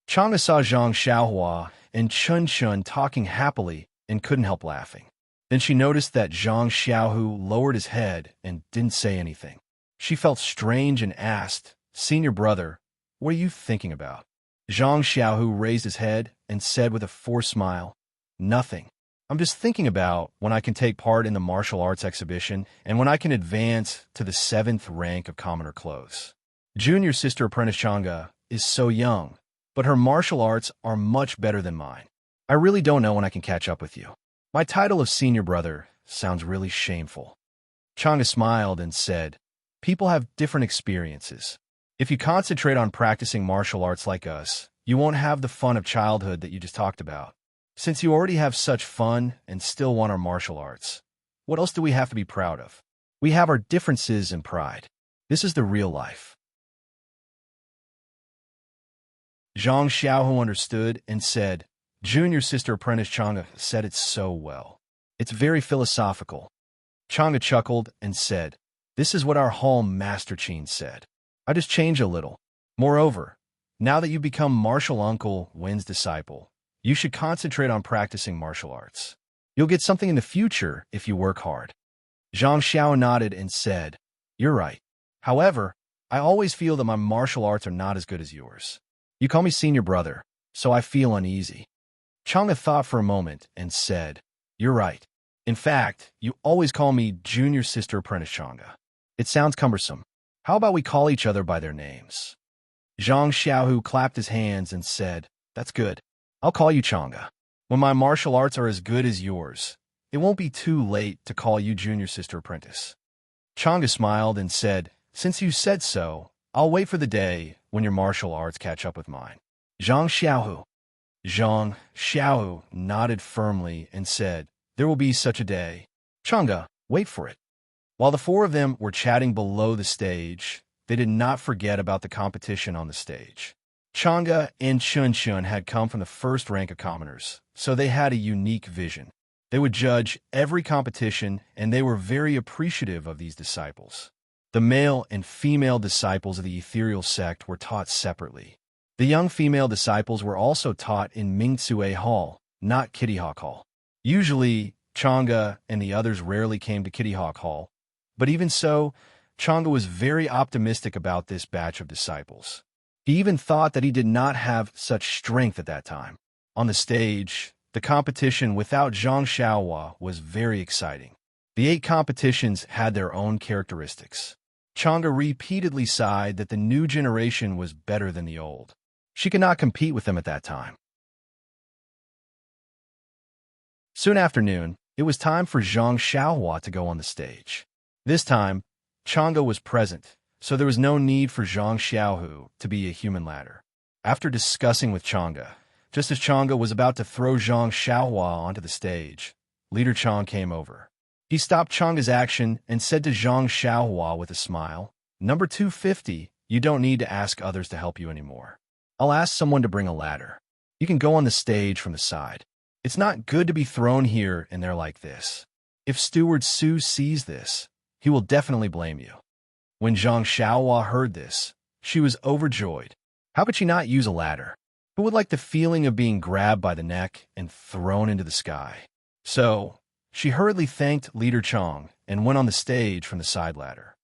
Chang'e saw Zhang Xiaohua and Chun talking happily and couldn't help laughing. Then she noticed that Zhang Xiaohu lowered his head and didn't say anything. She felt strange and asked, Senior brother, what are you thinking about? Zhang Xiaohu raised his head and said with a forced smile, Nothing. I'm just thinking about when I can take part in the martial arts exhibition and when I can advance to the 7th rank of commoner clothes. Junior sister apprentice Chang'e is so young, but her martial arts are much better than mine. I really don't know when I can catch up with you. My title of senior brother sounds really shameful. Chang'e smiled and said, People have different experiences. If you concentrate on practicing martial arts like us, you won't have the fun of childhood that you just talked about. Since you already have such fun and still want our martial arts, what else do we have to be proud of? We have our differences and pride. This is the real life. Zhang Xiaohu understood and said, Junior sister apprentice Chang'e said it so well. It's very philosophical. Chang'e chuckled and said, This is what our Hall Master Qin said. I just changed a little. Moreover, now that you become Martial Uncle Wen's disciple, you should concentrate on practicing martial arts. You'll get something in the future if you work hard. Zhang Xiao nodded and said, You're right. However, I always feel that my martial arts are not as good as yours. You call me senior brother, so I feel uneasy. Chang'e thought for a moment and said, "You're right. In fact, you always call me Junior Sister Apprentice Chang'e. It sounds cumbersome. How about we call each other by their names?" Zhang Xiaohu clapped his hands and said, "That's good. I'll call you Chang'e. When my martial arts are as good as yours, it won't be too late to call you Junior Sister Apprentice." Chang'e smiled and said, "Since you said so, I'll wait for the day when your martial arts catch up with mine." Zhang Xiaohu nodded firmly and said, "There will be such a day. Chang'e, wait for it." While the four of them were chatting below the stage, they did not forget about the competition on the stage. Chang'e and Chun had come from the first rank of commoners, so they had a unique vision. They would judge every competition, and they were very appreciative of these disciples. The male and female disciples of the ethereal sect were taught separately. The young female disciples were also taught in Mingcue Hall, not Kitty Hawk Hall. Usually, Chang'e and the others rarely came to Kitty Hawk Hall, but even so, Chang'e was very optimistic about this batch of disciples. He even thought that he did not have such strength at that time. On the stage, the competition without Zhang Xiaohua was very exciting. The 8 competitions had their own characteristics. Chang'e repeatedly sighed that the new generation was better than the old. She could not compete with them at that time. Soon after noon, it was time for Zhang Xiaohua to go on the stage. This time, Chang'e was present, so there was no need for Zhang Xiaohu to be a human ladder. After discussing with Chang'e, just as Chang'e was about to throw Zhang Xiaohua onto the stage, Leader Chang came over. He stopped Chang'e's action and said to Zhang Xiaohua with a smile, "Number 250, you don't need to ask others to help you anymore. I'll ask someone to bring a ladder. You can go on the stage from the side. It's not good to be thrown here and there like this. If Steward Su sees this, he will definitely blame you." When Zhang Xiaohua heard this, she was overjoyed. How could she not use a ladder? Who would like the feeling of being grabbed by the neck and thrown into the sky? So, she hurriedly thanked Leader Chang and went on the stage from the side ladder.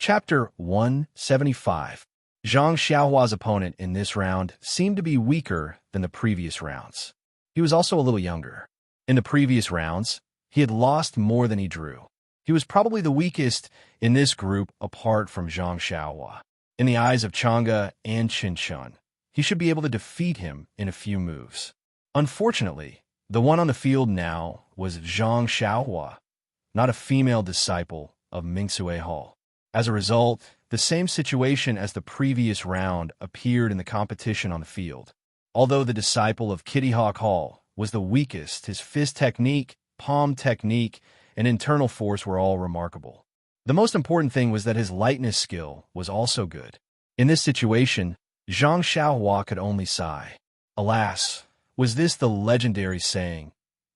Chapter 175. Zhang Xiaohua's opponent in this round seemed to be weaker than the previous rounds. He was also a little younger. In the previous rounds, he had lost more than he drew. He was probably the weakest in this group apart from Zhang Xiaohua. In the eyes of Chang'e and Chun, he should be able to defeat him in a few moves. Unfortunately, the one on the field now was Zhang Xiaohua, not a female disciple of Mingcue Hall. As a result, the same situation as the previous round appeared in the competition on the field. Although the disciple of Kitty Hawk Hall was the weakest, his fist technique, palm technique, and internal force were all remarkable. The most important thing was that his lightness skill was also good. In this situation, Zhang Xiaohua could only sigh. Alas, was this the legendary saying,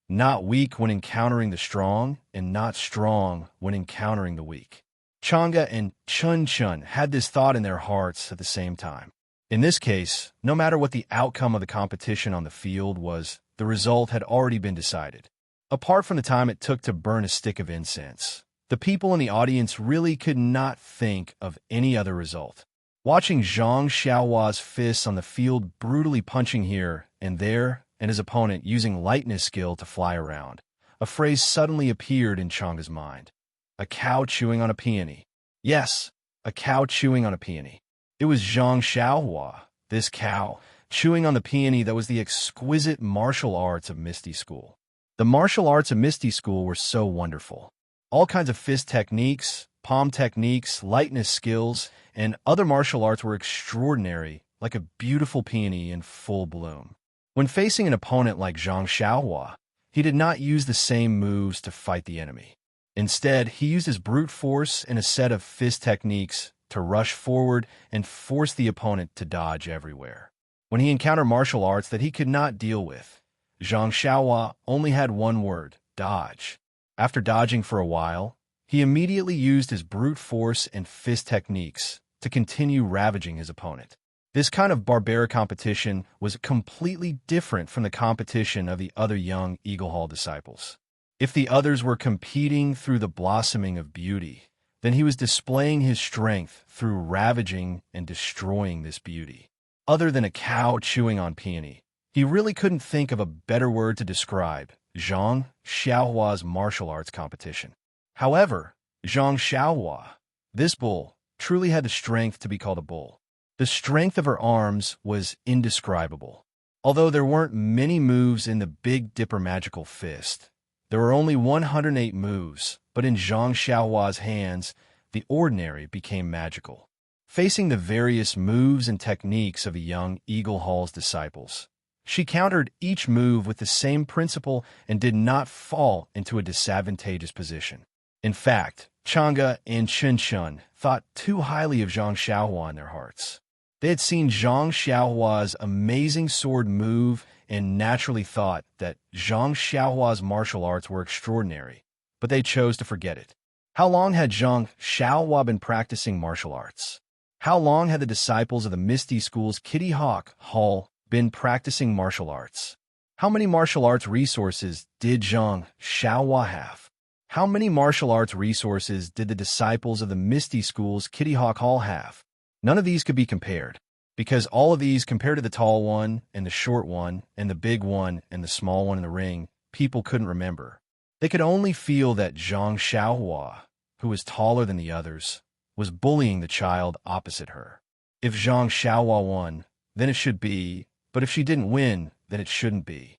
"Not weak when encountering the strong, and not strong when encountering the weak"? Chang'e and Chun had this thought in their hearts at the same time. In this case, no matter what the outcome of the competition on the field was, the result had already been decided. Apart from the time it took to burn a stick of incense, the people in the audience really could not think of any other result. Watching Zhang Xiaohua's fists on the field brutally punching here and there, and his opponent using lightness skill to fly around, a phrase suddenly appeared in Chang'e's mind. A cow chewing on a peony. Yes, a cow chewing on a peony. It was Zhang Xiaohua, this cow, chewing on the peony that was the exquisite martial arts of Misty School. The martial arts of Misty School were so wonderful. All kinds of fist techniques, palm techniques, lightness skills, and other martial arts were extraordinary, like a beautiful peony in full bloom. When facing an opponent like Zhang Xiaohua, he did not use the same moves to fight the enemy. Instead, he used his brute force and a set of fist techniques to rush forward and force the opponent to dodge everywhere. When he encountered martial arts that he could not deal with, Zhang Xiaohua only had one word, dodge. After dodging for a while, he immediately used his brute force and fist techniques to continue ravaging his opponent. This kind of barbaric competition was completely different from the competition of the other young Eagle Hall disciples. If the others were competing through the blossoming of beauty, then he was displaying his strength through ravaging and destroying this beauty. Other than a cow chewing on peony, he really couldn't think of a better word to describe Zhang Xiaohua's martial arts competition. However, Zhang Xiaohua, this bull, truly had the strength to be called a bull. The strength of her arms was indescribable. Although there weren't many moves in the Big Dipper magical fist, there were only 108 moves, but in Zhang Xiaohua's hands, the ordinary became magical. Facing the various moves and techniques of a young Eagle Hall's disciples, she countered each move with the same principle and did not fall into a disadvantageous position. In fact, Chang'e and Chen thought too highly of Zhang Xiaohua in their hearts. They had seen Zhang Xiaohua's amazing sword move and naturally thought that Zhang Xiaohua's martial arts were extraordinary, but they chose to forget it. How long had Zhang Xiaohua been practicing martial arts? How long had the disciples of the Misty School's Kitty Hawk Hall been practicing martial arts? How many martial arts resources did Zhang Xiaohua have? How many martial arts resources did the disciples of the Misty School's Kitty Hawk Hall have? None of these could be compared, because all of these compared to the tall one, and the short one, and the big one, and the small one in the ring, people couldn't remember. They could only feel that Zhang Xiaohua, who was taller than the others, was bullying the child opposite her. If Zhang Xiaohua won, then it should be, but if she didn't win, then it shouldn't be.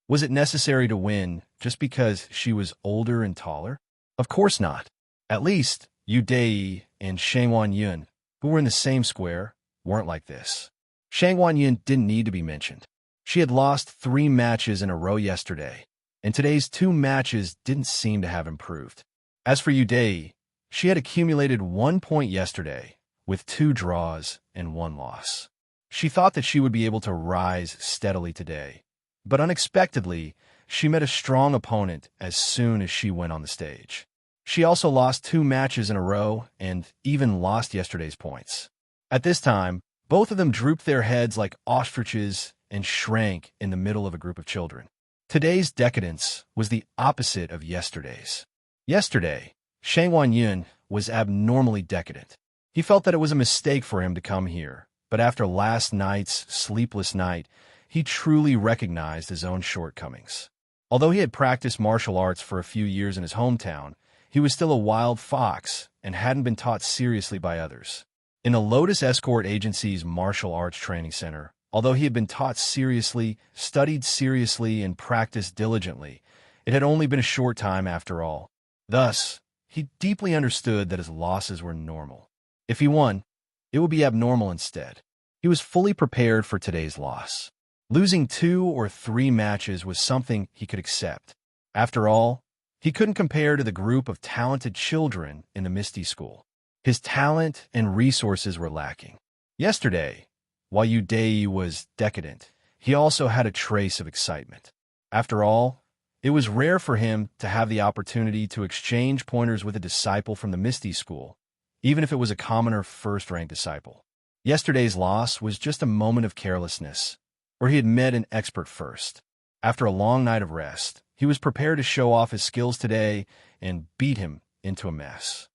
Was it necessary to win just because she was older and taller? Of course not. At least, Yu Dei and Shang Yun, who were in the same square, weren't like this. Shang Yun didn't need to be mentioned. She had lost 3 matches in a row yesterday, and today's 2 matches didn't seem to have improved. As for Yu Dei, she had accumulated 1 point yesterday, with 2 draws and 1 loss. She thought that she would be able to rise steadily today, but unexpectedly, she met a strong opponent as soon as she went on the stage. She also lost 2 matches in a row and even lost yesterday's points. At this time, both of them drooped their heads like ostriches and shrank in the middle of a group of children. Today's decadence was the opposite of yesterday's. Yesterday, Shang Yun was abnormally decadent. He felt that it was a mistake for him to come here, but after last night's sleepless night, he truly recognized his own shortcomings. Although he had practiced martial arts for a few years in his hometown, he was still a wild fox and hadn't been taught seriously by others. In the Lotus Escort Agency's martial arts training center, although he had been taught seriously, studied seriously, and practiced diligently, it had only been a short time after all. Thus, he deeply understood that his losses were normal. If he won, it would be abnormal instead. He was fully prepared for today's loss. Losing 2 or 3 matches was something he could accept. After all, he couldn't compare to the group of talented children in the Misty School. His talent and resources were lacking. Yesterday, while Yu Dei was decadent, he also had a trace of excitement. After all, it was rare for him to have the opportunity to exchange pointers with a disciple from the Misty School, even if it was a commoner first-rank disciple. Yesterday's loss was just a moment of carelessness, where he had met an expert first. After a long night of rest, he was prepared to show off his skills today and beat him into a mess.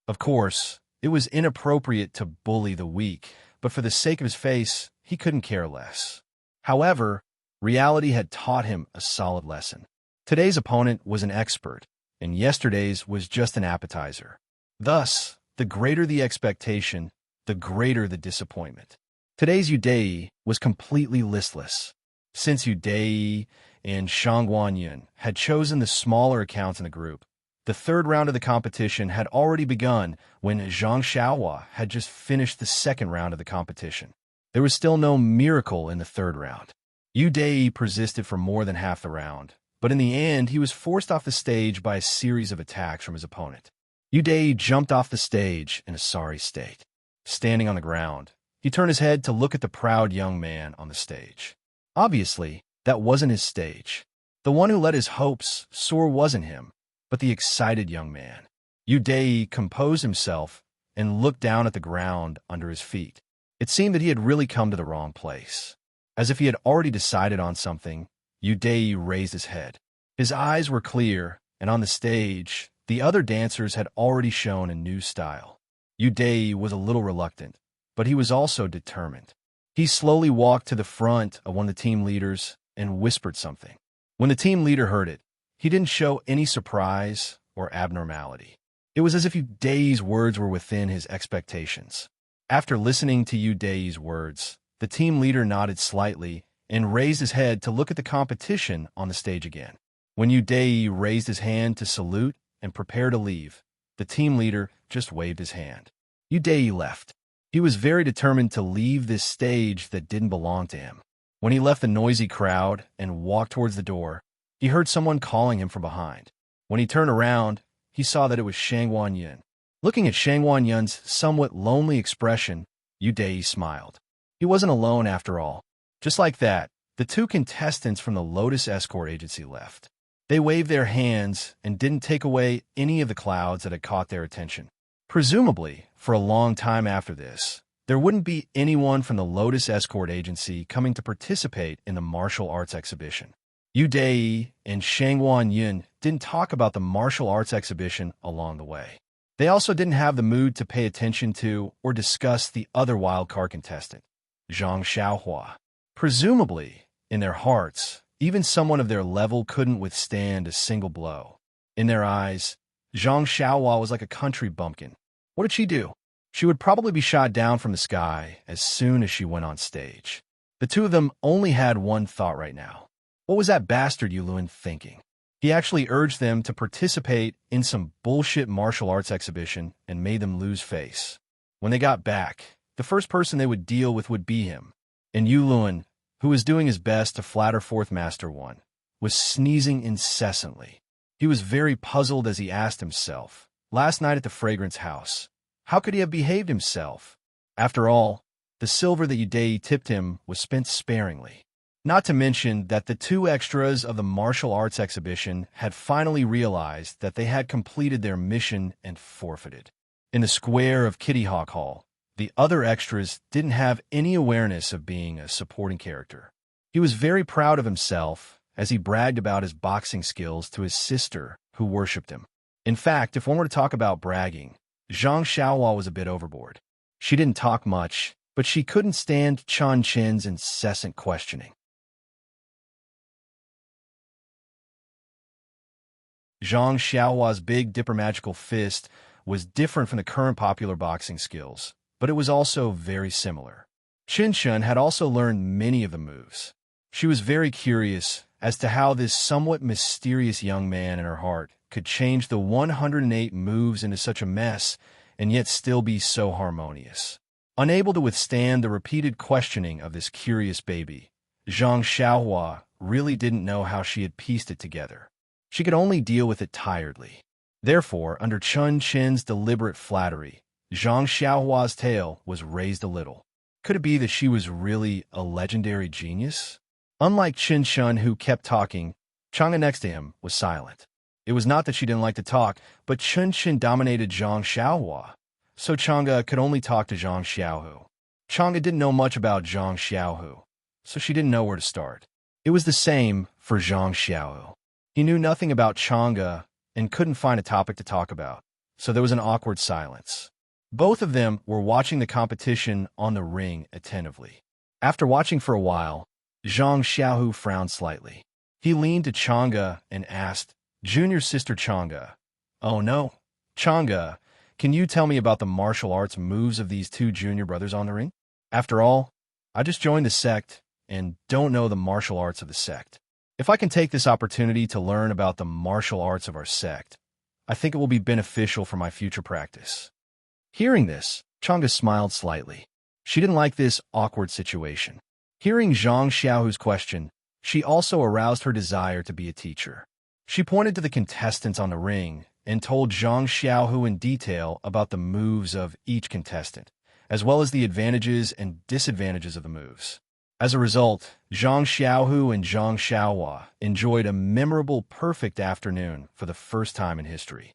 Of course, it was inappropriate to bully the weak, but for the sake of his face, he couldn't care less. However, reality had taught him a solid lesson. Today's opponent was an expert, and yesterday's was just an appetizer. Thus, the greater the expectation, the greater the disappointment. Today's Yu Dei was completely listless. Since Yu Dei and Shang Yun had chosen the smaller accounts in the group, the 3rd round of the competition had already begun when Zhang Xiaohua had just finished the 2nd round of the competition. There was still no miracle in the 3rd round. Yu Dei persisted for more than half the round, but in the end he was forced off the stage by a series of attacks from his opponent. Yu Dei jumped off the stage in a sorry state. Standing on the ground, he turned his head to look at the proud young man on the stage. Obviously, that wasn't his stage. The one who let his hopes soar wasn't him, but the excited young man. Yu Dei composed himself and looked down at the ground under his feet. It seemed that he had really come to the wrong place. As if he had already decided on something, Yu Dei raised his head. His eyes were clear, and on the stage, the other dancers had already shown a new style. Yu was a little reluctant, but he was also determined. He slowly walked to the front of one of the team leaders and whispered something. When the team leader heard it, he didn't show any surprise or abnormality. It was as if Yu's words were within his expectations. After listening to Yu's words, the team leader nodded slightly and raised his head to look at the competition on the stage again. When Yu raised his hand to salute and prepare to leave, the team leader just waved his hand. Yu left. He was very determined to leave this stage that didn't belong to him. When he left the noisy crowd and walked towards the door, he heard someone calling him from behind. When he turned around, he saw that it was Shangwan Yun. Looking at Shangwan Yun's somewhat lonely expression, Yu smiled. He wasn't alone after all. Just like that, the two contestants from the Lotus Escort Agency left. They waved their hands and didn't take away any of the clouds that had caught their attention. Presumably, for a long time after this, there wouldn't be anyone from the Lotus Escort Agency coming to participate in the martial arts exhibition. Yu and Shangwan Yun didn't talk about the martial arts exhibition along the way. They also didn't have the mood to pay attention to or discuss the other wildcard contestant, Zhang Xiaohua. Presumably, in their hearts, even someone of their level couldn't withstand a single blow. In their eyes, Zhang Xiaohua was like a country bumpkin. What did she do? She would probably be shot down from the sky as soon as she went on stage. The two of them only had one thought right now. What was that bastard Yulun thinking? He actually urged them to participate in some bullshit martial arts exhibition and made them lose face. When they got back, the first person they would deal with would be him. And Yulun, who was doing his best to flatter Fourth Master One, was sneezing incessantly. He was very puzzled as he asked himself, last night at the fragrance house, how could he have behaved himself? After all, the silver that Yu tipped him was spent sparingly. Not to mention that the two extras of the martial arts exhibition had finally realized that they had completed their mission and forfeited. In the square of Kitty Hawk Hall, the other extras didn't have any awareness of being a supporting character. He was very proud of himself as he bragged about his boxing skills to his sister, who worshipped him. In fact, if one were to talk about bragging, Zhang Xiaohua was a bit overboard. She didn't talk much, but she couldn't stand Chun Chin's incessant questioning. Zhang Xiaohua's Big Dipper Magical Fist was different from the current popular boxing skills, but it was also very similar. Qin Shun had also learned many of the moves. She was very curious as to how this somewhat mysterious young man in her heart could change the 108 moves into such a mess and yet still be so harmonious. Unable to withstand the repeated questioning of this curious baby, Zhang Xiaohua really didn't know how she had pieced it together. She could only deal with it tiredly. Therefore, under Chun Chin's deliberate flattery, Zhang Xiaohua's tail was raised a little. Could it be that she was really a legendary genius? Unlike Qin Shun, who kept talking, Chang'e next to him was silent. It was not that she didn't like to talk, but Qin Shun dominated Zhang Xiaohua, so Chang'e could only talk to Zhang Xiaohu. Chang'e didn't know much about Zhang Xiaohu, so she didn't know where to start. It was the same for Zhang Xiaohu. He knew nothing about Chang'e and couldn't find a topic to talk about, so there was an awkward silence. Both of them were watching the competition on the ring attentively. After watching for a while, Zhang Xiaohu frowned slightly. He leaned to Chang'e and asked, "Junior sister Chang'e." "Oh no. Chang'e, can you tell me about the martial arts moves of these two junior brothers on the ring? After all, I just joined the sect and don't know the martial arts of the sect. If I can take this opportunity to learn about the martial arts of our sect, I think it will be beneficial for my future practice." Hearing this, Chang'e smiled slightly. She didn't like this awkward situation. Hearing Zhang Xiaohu's question, she also aroused her desire to be a teacher. She pointed to the contestants on the ring and told Zhang Xiaohu in detail about the moves of each contestant, as well as the advantages and disadvantages of the moves. As a result, Zhang Xiaohu and Zhang Xiaohua enjoyed a memorable, perfect afternoon for the first time in history.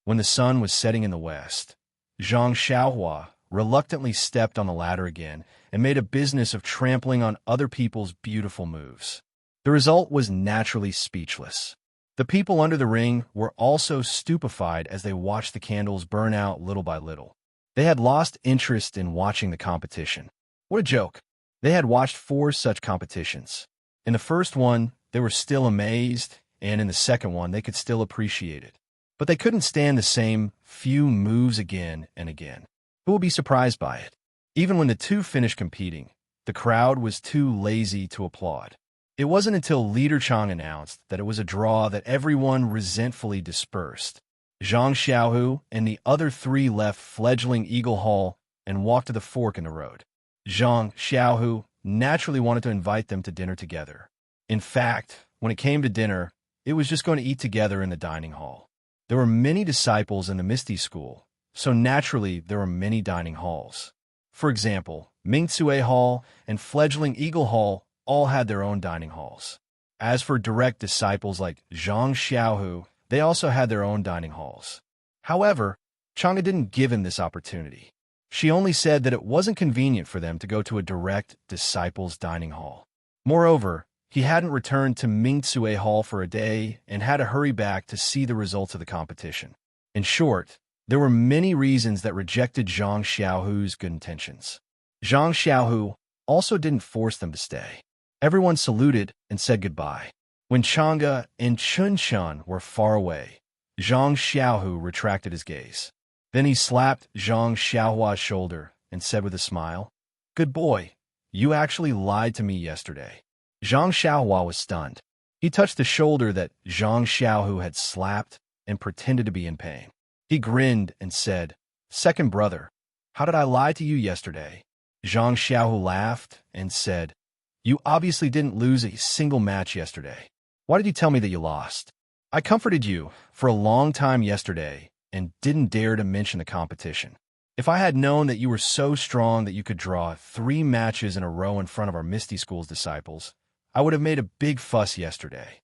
When the sun was setting in the west, Zhang Xiaohua reluctantly stepped on the ladder again and made a business of trampling on other people's beautiful moves. The result was naturally speechless. The people under the ring were also stupefied as they watched the candles burn out little by little. They had lost interest in watching the competition. What a joke! They had watched 4 such competitions. In the first one, they were still amazed, and in the second one, they could still appreciate it. But they couldn't stand the same few moves again and again. Who will be surprised by it? Even when the 2 finished competing, the crowd was too lazy to applaud. It wasn't until Leader Chang announced that it was a draw that everyone resentfully dispersed. Zhang Xiaohu and the other 3 left fledgling Eagle Hall and walked to the fork in the road. Zhang Xiaohu naturally wanted to invite them to dinner together. In fact, when it came to dinner, it was just going to eat together in the dining hall. There were many disciples in the Misty School, so naturally there were many dining halls. For example, Mingcue Hall and fledgling Eagle Hall all had their own dining halls. As for direct disciples like Zhang Xiaohu, they also had their own dining halls. However, Chang'e didn't give him this opportunity. She only said that it wasn't convenient for them to go to a direct disciples' dining hall. Moreover, he hadn't returned to Mingcue Hall for a day and had to hurry back to see the results of the competition. In short, there were many reasons that rejected Zhang Xiaohu's good intentions. Zhang Xiaohu also didn't force them to stay. Everyone saluted and said goodbye. When Chang'e and Chun-Chun were far away, Zhang Xiaohu retracted his gaze. Then he slapped Zhang Xiaohua's shoulder and said with a smile, "Good boy, you actually lied to me yesterday." Zhang Xiaohua was stunned. He touched the shoulder that Zhang Xiaohu had slapped and pretended to be in pain. He grinned and said, "Second brother, how did I lie to you yesterday?" Zhang Xiaohu laughed and said, "You obviously didn't lose a single match yesterday. Why did you tell me that you lost? I comforted you for a long time yesterday and didn't dare to mention the competition. If I had known that you were so strong that you could draw 3 matches in a row in front of our Misty School's disciples, I would have made a big fuss yesterday."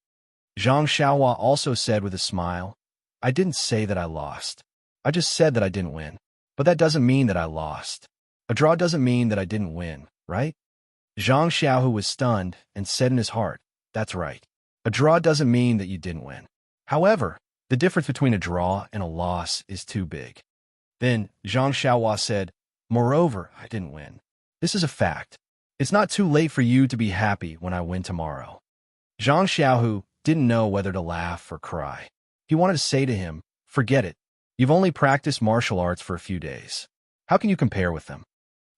Zhang Xiaohua also said with a smile, "I didn't say that I lost. I just said that I didn't win. But that doesn't mean that I lost. A draw doesn't mean that I didn't win, right?" Zhang Xiaohu was stunned and said in his heart, "That's right. A draw doesn't mean that you didn't win. However, the difference between a draw and a loss is too big." Then Zhang Xiaohua said, "Moreover, I didn't win. This is a fact. It's not too late for you to be happy when I win tomorrow." Zhang Xiaohu didn't know whether to laugh or cry. He wanted to say to him, "Forget it. You've only practiced martial arts for a few days. How can you compare with them?"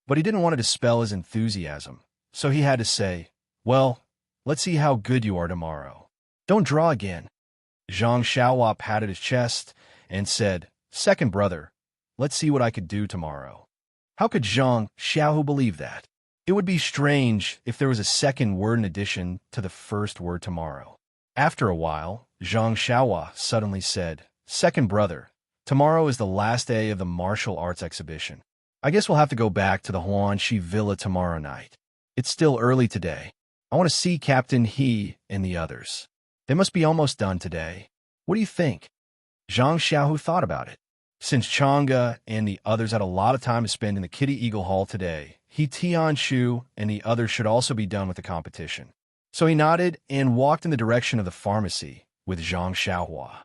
But he didn't want to dispel his enthusiasm, so he had to say, "Well, let's see how good you are tomorrow. Don't draw again." Zhang Xiaohua patted his chest and said, "Second brother, let's see what I could do tomorrow." How could Zhang Xiaohu believe that? It would be strange if there was a second word in addition to the first word tomorrow. After a while, Zhang Xiaohua suddenly said, "Second brother, tomorrow is the last day of the martial arts exhibition. I guess we'll have to go back to the Huanxi Villa tomorrow night. It's still early today. I want to see Captain He and the others. They must be almost done today. What do you think?" Zhang Xiaohu thought about it. Since Chang'e and the others had a lot of time to spend in the Kitty Eagle Hall today, He Tianshu and the others should also be done with the competition. So he nodded and walked in the direction of the pharmacy with Zhang Xiaohua.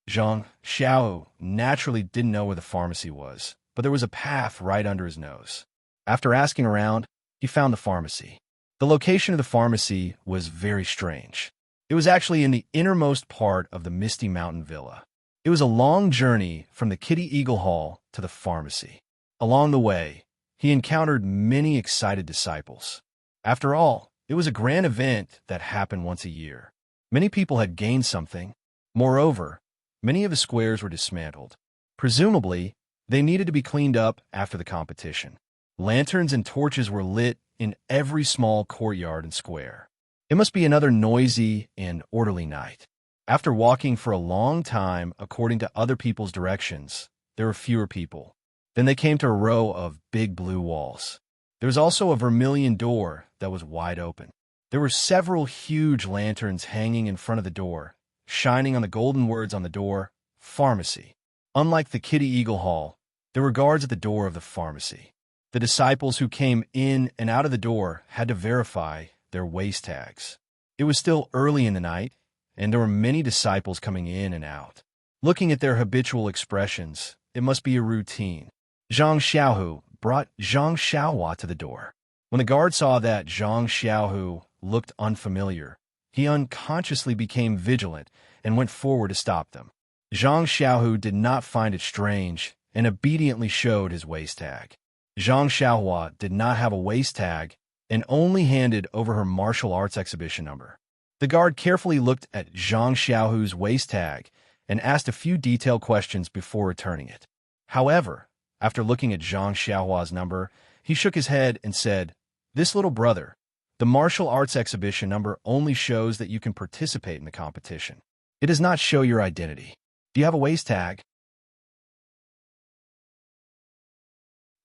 Zhang Xiaohu naturally didn't know where the pharmacy was, but there was a path right under his nose. After asking around, he found the pharmacy. The location of the pharmacy was very strange. It was actually in the innermost part of the Misty Mountain Villa. It was a long journey from the Kitty Eagle Hall to the pharmacy. Along the way, he encountered many excited disciples. After all, it was a grand event that happened once a year. Many people had gained something. Moreover, many of the squares were dismantled. Presumably, they needed to be cleaned up after the competition. Lanterns and torches were lit in every small courtyard and square. It must be another noisy and orderly night. After walking for a long time according to other people's directions, there were fewer people. Then they came to a row of big blue walls. There was also a vermilion door that was wide open. There were several huge lanterns hanging in front of the door, shining on the golden words on the door, "Pharmacy." Unlike the Kitty Eagle Hall, there were guards at the door of the pharmacy. The disciples who came in and out of the door had to verify their waist tags. It was still early in the night, and there were many disciples coming in and out. Looking at their habitual expressions, it must be a routine. Zhang Xiaohu brought Zhang Xiaohua to the door. When the guard saw that Zhang Xiaohu looked unfamiliar, he unconsciously became vigilant and went forward to stop them. Zhang Xiaohu did not find it strange and obediently showed his waist tag. Zhang Xiaohua did not have a waist tag and only handed over her martial arts exhibition number. The guard carefully looked at Zhang Xiaohu's waist tag and asked a few detailed questions before returning it. However, after looking at Zhang Xiaohua's number, he shook his head and said, "This little brother, the martial arts exhibition number only shows that you can participate in the competition. It does not show your identity. Do you have a waist tag?"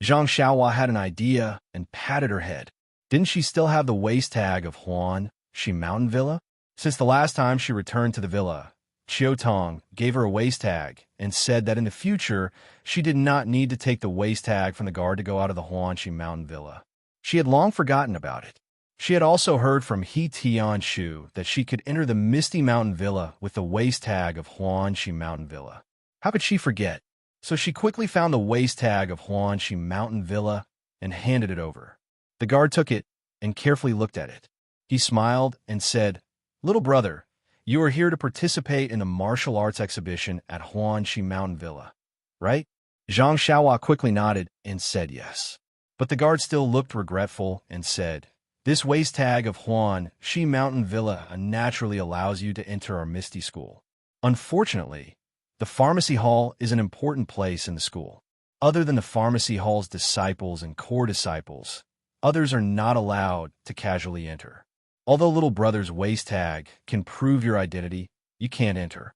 Zhang Xiaohua had an idea and patted her head. Didn't she still have the waist tag of Huanxi Mountain Villa? Since the last time she returned to the villa, Qiu Tong gave her a waist tag and said that in the future she did not need to take the waist tag from the guard to go out of the Huanxi Mountain Villa. She had long forgotten about it. She had also heard from He Tianshu that she could enter the Misty Mountain Villa with the waist tag of Huanxi Mountain Villa. How could she forget? So she quickly found the waist tag of Huanxi Mountain Villa and handed it over. The guard took it and carefully looked at it. He smiled and said, "Little brother, you are here to participate in the martial arts exhibition at Huanxi Mountain Villa, right?" Zhang Xiaohua quickly nodded and said yes. But the guard still looked regretful and said, "This waist tag of Huanxi Mountain Villa naturally allows you to enter our Misty School. Unfortunately, the pharmacy hall is an important place in the school. Other than the pharmacy hall's disciples and core disciples, others are not allowed to casually enter. Although little brother's waist tag can prove your identity, you can't enter."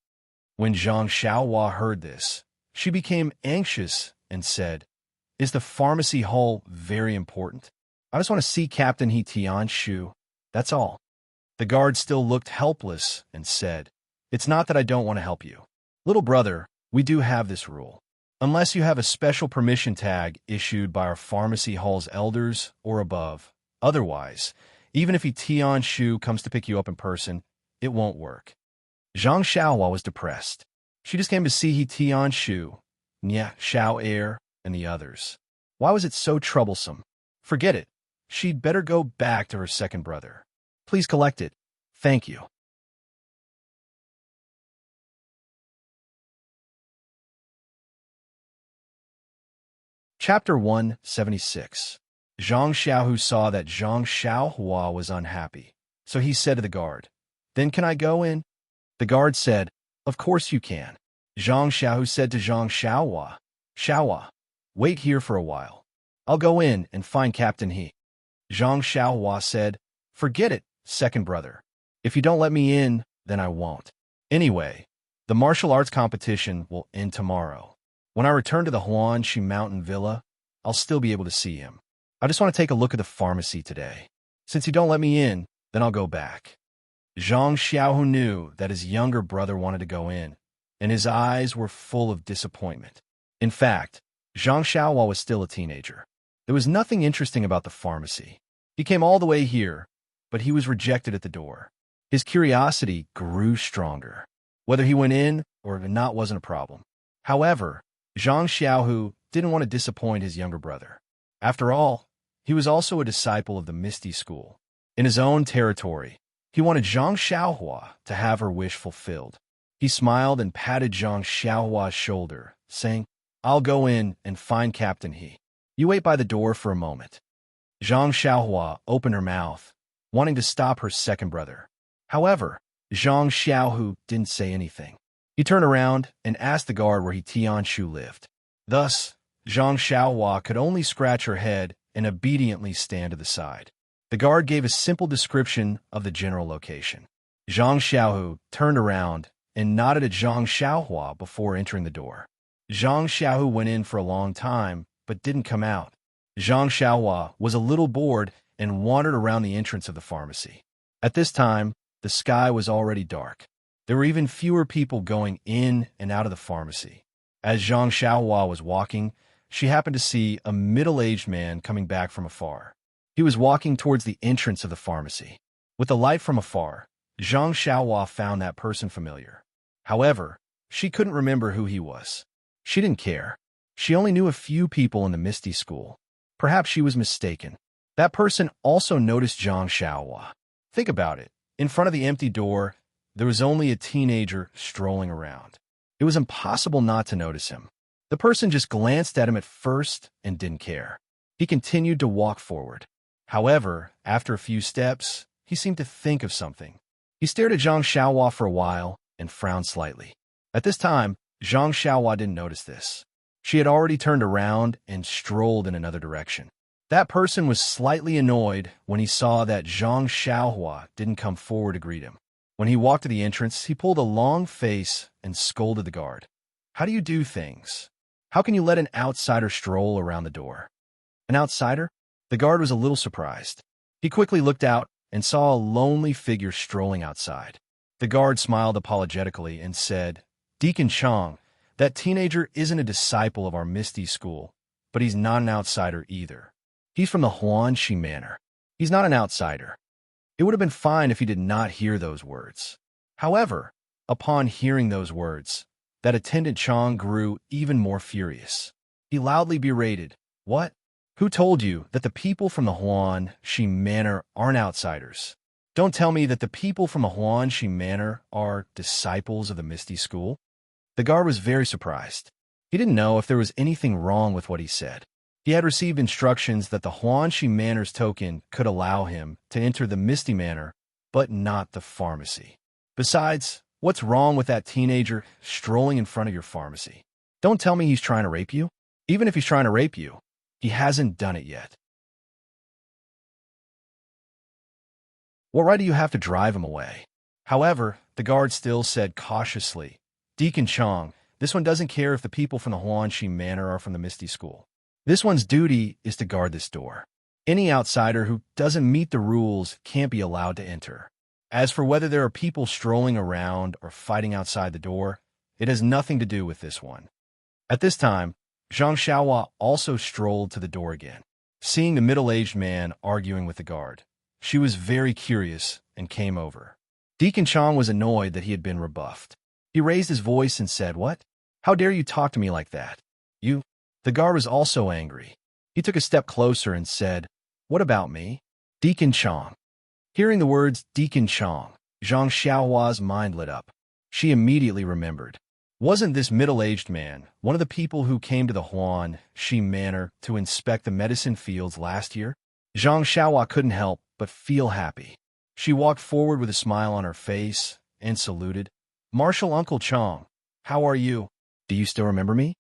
When Zhang Xiaohua heard this, she became anxious and said, "Is the pharmacy hall very important? I just want to see Captain He Tianshu. That's all." The guard still looked helpless and said, "It's not that I don't want to help you. Little brother, we do have this rule. Unless you have a special permission tag issued by our pharmacy hall's elders or above, otherwise, even if He Tianshu comes to pick you up in person, it won't work." Zhang Xiaohua was depressed. She just came to see He Tianshu, Nia Xiao Air, and the others. Why was it so troublesome? Forget it. She'd better go back to her second brother. Please collect it. Thank you. Chapter 176. Zhang Xiaohu saw that Zhang Xiaohua was unhappy, so he said to the guard, "Then can I go in?" The guard said, "Of course you can." Zhang Xiaohu said to Zhang Xiaohua, "Xiaohua, wait here for a while. I'll go in and find Captain He." Zhang Xiaohua said, "Forget it, second brother. If you don't let me in, then I won't. Anyway, the martial arts competition will end tomorrow. When I return to the Huanxi Mountain Villa, I'll still be able to see him. I just want to take a look at the pharmacy today. Since you don't let me in, then I'll go back." Zhang Xiaohu knew that his younger brother wanted to go in, and his eyes were full of disappointment. In fact, Zhang Xiaohua was still a teenager. There was nothing interesting about the pharmacy. He came all the way here, but he was rejected at the door. His curiosity grew stronger. Whether he went in or not wasn't a problem. However, Zhang Xiaohu didn't want to disappoint his younger brother. After all, he was also a disciple of the Misty School. In his own territory, he wanted Zhang Xiaohua to have her wish fulfilled. He smiled and patted Zhang Xiaohua's shoulder, saying, "I'll go in and find Captain He. You wait by the door for a moment." Zhang Xiaohua opened her mouth, wanting to stop her second brother. However, Zhang Xiaohu didn't say anything. He turned around and asked the guard where He Tianshu lived. Thus, Zhang Xiaohua could only scratch her head and obediently stand to the side. The guard gave a simple description of the general location. Zhang Xiaohu turned around and nodded at Zhang Xiaohua before entering the door. Zhang Xiaohu went in for a long time, but didn't come out. Zhang Xiaohua was a little bored and wandered around the entrance of the pharmacy. At this time, the sky was already dark. There were even fewer people going in and out of the pharmacy. As Zhang Xiaohua was walking, she happened to see a middle-aged man coming back from afar. He was walking towards the entrance of the pharmacy. With the light from afar, Zhang Xiaohua found that person familiar. However, she couldn't remember who he was. She didn't care. She only knew a few people in the Misty School. Perhaps she was mistaken. That person also noticed Zhang Xiaohua. Think about it. In front of the empty door, there was only a teenager strolling around. It was impossible not to notice him. The person just glanced at him at first and didn't care. He continued to walk forward. However, after a few steps, he seemed to think of something. He stared at Zhang Xiaohua for a while and frowned slightly. At this time, Zhang Xiaohua didn't notice this. She had already turned around and strolled in another direction. That person was slightly annoyed when he saw that Zhang Xiaohua didn't come forward to greet him. When he walked to the entrance, he pulled a long face and scolded the guard. "How do you do things? How can you let an outsider stroll around the door?" An outsider? The guard was a little surprised. He quickly looked out and saw a lonely figure strolling outside. The guard smiled apologetically and said, "Deacon Chang, that teenager isn't a disciple of our Misty School, but he's not an outsider either. He's from the Huanxi Manor. He's not an outsider." It would have been fine if he did not hear those words. However, upon hearing those words, that attendant Chang grew even more furious. He loudly berated, "What? Who told you that the people from the Huanxi Manor aren't outsiders? Don't tell me that the people from the Huanxi Manor are disciples of the Misty School?" The guard was very surprised. He didn't know if there was anything wrong with what he said. He had received instructions that the Huanxi Manor's token could allow him to enter the Misty Manor, but not the pharmacy. Besides, what's wrong with that teenager strolling in front of your pharmacy? Don't tell me he's trying to rape you. Even if he's trying to rape you, he hasn't done it yet. What right do you have to drive him away? However, the guard still said cautiously, "Deacon Chang, this one doesn't care if the people from the Huanxi Manor are from the Misty School. This one's duty is to guard this door. Any outsider who doesn't meet the rules can't be allowed to enter. As for whether there are people strolling around or fighting outside the door, it has nothing to do with this one." At this time, Zhang Xiaohua also strolled to the door again. Seeing the middle-aged man arguing with the guard, she was very curious and came over. Deacon Chang was annoyed that he had been rebuffed. He raised his voice and said, "What? How dare you talk to me like that? You?" The guard was also angry. He took a step closer and said, "What about me?" Deacon Chang. Hearing the words Deacon Chang, Zhang Xiaohua's mind lit up. She immediately remembered. Wasn't this middle-aged man one of the people who came to the Huanxi Manor to inspect the medicine fields last year? Zhang Xiaohua couldn't help but feel happy. She walked forward with a smile on her face and saluted. "Marshal Uncle Chang, how are you? Do you still remember me?"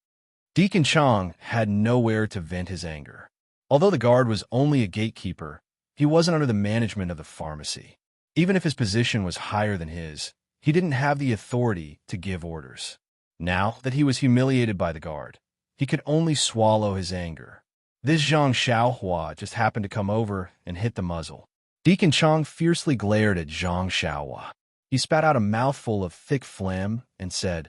Deacon Chang had nowhere to vent his anger. Although the guard was only a gatekeeper, he wasn't under the management of the pharmacy. Even if his position was higher than his, he didn't have the authority to give orders. Now that he was humiliated by the guard, he could only swallow his anger. This Zhang Xiaohua just happened to come over and hit the muzzle. Deacon Chang fiercely glared at Zhang Xiaohua. He spat out a mouthful of thick phlegm and said,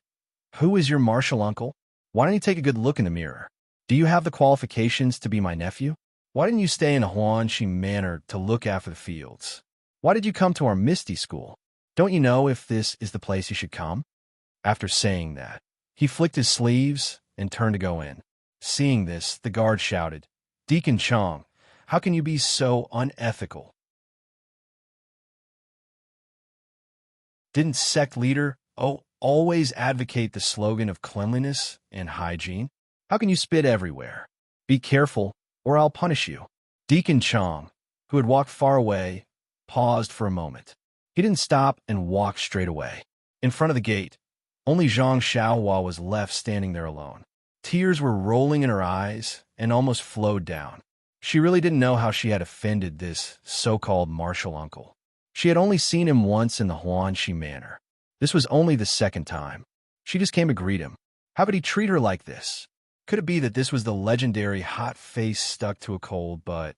"Who is your martial uncle? Why don't you take a good look in the mirror? Do you have the qualifications to be my nephew? Why didn't you stay in a Huanxi Manor to look after the fields? Why did you come to our Misty School? Don't you know if this is the place you should come?" After saying that, he flicked his sleeves and turned to go in. Seeing this, the guard shouted, "Deacon Chang, how can you be so unethical? Didn't sect leader always advocate the slogan of cleanliness and hygiene? How can you spit everywhere? Be careful, or I'll punish you." Deacon Chang, who had walked far away, paused for a moment. He didn't stop and walked straight away. In front of the gate, only Zhang Xiaohua was left standing there alone. Tears were rolling in her eyes and almost flowed down. She really didn't know how she had offended this so-called martial uncle. She had only seen him once in the Huanxi Manor. This was only the second time. She just came to greet him. How could he treat her like this? Could it be that this was the legendary hot face stuck to a cold butt?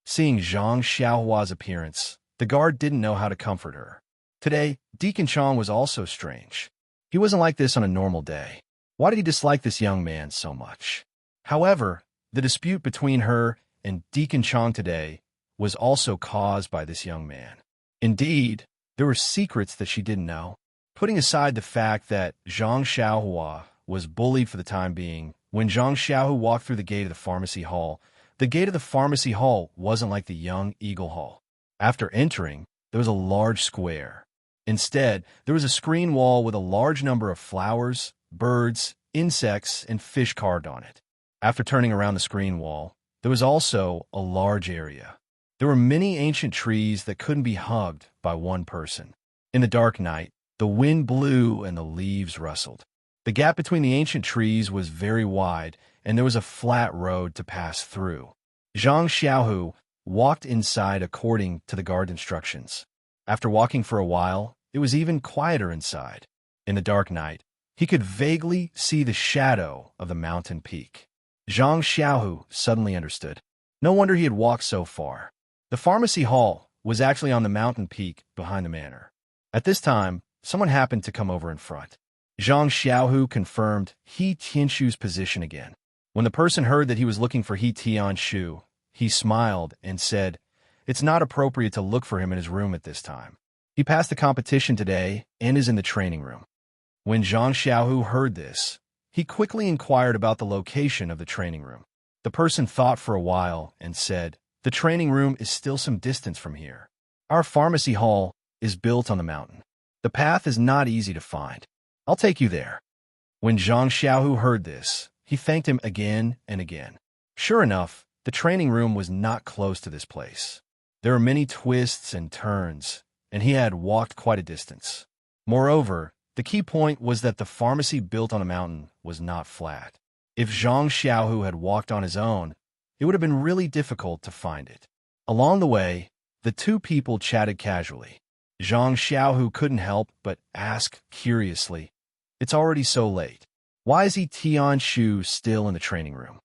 Seeing Zhang Xiaohua's appearance, the guard didn't know how to comfort her. Today, Deacon Chang was also strange. He wasn't like this on a normal day. Why did he dislike this young man so much? However, the dispute between her and Deacon Chang today was also caused by this young man. Indeed, there were secrets that she didn't know. Putting aside the fact that Zhang Xiaohua was bullied for the time being, when Zhang Xiaohu walked through the gate of the pharmacy hall, the gate of the pharmacy hall wasn't like the Young Eagle Hall. After entering, there was a large square. Instead, there was a screen wall with a large number of flowers, birds, insects, and fish carved on it. After turning around the screen wall, there was also a large area. There were many ancient trees that couldn't be hugged by one person. In the dark night, the wind blew and the leaves rustled. The gap between the ancient trees was very wide, and there was a flat road to pass through. Zhang Xiaohu walked inside according to the guard instructions. After walking for a while, it was even quieter inside. In the dark night, he could vaguely see the shadow of the mountain peak. Zhang Xiaohu suddenly understood. No wonder he had walked so far. The pharmacy hall was actually on the mountain peak behind the manor. At this time, someone happened to come over in front. Zhang Xiaohu confirmed He Tianshu's position again. When the person heard that he was looking for He Tianshu, he smiled and said, "It's not appropriate to look for him in his room at this time. He passed the competition today and is in the training room." When Zhang Xiaohu heard this, he quickly inquired about the location of the training room. The person thought for a while and said, "The training room is still some distance from here. Our pharmacy hall is built on the mountain. The path is not easy to find. I'll take you there." When Zhang Xiaohu heard this, he thanked him again and again. Sure enough, the training room was not close to this place. There were many twists and turns, and he had walked quite a distance. Moreover, the key point was that the pharmacy built on a mountain was not flat. If Zhang Xiaohu had walked on his own, it would have been really difficult to find it. Along the way, the two people chatted casually. Zhang Xiaohu couldn't help but ask curiously, "It's already so late. Why is He Tianshu still in the training room?"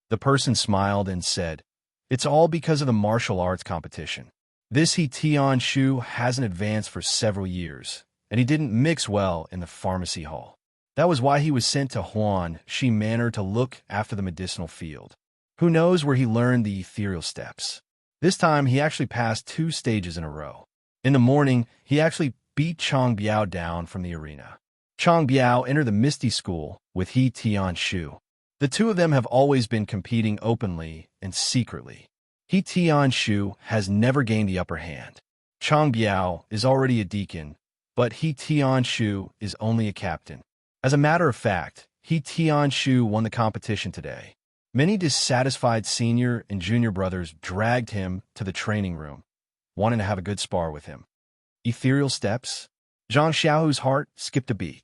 The person smiled and said, "It's all because of the martial arts competition. This He Tianshu hasn't advanced for several years, and he didn't mix well in the pharmacy hall. That was why he was sent to Huan Shi Manor to look after the medicinal field. Who knows where he learned the ethereal steps. This time, he actually passed 2 stages in a row. In the morning, he actually beat Chang Biao down from the arena. Chang Biao entered the Misty School with He Tianshu. The two of them have always been competing openly and secretly. He Tianshu has never gained the upper hand. Chang Biao is already a deacon, but He Tianshu is only a captain. As a matter of fact, He Tianshu won the competition today. Many dissatisfied senior and junior brothers dragged him to the training room, wanting to have a good spar with him. Ethereal steps? Zhang Xiaohu's heart skipped a beat.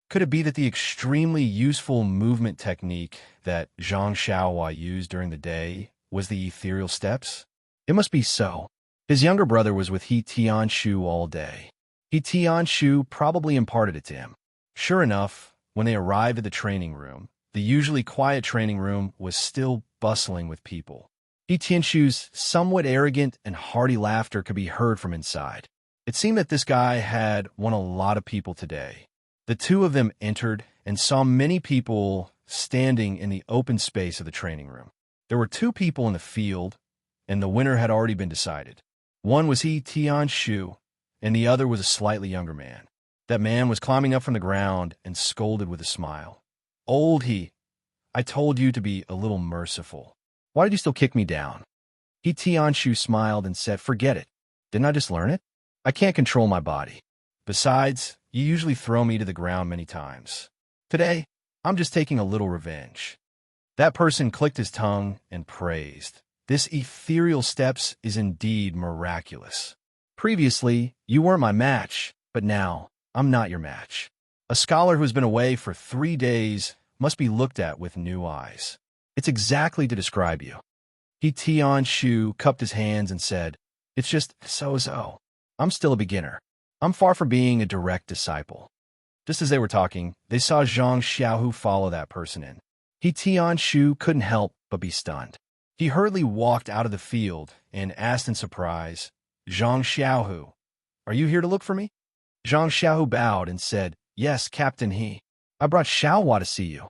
Could it be that the extremely useful movement technique that Zhang Xiaohua used during the day was the ethereal steps? It must be so. His younger brother was with He Tianshu all day. He Tianshu probably imparted it to him. Sure enough, when they arrived at the training room, the usually quiet training room was still bustling with people. He Tianshu's somewhat arrogant and hearty laughter could be heard from inside. It seemed that this guy had won a lot of people today. The two of them entered and saw many people standing in the open space of the training room. There were 2 people in the field, and the winner had already been decided. One was He Tianshu, and the other was a slightly younger man. That man was climbing up from the ground and scolded with a smile. "Old He, I told you to be a little merciful. Why did you still kick me down?" He Tianshu smiled and said, "Forget it. Didn't I just learn it? I can't control my body. Besides, you usually throw me to the ground many times. Today, I'm just taking a little revenge." That person clicked his tongue and praised. "This ethereal steps is indeed miraculous. Previously, you weren't my match, but now, I'm not your match. A scholar who has been away for 3 days must be looked at with new eyes. It's exactly to describe you." He Tianshu cupped his hands and said, "It's just so-so. I'm still a beginner. I'm far from being a direct disciple." Just as they were talking, they saw Zhang Xiaohu follow that person in. He Tianshu couldn't help but be stunned. He hurriedly walked out of the field and asked in surprise, "Zhang Xiaohu, are you here to look for me?" Zhang Xiaohu bowed and said, "Yes, Captain He. I brought Xiaohua to see you.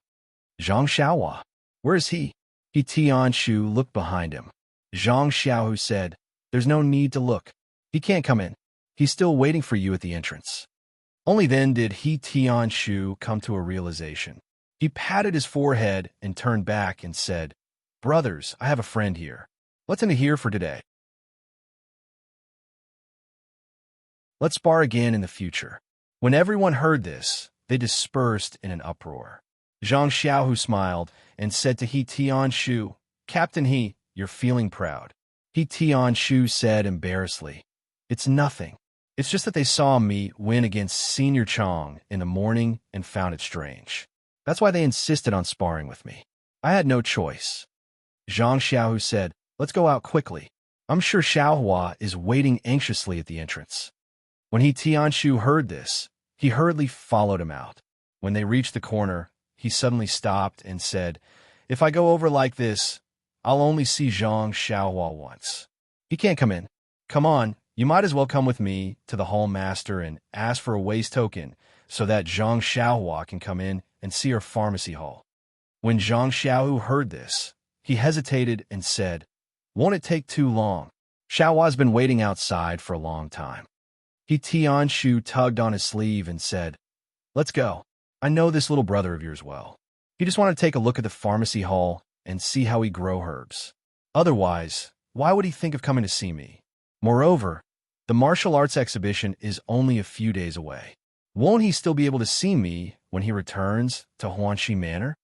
Zhang Xiaohua. Where is he? He Tianshu looked behind him. Zhang Xiaohu said, There's no need to look. He can't come in. He's still waiting for you at the entrance. Only then did He Tianshu come to a realization. He patted his forehead and turned back and said, Brothers, I have a friend here. Let's end it here for today. Let's spar again in the future. When everyone heard this, they dispersed in an uproar. Zhang Xiaohu smiled and said to He Tianshu, Captain He, you're feeling proud. He Tianshu said embarrassedly, It's nothing. It's just that they saw me win against Senior Chong in the morning and found it strange. That's why they insisted on sparring with me. I had no choice. Zhang Xiaohu said, Let's go out quickly. I'm sure Xiaohua is waiting anxiously at the entrance. When He Tianshu heard this, he hurriedly followed him out. When they reached the corner, he suddenly stopped and said, If I go over like this, I'll only see Zhang Xiaohua once. He can't come in. Come on, you might as well come with me to the hall master and ask for a waste token so that Zhang Xiaohua can come in and see our pharmacy hall. When Zhang Xiaohu heard this, he hesitated and said, Won't it take too long? Xiaohua's been waiting outside for a long time. He Tianshu tugged on his sleeve and said, Let's go. I know this little brother of yours well. He just wanted to take a look at the pharmacy hall and see how we grow herbs. Otherwise, why would he think of coming to see me? Moreover, the martial arts exhibition is only a few days away. Won't he still be able to see me when he returns to Huanxi Manor?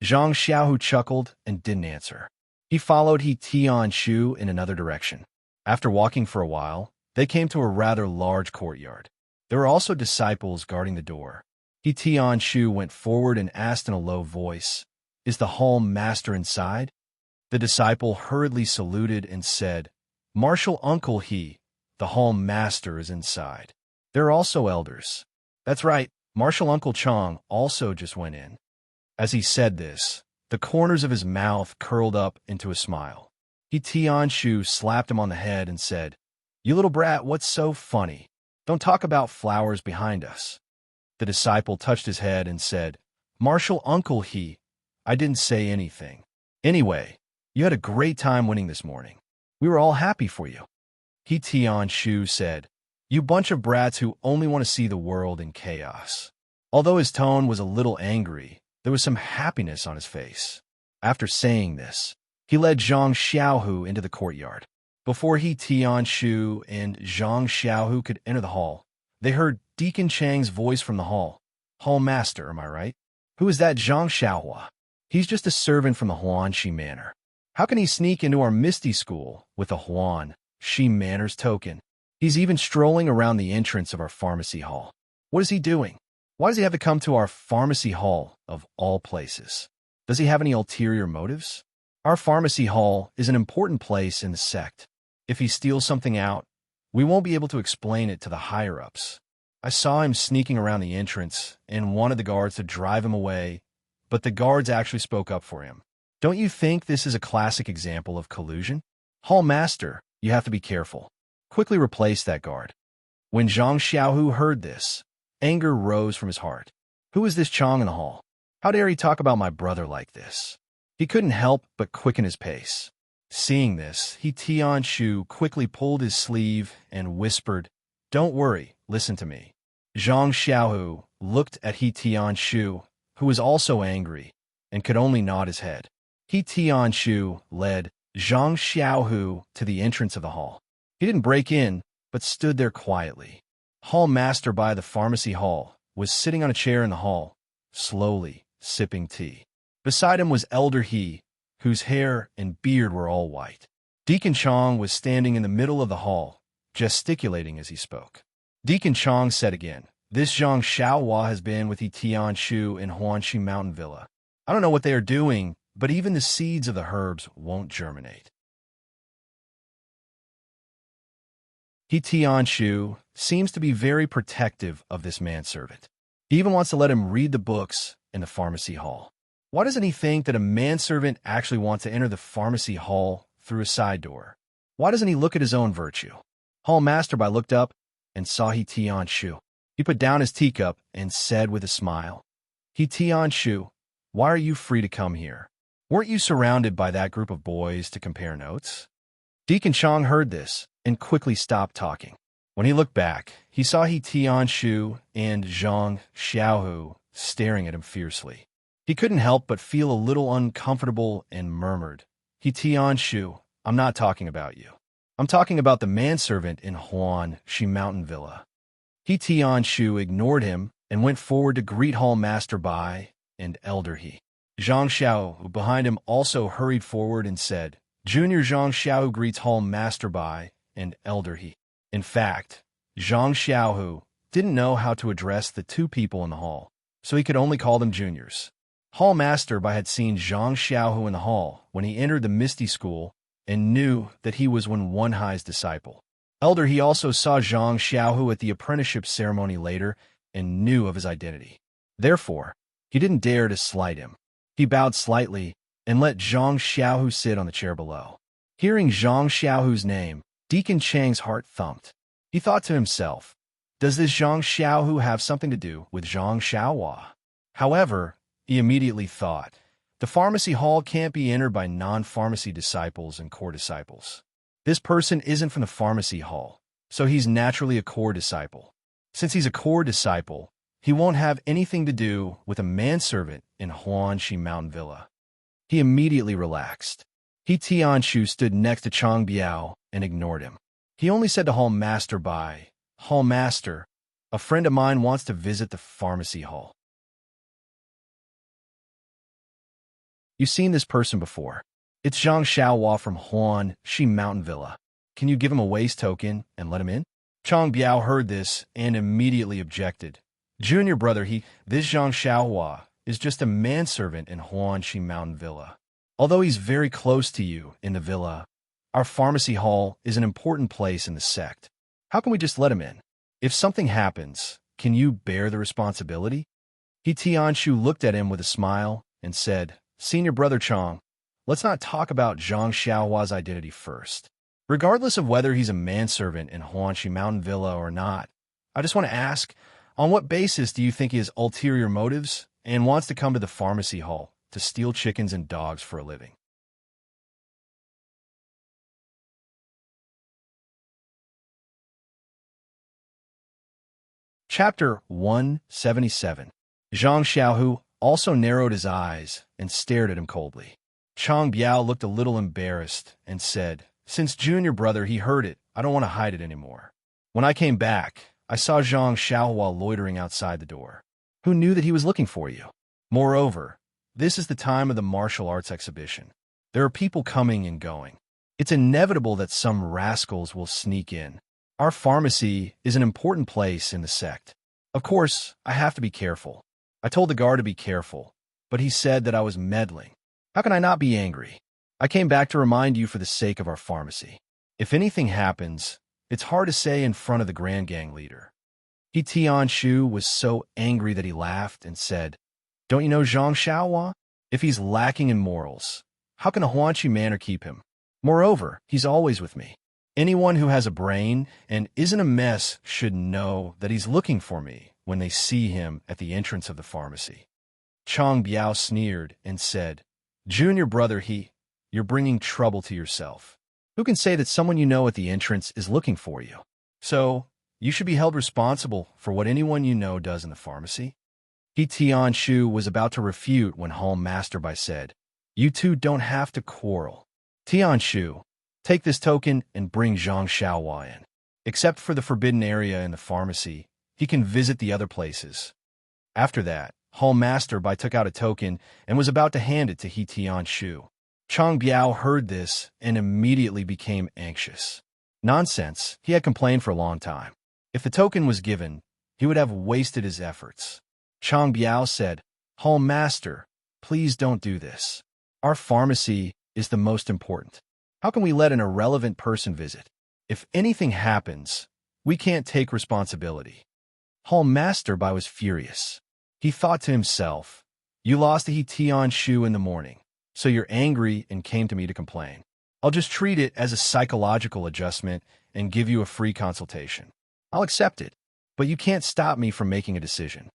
Zhang Xiaohu chuckled and didn't answer. He followed He Tianshu in another direction. After walking for a while, they came to a rather large courtyard. There were also disciples guarding the door. He Tianshu went forward and asked in a low voice, Is the hall master inside? The disciple hurriedly saluted and said, Martial Uncle He, the hall master is inside. There are also elders. That's right, Martial Uncle Chong also just went in. As he said this, the corners of his mouth curled up into a smile. He Tianshu slapped him on the head and said, You little brat, what's so funny? Don't talk about flowers behind us. The disciple touched his head and said, Martial Uncle He, I didn't say anything. Anyway, you had a great time winning this morning. We were all happy for you. He Tianshu said, You bunch of brats who only want to see the world in chaos. Although his tone was a little angry, there was some happiness on his face. After saying this, he led Zhang Xiaohu into the courtyard. Before He Tianshu and Zhang Xiaohu could enter the hall, they heard Deacon Chang's voice from the hall. Hall master, am I right? Who is that Zhang Xiaohua? He's just a servant from the Huanxi Manor. How can he sneak into our Misty School with a Huanxi Manor's token? He's even strolling around the entrance of our pharmacy hall. What is he doing? Why does he have to come to our pharmacy hall of all places? Does he have any ulterior motives? Our pharmacy hall is an important place in the sect. If he steals something out, we won't be able to explain it to the higher-ups. I saw him sneaking around the entrance and wanted the guards to drive him away, but the guards actually spoke up for him. Don't you think this is a classic example of collusion? Hall master, you have to be careful. Quickly replace that guard. When Zhang Xiaohu heard this, anger rose from his heart. Who is this Chong in the hall? How dare he talk about my brother like this? He couldn't help but quicken his pace. Seeing this, He Tianshu quickly pulled his sleeve and whispered, Don't worry, listen to me. Zhang Xiaohu looked at He Tianshu, who was also angry, and could only nod his head. He Tianshu led Zhang Xiaohu to the entrance of the hall. He didn't break in, but stood there quietly. Hall master by the pharmacy hall was sitting on a chair in the hall, slowly sipping tea. Beside him was Elder He, whose hair and beard were all white. Deacon Chong was standing in the middle of the hall, gesticulating as he spoke. Deacon Chong said again, This Zhang Xiaohua has been with He Tianshu in Huanxi Mountain Villa. I don't know what they are doing, but even the seeds of the herbs won't germinate. He Tianshu seems to be very protective of this manservant. He even wants to let him read the books in the pharmacy hall. Why doesn't he think that a manservant actually wants to enter the pharmacy hall through a side door? Why doesn't he look at his own virtue? Hall Masterby looked up and saw He Tianshu. He put down his teacup and said with a smile, He Tianshu, why are you free to come here? Weren't you surrounded by that group of boys to compare notes? Deacon Chong heard this and quickly stopped talking. When he looked back, he saw He Tianshu and Zhang Xiaohu staring at him fiercely. He couldn't help but feel a little uncomfortable and murmured, He Tianshu, I'm not talking about you. I'm talking about the manservant in Huan Shi Mountain Villa. He Tianshu ignored him and went forward to greet Hall Master Bai and Elder He. Zhang Xiao, who behind him, also hurried forward and said, Junior Zhang Xiao greets Hall Master Bai and Elder He. In fact, Zhang Xiaohu didn't know how to address the two people in the hall, so he could only call them juniors. Hall Master Bai had seen Zhang Xiaohu in the hall when he entered the Misty School and knew that he was Wen Hai's disciple. Elder He also saw Zhang Xiaohu at the apprenticeship ceremony later and knew of his identity. Therefore, he didn't dare to slight him. He bowed slightly and let Zhang Xiaohu sit on the chair below. Hearing Zhang Xiaohu's name, Deacon Chang's heart thumped. He thought to himself, does this Zhang Xiaohu have something to do with Zhang Xiaohua? However, he immediately thought, the pharmacy hall can't be entered by non-pharmacy disciples and core disciples. This person isn't from the pharmacy hall, so he's naturally a core disciple. Since he's a core disciple, he won't have anything to do with a manservant in Huanxi Mountain Villa. He immediately relaxed. He Tianshu stood next to Chang Biao and ignored him. He only said to Hall Master Bai, Hall Master, a friend of mine wants to visit the pharmacy hall. You've seen this person before. It's Zhang Xiaohua from Huanxi Mountain Villa. Can you give him a waist token and let him in? Chang Biao heard this and immediately objected. Junior brother, this Zhang Xiaohua is just a manservant in Huanxi Mountain Villa. Although he's very close to you in the villa, our pharmacy hall is an important place in the sect. How can we just let him in? If something happens, can you bear the responsibility? He Tianshu looked at him with a smile and said, Senior brother Chang, let's not talk about Zhang Xiaohua's identity first. Regardless of whether he's a manservant in Huanxi Mountain Villa or not, I just want to ask, on what basis do you think he has ulterior motives and wants to come to the pharmacy hall to steal chickens and dogs for a living? Chapter 177. Zhang Xiaohu also narrowed his eyes and stared at him coldly. Chang Biao looked a little embarrassed and said, Since junior brother he heard it, I don't want to hide it anymore. When I came back, I saw Zhang Xiaohua loitering outside the door. Who knew that he was looking for you? Moreover, this is the time of the martial arts exhibition. There are people coming and going. It's inevitable that some rascals will sneak in. Our pharmacy is an important place in the sect. Of course, I have to be careful. I told the guard to be careful, but he said that I was meddling. How can I not be angry? I came back to remind you for the sake of our pharmacy. If anything happens, it's hard to say in front of the Grand Gang leader. He Tianshu was so angry that he laughed and said, Don't you know Zhang Xiaohua? If he's lacking in morals, how can a Huanqi manor keep him? Moreover, he's always with me. Anyone who has a brain and isn't a mess should know that he's looking for me when they see him at the entrance of the pharmacy. Chang Biao sneered and said, Junior brother, you're bringing trouble to yourself. Who can say that someone you know at the entrance is looking for you? So, you should be held responsible for what anyone you know does in the pharmacy. He Tianshu was about to refute when Hall Master Bai said, You two don't have to quarrel. Tianshu, take this token and bring Zhang Xiaohua in. Except for the forbidden area in the pharmacy, he can visit the other places. After that, Hall Master Bai took out a token and was about to hand it to He Tianshu. Chang Biao heard this and immediately became anxious. Nonsense, he had complained for a long time. If the token was given, he would have wasted his efforts. Chang Biao said, Hall Master, please don't do this. Our pharmacy is the most important. How can we let an irrelevant person visit? If anything happens, we can't take responsibility. Hall Master Bai was furious. He thought to himself, You lost to He Tianshu in the morning, so you're angry and came to me to complain. I'll just treat it as a psychological adjustment and give you a free consultation. I'll accept it, but you can't stop me from making a decision.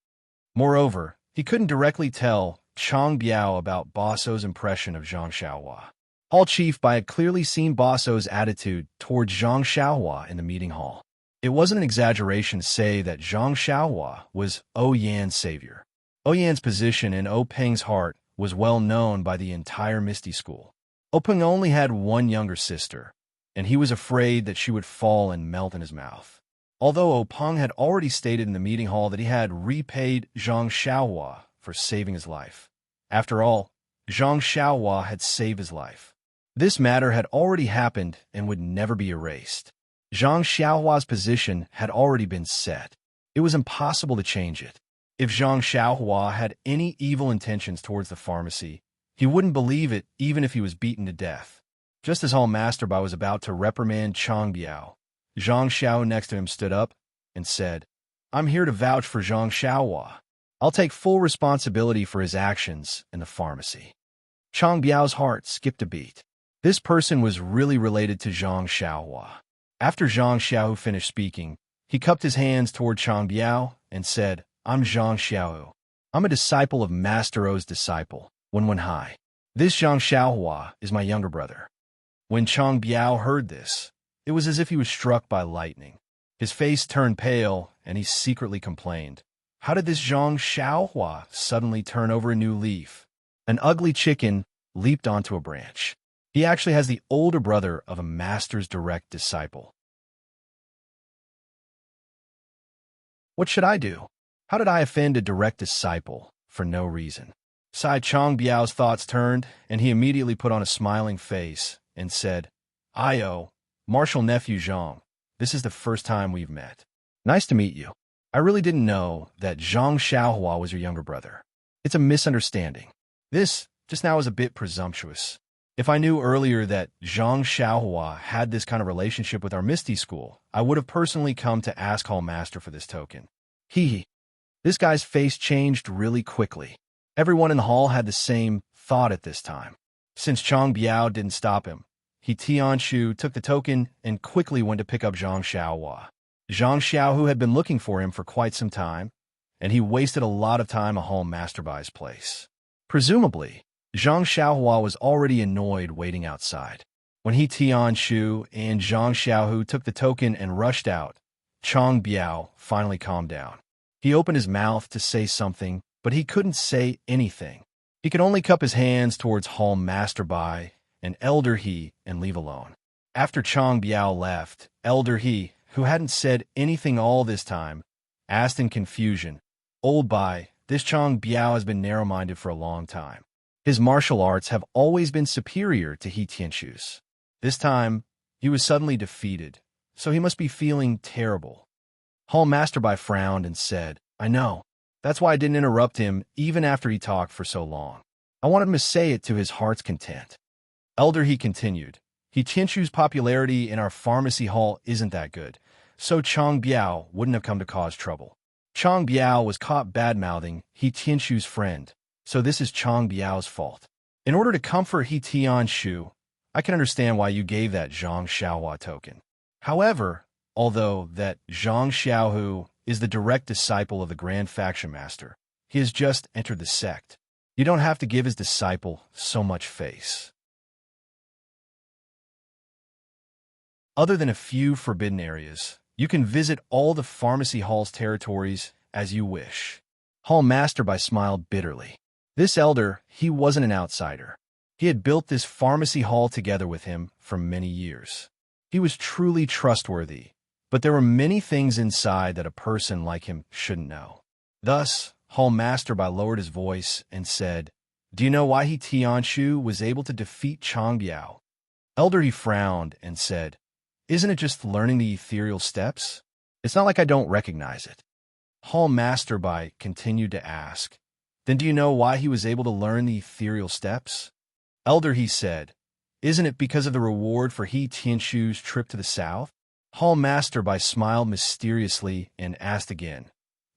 Moreover, He couldn't directly tell Chang Biao about Bosso's impression of Zhang Xiaohua. Hall Chief Bai had clearly seen Bosso's attitude towards Zhang Xiaohua in the meeting hall. It wasn't an exaggeration to say that Zhang Xiaohua was Yan's savior. Yan's position in Peng's heart was well known by the entire Misty School. Peng only had one younger sister, and he was afraid that she would fall and melt in his mouth. Although Peng had already stated in the meeting hall that he had repaid Zhang Xiaohua for saving his life. After all, Zhang Xiaohua had saved his life. This matter had already happened and would never be erased. Zhang Xiaohua's position had already been set. It was impossible to change it. If Zhang Xiaohua had any evil intentions towards the pharmacy, he wouldn't believe it even if he was beaten to death. Just as Hall Master Bai was about to reprimand Chang Biao, Zhang Xiao next to him stood up and said, "I'm here to vouch for Zhang Xiaohua. I'll take full responsibility for his actions in the pharmacy." Chang Biao's heart skipped a beat. This person was really related to Zhang Xiaohua. After Zhang Xiaohu finished speaking, he cupped his hands toward Chang Biao and said, "I'm Zhang Xiaohu. I'm a disciple of Master O's disciple, Wenwenhai. This Zhang Xiaohua is my younger brother." When Chang Biao heard this, it was as if he was struck by lightning. His face turned pale, and he secretly complained, "How did this Zhang Xiaohua suddenly turn over a new leaf?" An ugly chicken leaped onto a branch. He actually has the older brother of a master's direct disciple. What should I do? How did I offend a direct disciple for no reason? Sighed Chang Biao's thoughts turned, and he immediately put on a smiling face and said, "Io, Marshal Nephew Zhang, this is the first time we've met. Nice to meet you. I really didn't know that Zhang Xiaohua was your younger brother. It's a misunderstanding. This just now is a bit presumptuous. If I knew earlier that Zhang Xiaohua had this kind of relationship with our Misty School, I would have personally come to ask Hall Master for this token." This guy's face changed really quickly. Everyone in the hall had the same thought at this time. Since Chang Biao didn't stop him, Tianshu took the token and quickly went to pick up Zhang Xiaohua. Zhang Xiaohu had been looking for him for quite some time, and he wasted a lot of time at Hall Master Bai's place. Presumably, Zhang Xiaohua was already annoyed waiting outside. When Tianshu and Zhang Xiaohu took the token and rushed out, Chang Biao finally calmed down. He opened his mouth to say something, but he couldn't say anything. He could only cup his hands towards Hall Master Bai and Elder He and leave alone. After Chang Biao left, Elder He, who hadn't said anything all this time, asked in confusion, "Old Bai, this Chang Biao has been narrow-minded for a long time. His martial arts have always been superior to He Tianshu's. This time, he was suddenly defeated, so he must be feeling terrible." Hall Master Bai frowned and said, "I know. That's why I didn't interrupt him even after he talked for so long. I wanted him to say it to his heart's content." Elder He continued, "He Tianshu's popularity in our pharmacy hall isn't that good, so Chang Biao wouldn't have come to cause trouble. Chang Biao was caught bad-mouthing He Tianshu's friend, so this is Chang Biao's fault. In order to comfort He Tianshu, I can understand why you gave that Zhang Xiaohua token. However, although that Zhang Xiaohu is the direct disciple of the Grand Faction Master, he has just entered the sect. You don't have to give his disciple so much face." Other than a few forbidden areas, you can visit all the pharmacy hall's territories as you wish. Hall Master Bai smiled bitterly. This elder, he wasn't an outsider. He had built this pharmacy hall together with him for many years. He was truly trustworthy, but there were many things inside that a person like him shouldn't know. Thus, Hall Master Bai lowered his voice and said, "Do you know why He Tianshu was able to defeat Chang Biao?" Elder He frowned and said, "Isn't it just learning the ethereal steps? It's not like I don't recognize it." Hall Master Bai continued to ask, "Then do you know why he was able to learn the ethereal steps?" Elder He said, "Isn't it because of the reward for He Tianshu's trip to the south?" Hall Master Bai smiled mysteriously and asked again,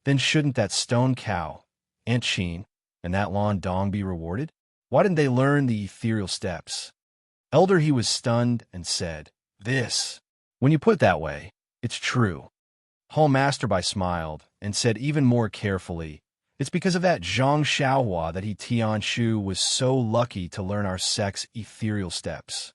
"Then shouldn't that stone cow, Aunt Sheen, and that Lan Dong be rewarded? Why didn't they learn the ethereal steps?" Elder He was stunned and said, "This, when you put it that way, it's true." Hall Master Bai smiled and said even more carefully, It's because of that Zhang Xiaohua that he Tianshu was so lucky to learn our sect's ethereal steps.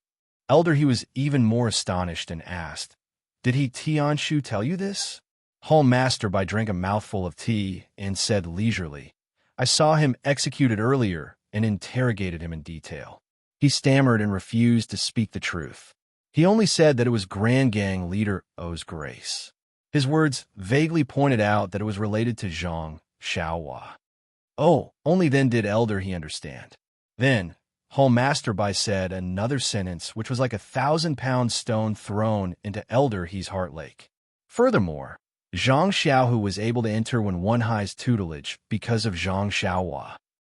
Elder, he was even more astonished and asked, "Did he Tianshu tell you this?" Hall Master Bai drank a mouthful of tea and said leisurely, "I saw him executed earlier and interrogated him in detail. He stammered and refused to speak the truth. He only said that it was Grand Gang leader O's grace. His words vaguely pointed out that it was related to Zhang Xiaohua. Oh, only then did Elder he understand. Then, Hall Master Bai said another sentence which was like 1,000-pound stone thrown into Elder he's heart lake. Furthermore, Zhang Xiaohu was able to enter when One High's tutelage because of Zhang Xiaohua.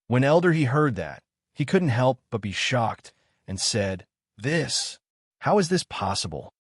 When Elder he heard that, he couldn't help but be shocked and said, "This, how is this possible?"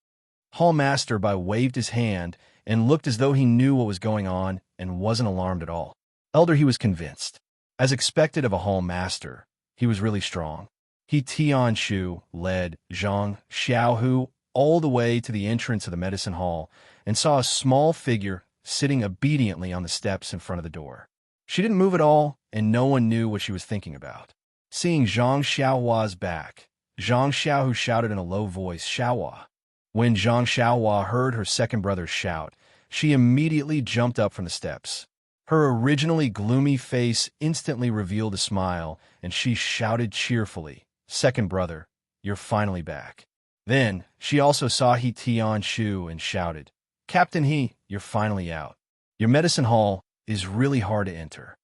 Hall Master Bai waved his hand and looked as though he knew what was going on and wasn't alarmed at all. Elder he was convinced. As expected of a Hall Master, he was really strong. He Tianshu led Zhang Xiaohu all the way to the entrance of the medicine hall and saw a small figure sitting obediently on the steps in front of the door. She didn't move at all, and no one knew what she was thinking about. Seeing Zhang Xiaohua's back, Zhang Xiaohu shouted in a low voice, "Xiaohua." When Zhang Xiaohua heard her second brother shout, she immediately jumped up from the steps. Her originally gloomy face instantly revealed a smile, and she shouted cheerfully, "Second brother, you're finally back." Then, she also saw He Tianshu and shouted, "Captain He, you're finally out. Your medicine hall is really hard to enter."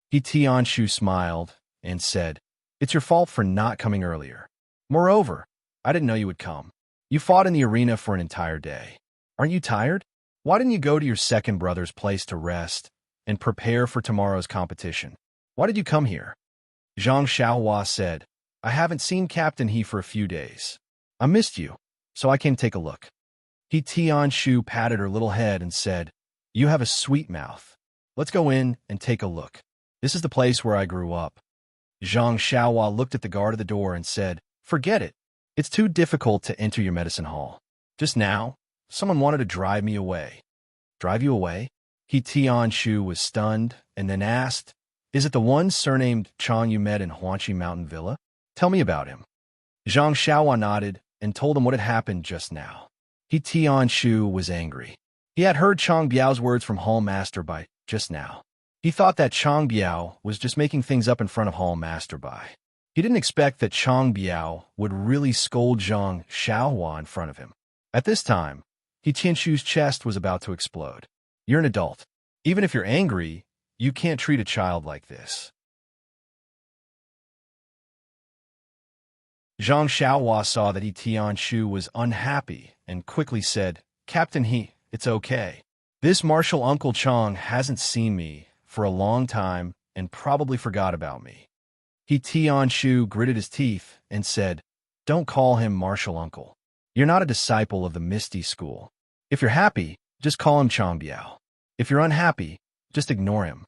He Tianshu smiled and said, "It's your fault for not coming earlier. Moreover, I didn't know you would come. You fought in the arena for an entire day. Aren't you tired? Why didn't you go to your second brother's place to rest and prepare for tomorrow's competition? Why did you come here?" Zhang Xiaohua said, "I haven't seen Captain He for a few days. I missed you, so I came to take a look." He Tianshu patted her little head and said, "You have a sweet mouth. Let's go in and take a look. This is the place where I grew up." Zhang Xiaohua looked at the guard at the door and said, "Forget it. It's too difficult to enter your medicine hall. Just now, someone wanted to drive me away." "Drive you away?" He Tianshu was stunned and then asked, "Is it the one surnamed Chang you met in Huanqi Mountain Villa? Tell me about him." Zhang Xiaohua nodded and told him what had happened just now. He Tianshu was angry. He had heard Chang Biao's words from Hall Master Bai just now. He thought that Chang Biao was just making things up in front of Hall Master Bai. He didn't expect that Chang Biao would really scold Zhang Xiaohua in front of him. At this time, He Tianshu's chest was about to explode. "You're an adult. Even if you're angry, you can't treat a child like this." Zhang Xiaohua saw that He Tianshu was unhappy and quickly said, "Captain He, it's okay. This martial Uncle Chang hasn't seen me for a long time and probably forgot about me." He Tianshu gritted his teeth and said, "Don't call him martial uncle. You're not a disciple of the Misty School. If you're happy, just call him Chang Biao. If you're unhappy, just ignore him."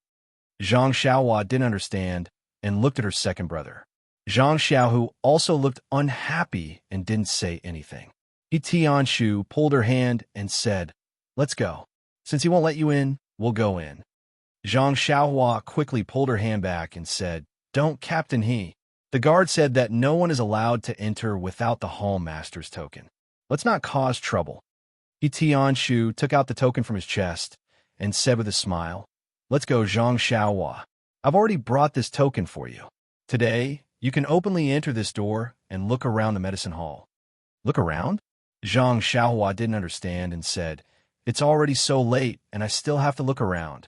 Zhang Xiaohua didn't understand and looked at her second brother. Zhang Xiaohu also looked unhappy and didn't say anything. He Tianshu pulled her hand and said, "Let's go. Since he won't let you in, we'll go in." Zhang Xiaohua quickly pulled her hand back and said, "Don't, Captain He. The guard said that no one is allowed to enter without the Hall Master's token. Let's not cause trouble." He Tianshu took out the token from his chest and said with a smile, "Let's go, Zhang Xiaohua. I've already brought this token for you. Today, you can openly enter this door and look around the medicine hall." "Look around?" Zhang Xiaohua didn't understand and said, "It's already so late and I still have to look around."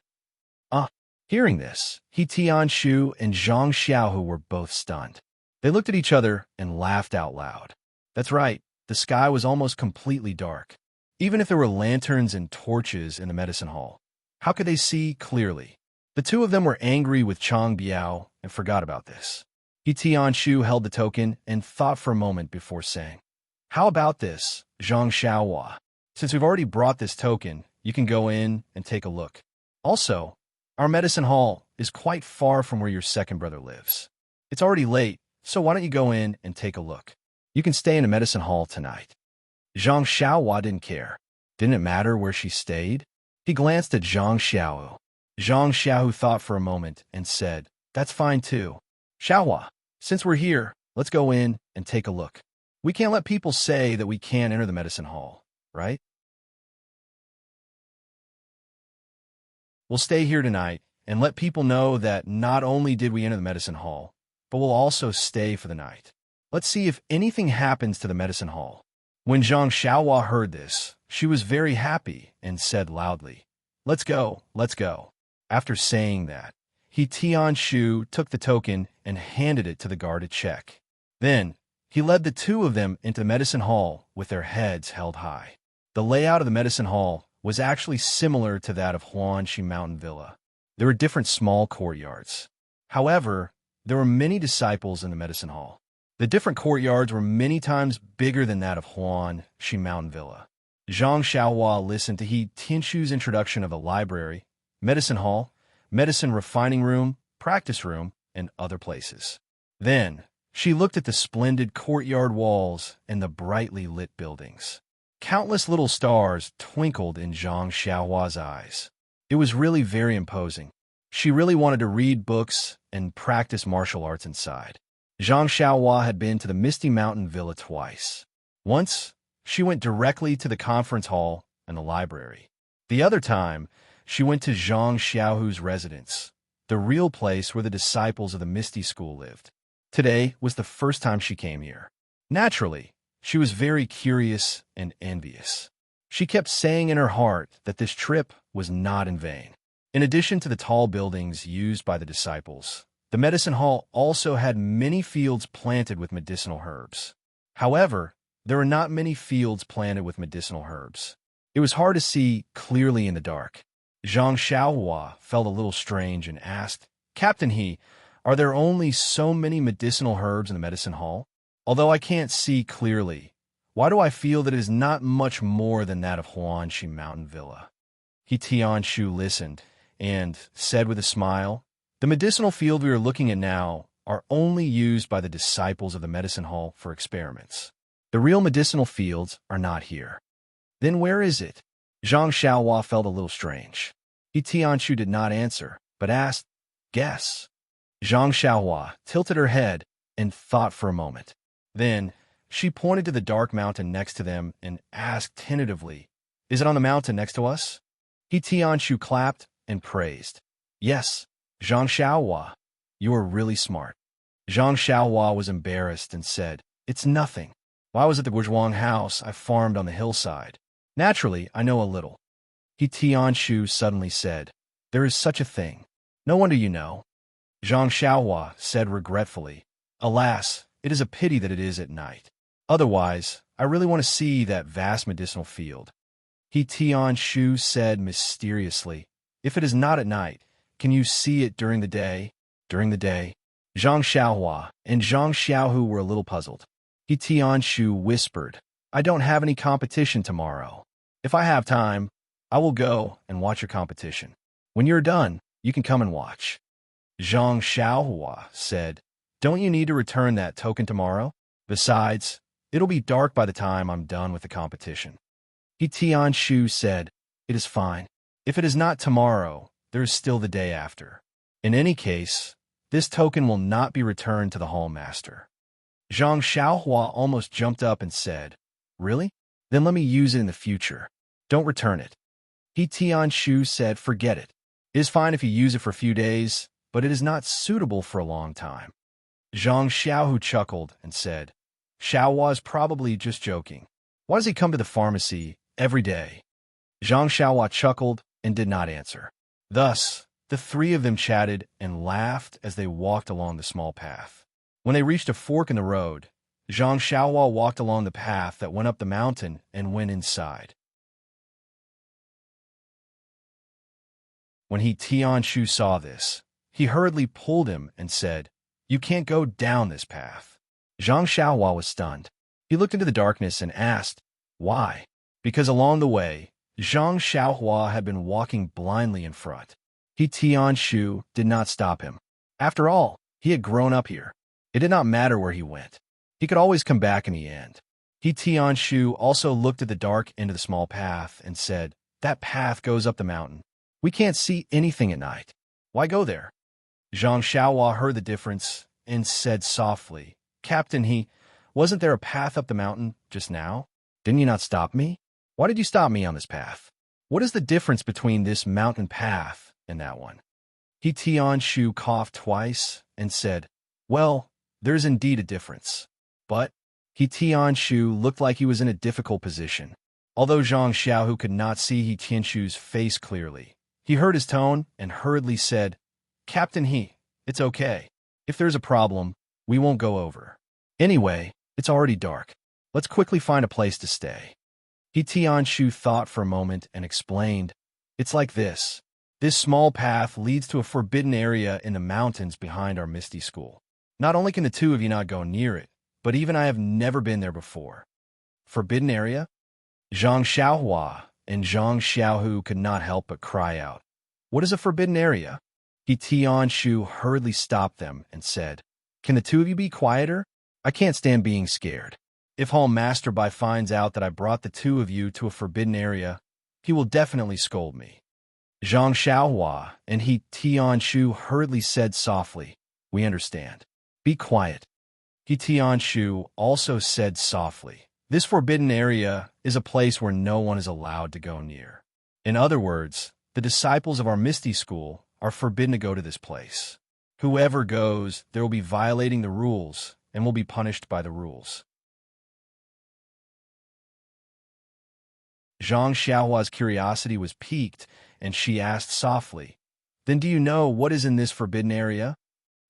Hearing this, He Tianshu and Zhang Xiaohu were both stunned. They looked at each other and laughed out loud. That's right, the sky was almost completely dark. Even if there were lanterns and torches in the medicine hall, how could they see clearly? The two of them were angry with Chang Biao and forgot about this. He Tianshu held the token and thought for a moment before saying, "How about this, Zhang Xiaohua? Since we've already brought this token, you can go in and take a look. Also, our medicine hall is quite far from where your second brother lives. It's already late, so why don't you go in and take a look? You can stay in the medicine hall tonight." Zhang Xiaohua didn't care. Didn't it matter where she stayed? He glanced at Zhang Xiaohu. Zhang Xiaohu thought for a moment and said, "That's fine too. Xiaohua, since we're here, let's go in and take a look. We can't let people say that we can't enter the medicine hall, right? We'll stay here tonight and let people know that not only did we enter the medicine hall, but we'll also stay for the night. Let's see if anything happens to the medicine hall." When Zhang Xiaohua heard this, she was very happy and said loudly, "Let's go, let's go." After saying that, he Tianshu took the token and handed it to the guard to check. Then, he led the two of them into the medicine hall with their heads held high. The layout of the medicine hall was actually similar to that of Huanxi Mountain Villa. There were different small courtyards. However, there were many disciples in the medicine hall. The different courtyards were many times bigger than that of Huanxi Mountain Villa. Zhang Xiaohua listened to He Tianshu's introduction of the library, medicine hall, medicine refining room, practice room, and other places. Then, she looked at the splendid courtyard walls and the brightly lit buildings. Countless little stars twinkled in Zhang Xiaohua's eyes. It was really very imposing. She really wanted to read books and practice martial arts inside. Zhang Xiaohua had been to the Misty Mountain Villa twice. Once, she went directly to the conference hall and the library. The other time, she went to Zhang Xiaohu's residence, the real place where the disciples of the Misty School lived. Today was the first time she came here. Naturally, she was very curious and envious. She kept saying in her heart that this trip was not in vain. In addition to the tall buildings used by the disciples, the medicine hall also had many fields planted with medicinal herbs. However, there were not many fields planted with medicinal herbs. It was hard to see clearly in the dark. Zhang Xiaohua felt a little strange and asked, "Captain He, are there only so many medicinal herbs in the medicine hall? Although I can't see clearly, why do I feel that it is not much more than that of Huanxi Mountain Villa?" He Tianshu listened and said with a smile, "The medicinal field we are looking at now are only used by the disciples of the medicine hall for experiments. The real medicinal fields are not here." "Then where is it?" Zhang Xiaohua felt a little strange. He Tianshu did not answer, but asked, "Guess." Zhang Xiaohua tilted her head and thought for a moment. Then, she pointed to the dark mountain next to them and asked tentatively, "Is it on the mountain next to us?" He Tianshu clapped and praised. "Yes, Zhang Xiaohua, you are really smart." Zhang Xiaohua was embarrassed and said, "It's nothing. While I was at the Guizhuang house, I farmed on the hillside. Naturally, I know a little." He Tianshu suddenly said, "There is such a thing. No wonder you know." Zhang Xiaohua said regretfully, "Alas, it is a pity that it is at night. Otherwise, I really want to see that vast medicinal field." He Tianshu said mysteriously, "If it is not at night, can you see it during the day?" During the day, Zhang Xiaohua and Zhang Xiaohu were a little puzzled. He Tianshu whispered, "I don't have any competition tomorrow. If I have time, I will go and watch your competition. When you're done, you can come and watch." Zhang Xiaohua said, "Don't you need to return that token tomorrow? Besides, it'll be dark by the time I'm done with the competition." He Tianshu said, "It is fine. If it is not tomorrow, there is still the day after. In any case, this token will not be returned to the hall master." Zhang Xiaohua almost jumped up and said, "Really? Then let me use it in the future. Don't return it." He Tianshu said, "Forget it. It is fine if you use it for a few days, but it is not suitable for a long time." Zhang Xiaohu chuckled and said, "Xiaohua is probably just joking. Why does he come to the pharmacy every day?" Zhang Xiaohua chuckled and did not answer. Thus, the three of them chatted and laughed as they walked along the small path. When they reached a fork in the road, Zhang Xiaohua walked along the path that went up the mountain and went inside. When He Tianshu saw this, he hurriedly pulled him and said, "You can't go down this path." Zhang Xiaohua was stunned. He looked into the darkness and asked, "Why?" Because along the way, Zhang Xiaohua had been walking blindly in front. He Tianshu did not stop him. After all, he had grown up here. It did not matter where he went. He could always come back in the end. He Tianshu also looked at the dark end of the small path and said, "That path goes up the mountain. We can't see anything at night. Why go there? Zhang Xiaohua heard the difference and said softly, Captain, wasn't there a path up the mountain just now? Didn't you not stop me? Why did you stop me on this path? What is the difference between this mountain path and that one? He Tianshu coughed twice and said, Well, there's indeed a difference. But He Tianshu looked like he was in a difficult position. Although Zhang Xiaohu could not see He Tianshu's face clearly, he heard his tone and hurriedly said, Captain it's okay. If there's a problem, we won't go over. Anyway, it's already dark. Let's quickly find a place to stay. He Tianshu thought for a moment and explained, It's like this. This small path leads to a forbidden area in the mountains behind our Misty School. Not only can the two of you not go near it, but even I have never been there before. Forbidden area? Zhang Xiaohua and Zhang Xiaohu could not help but cry out. What is a forbidden area? He Tianshu hurriedly stopped them and said, Can the two of you be quieter? I can't stand being scared. If Hall Master Bai finds out that I brought the two of you to a forbidden area, he will definitely scold me. Zhang Xiaohua and He Tianshu hurriedly said softly, We understand. Be quiet. He Tianshu also said softly, This forbidden area is a place where no one is allowed to go near. In other words, the disciples of our Misty School are forbidden to go to this place. Whoever goes, there will be violating the rules and will be punished by the rules. Zhang Xiaohua's curiosity was piqued, and she asked softly, Then do you know what is in this forbidden area?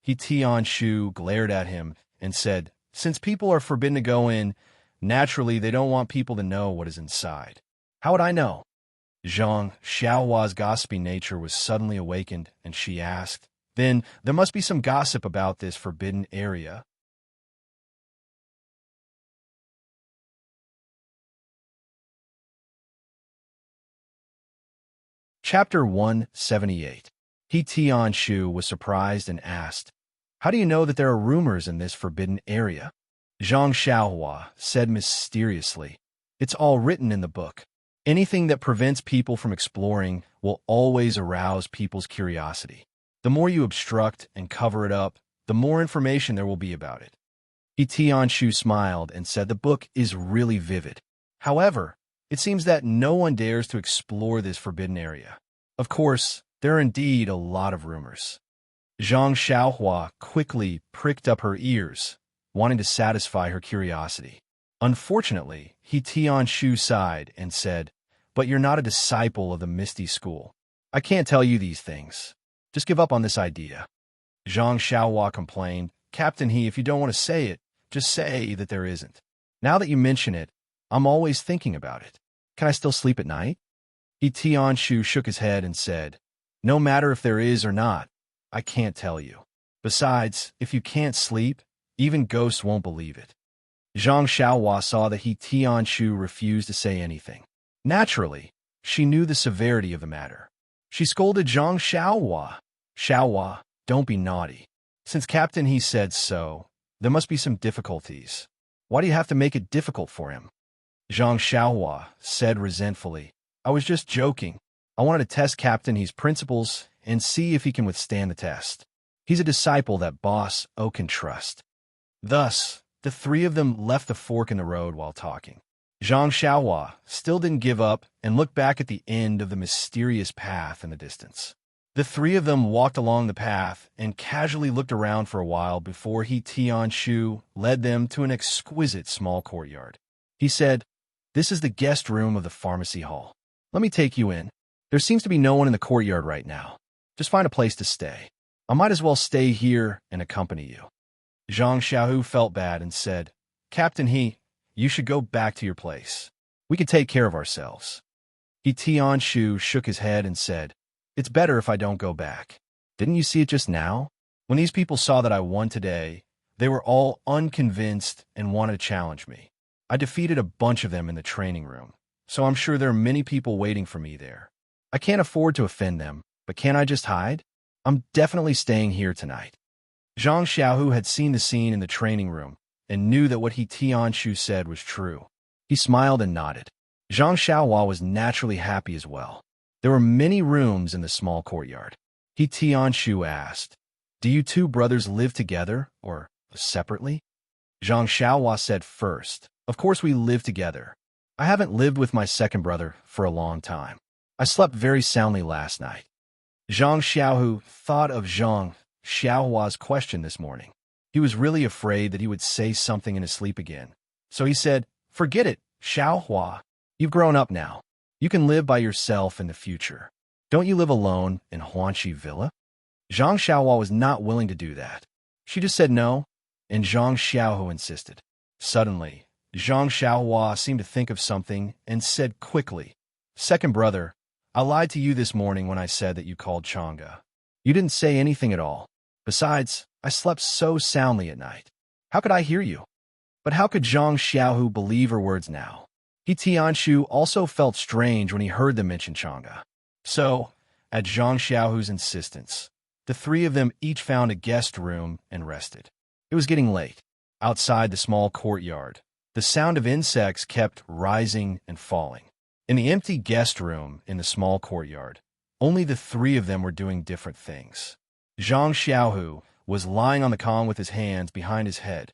He Tianshu glared at him and said, Since people are forbidden to go in, naturally they don't want people to know what is inside. How would I know? Zhang Xiaohua's gossipy nature was suddenly awakened, and she asked, Then there must be some gossip about this forbidden area. Chapter 178. He Tianshu was surprised and asked, How do you know that there are rumors in this forbidden area? Zhang Xiaohua said mysteriously, It's all written in the book. Anything that prevents people from exploring will always arouse people's curiosity. The more you obstruct and cover it up, the more information there will be about it. He Tianshu smiled and said the book is really vivid. However, it seems that no one dares to explore this forbidden area. Of course, there are indeed a lot of rumors. Zhang Xiaohua quickly pricked up her ears, wanting to satisfy her curiosity. Unfortunately, He Tianshu sighed and said, But you're not a disciple of the Misty School. I can't tell you these things. Just give up on this idea. Zhang Xiaohua complained, Captain if you don't want to say it, just say that there isn't. Now that you mention it, I'm always thinking about it. Can I still sleep at night? He Tianshu shook his head and said, No matter if there is or not, I can't tell you. Besides, if you can't sleep, even ghosts won't believe it. Zhang Xiaohua saw that He Tianshu refused to say anything. Naturally, she knew the severity of the matter. She scolded Zhang Xiaohua. Xiaohua, don't be naughty. Since Captain He said so, there must be some difficulties. Why do you have to make it difficult for him? Zhang Xiaohua said resentfully, I was just joking. I wanted to test Captain He's principles and see if he can withstand the test. He's a disciple that Boss O can trust. Thus, the three of them left the fork in the road while talking. Zhang Xiaohua still didn't give up and looked back at the end of the mysterious path in the distance. The three of them walked along the path and casually looked around for a while before He Tianshu led them to an exquisite small courtyard. He said, This is the guest room of the pharmacy hall. Let me take you in. There seems to be no one in the courtyard right now. Just find a place to stay. I might as well stay here and accompany you. Zhang Xiaohu felt bad and said, Captain you should go back to your place. We can take care of ourselves. He Tianshu shook his head and said, It's better if I don't go back. Didn't you see it just now? When these people saw that I won today, they were all unconvinced and wanted to challenge me. I defeated a bunch of them in the training room, so I'm sure there are many people waiting for me there. I can't afford to offend them, but can't I just hide? I'm definitely staying here tonight. Zhang Xiaohu had seen the scene in the training room and knew that what He Tianshu said was true. He smiled and nodded. Zhang Xiaohua was naturally happy as well. There were many rooms in the small courtyard. He Tianshu asked, "Do you two brothers live together or separately?" Zhang Xiaohua said first, "Of course we live together. I haven't lived with my second brother for a long time. I slept very soundly last night." Zhang Xiaohu thought of Zhang Xiaohua's question this morning. He was really afraid that he would say something in his sleep again. So he said, "Forget it, Xiaohua. You've grown up now. You can live by yourself in the future. Don't you live alone in Huanxi Villa?" Zhang Xiaohua was not willing to do that. She just said no, and Zhang Xiaohu insisted. Suddenly, Zhang Xiaohua seemed to think of something and said quickly, "Second brother, I lied to you this morning when I said that you called Chang'e. You didn't say anything at all. Besides, I slept so soundly at night. How could I hear you?" But how could Zhang Xiaohu believe her words now? He Tianshu also felt strange when he heard them mention Chang'e. So, at Zhang Xiaohu's insistence, the three of them each found a guest room and rested. It was getting late. Outside the small courtyard, the sound of insects kept rising and falling. In the empty guest room in the small courtyard, only the three of them were doing different things. Zhang Xiaohu was lying on the Kong with his hands behind his head.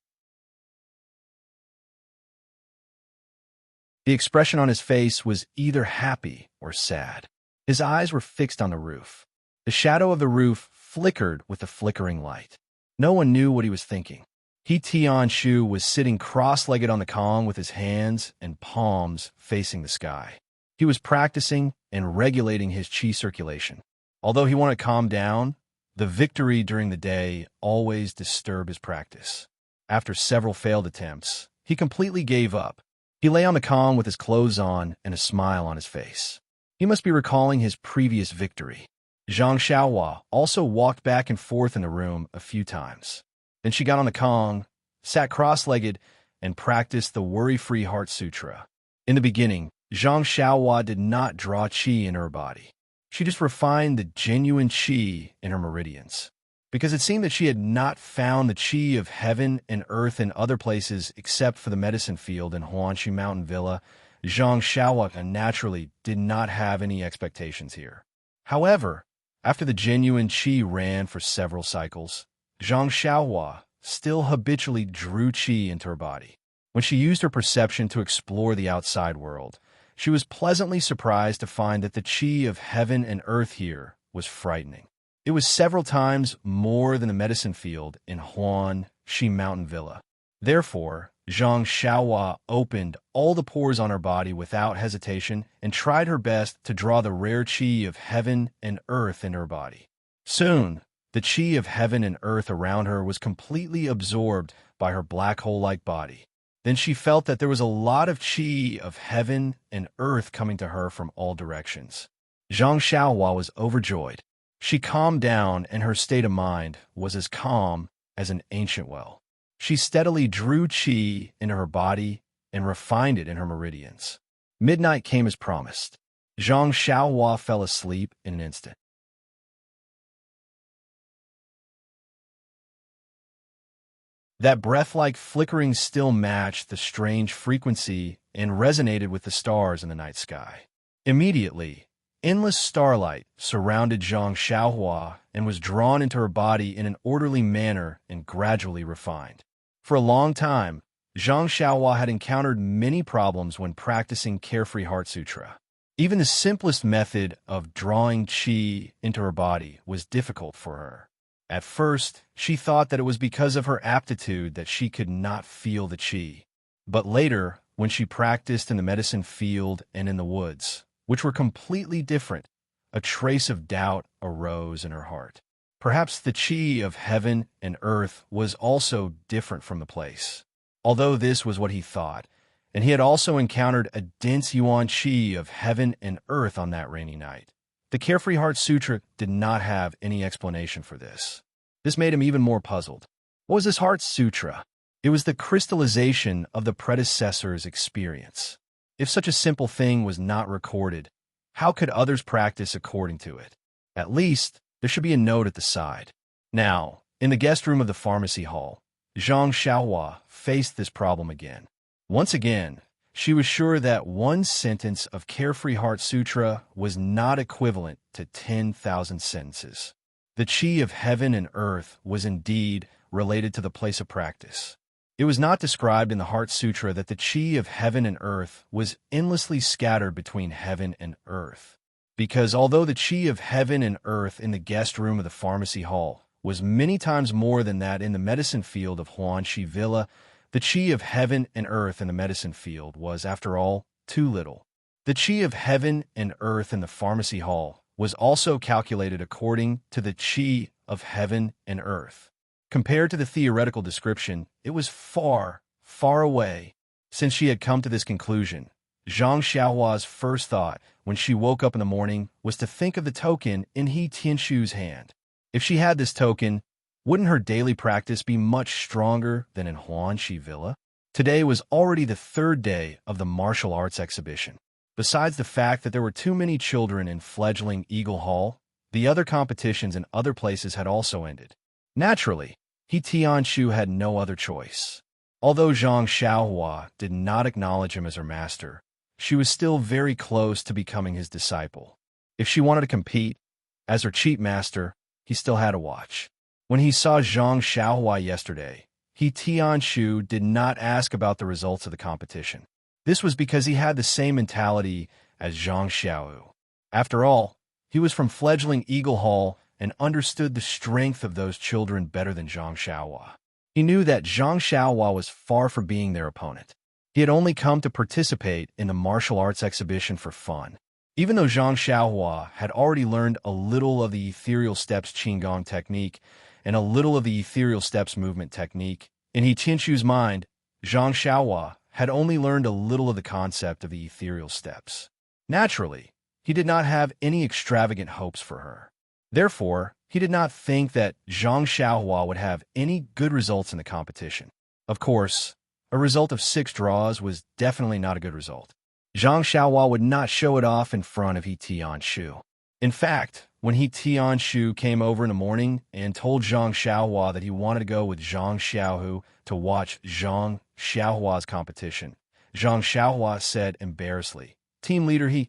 The expression on his face was either happy or sad. His eyes were fixed on the roof. The shadow of the roof flickered with the flickering light. No one knew what he was thinking. He Tianshu was sitting cross-legged on the Kong with his hands and palms facing the sky. He was practicing and regulating his qi circulation. Although he wanted to calm down, the victory during the day always disturbed his practice. After several failed attempts, he completely gave up. He lay on the Kong with his clothes on and a smile on his face. He must be recalling his previous victory. Zhang Xiaohua also walked back and forth in the room a few times. Then she got on the Kong, sat cross-legged, and practiced the Worry-Free Heart Sutra. In the beginning, Zhang Xiaohua did not draw qi in her body. She just refined the genuine qi in her meridians. Because it seemed that she had not found the qi of heaven and earth in other places except for the medicine field in Huanxi Mountain Villa, Zhang Xiaohua naturally did not have any expectations here. However, after the genuine qi ran for several cycles, Zhang Xiaohua still habitually drew qi into her body. When she used her perception to explore the outside world, she was pleasantly surprised to find that the qi of heaven and earth here was frightening. It was several times more than the medicine field in Huanxi Mountain Villa. Therefore, Zhang Xiaohua opened all the pores on her body without hesitation and tried her best to draw the rare qi of heaven and earth in her body. Soon, the qi of heaven and earth around her was completely absorbed by her black hole-like body. Then she felt that there was a lot of qi of heaven and earth coming to her from all directions. Zhang Xiaohua was overjoyed. She calmed down, and her state of mind was as calm as an ancient well. She steadily drew qi into her body and refined it in her meridians. Midnight came as promised. Zhang Xiaohua fell asleep in an instant. That breath-like flickering still matched the strange frequency and resonated with the stars in the night sky. Immediately, endless starlight surrounded Zhang Xiaohua and was drawn into her body in an orderly manner and gradually refined. For a long time, Zhang Xiaohua had encountered many problems when practicing Carefree Heart Sutra. Even the simplest method of drawing qi into her body was difficult for her. At first, she thought that it was because of her aptitude that she could not feel the qi. But later, when she practiced in the medicine field and in the woods, which were completely different, a trace of doubt arose in her heart. Perhaps the qi of heaven and earth was also different from the place. Although this was what he thought, and he had also encountered a dense yuan qi of heaven and earth on that rainy night, the Carefree Heart Sutra did not have any explanation for this. This made him even more puzzled. What was this Heart Sutra? It was the crystallization of the predecessor's experience. If such a simple thing was not recorded, how could others practice according to it? At least, there should be a note at the side. Now, in the guest room of the pharmacy hall, Zhang Xiaohua faced this problem again. Once again, She was sure that one sentence of Carefree Heart Sutra was not equivalent to 10,000 sentences. The chi of heaven and earth was indeed related to the place of practice. It was not described in the Heart Sutra that the chi of heaven and earth was endlessly scattered between heaven and earth. Because although the chi of heaven and earth in the guest room of the pharmacy hall was many times more than that in the medicine field of Huanxi Villa, the chi of heaven and earth in the medicine field was, after all, too little. The chi of heaven and earth in the pharmacy hall was also calculated according to the chi of heaven and earth. Compared to the theoretical description, it was far, far away. Since she had come to this conclusion, Zhang Xiaohua's first thought when she woke up in the morning was to think of the token in He Tianshu's hand. If she had this token, wouldn't her daily practice be much stronger than in Huanxi Villa? Today was already the third day of the martial arts exhibition. Besides the fact that there were too many children in fledgling Eagle Hall, the other competitions in other places had also ended. Naturally, He Tianshu had no other choice. Although Zhang Xiaohua did not acknowledge him as her master, she was still very close to becoming his disciple. If she wanted to compete, as her cheat master, he still had to watch. When he saw Zhang Xiaohua yesterday, He Tianshu did not ask about the results of the competition. This was because he had the same mentality as Zhang Xiaohu. After all, he was from fledgling Eagle Hall and understood the strength of those children better than Zhang Xiaohua. He knew that Zhang Xiaohua was far from being their opponent. He had only come to participate in the martial arts exhibition for fun. Even though Zhang Xiaohua had already learned a little of the ethereal steps Qigong technique and a little of the ethereal steps movement technique, in He Tianshu's mind, Zhang Xiaohua had only learned a little of the concept of the ethereal steps. Naturally, he did not have any extravagant hopes for her. Therefore, he did not think that Zhang Xiaohua would have any good results in the competition. Of course, a result of 6 draws was definitely not a good result. Zhang Xiaohua would not show it off in front of He Tianshu. In fact, when He Tianshu came over in the morning and told Zhang Xiaohua that he wanted to go with Zhang Xiaohu to watch Zhang Xiaohua's competition, Zhang Xiaohua said embarrassedly, "Team leader, you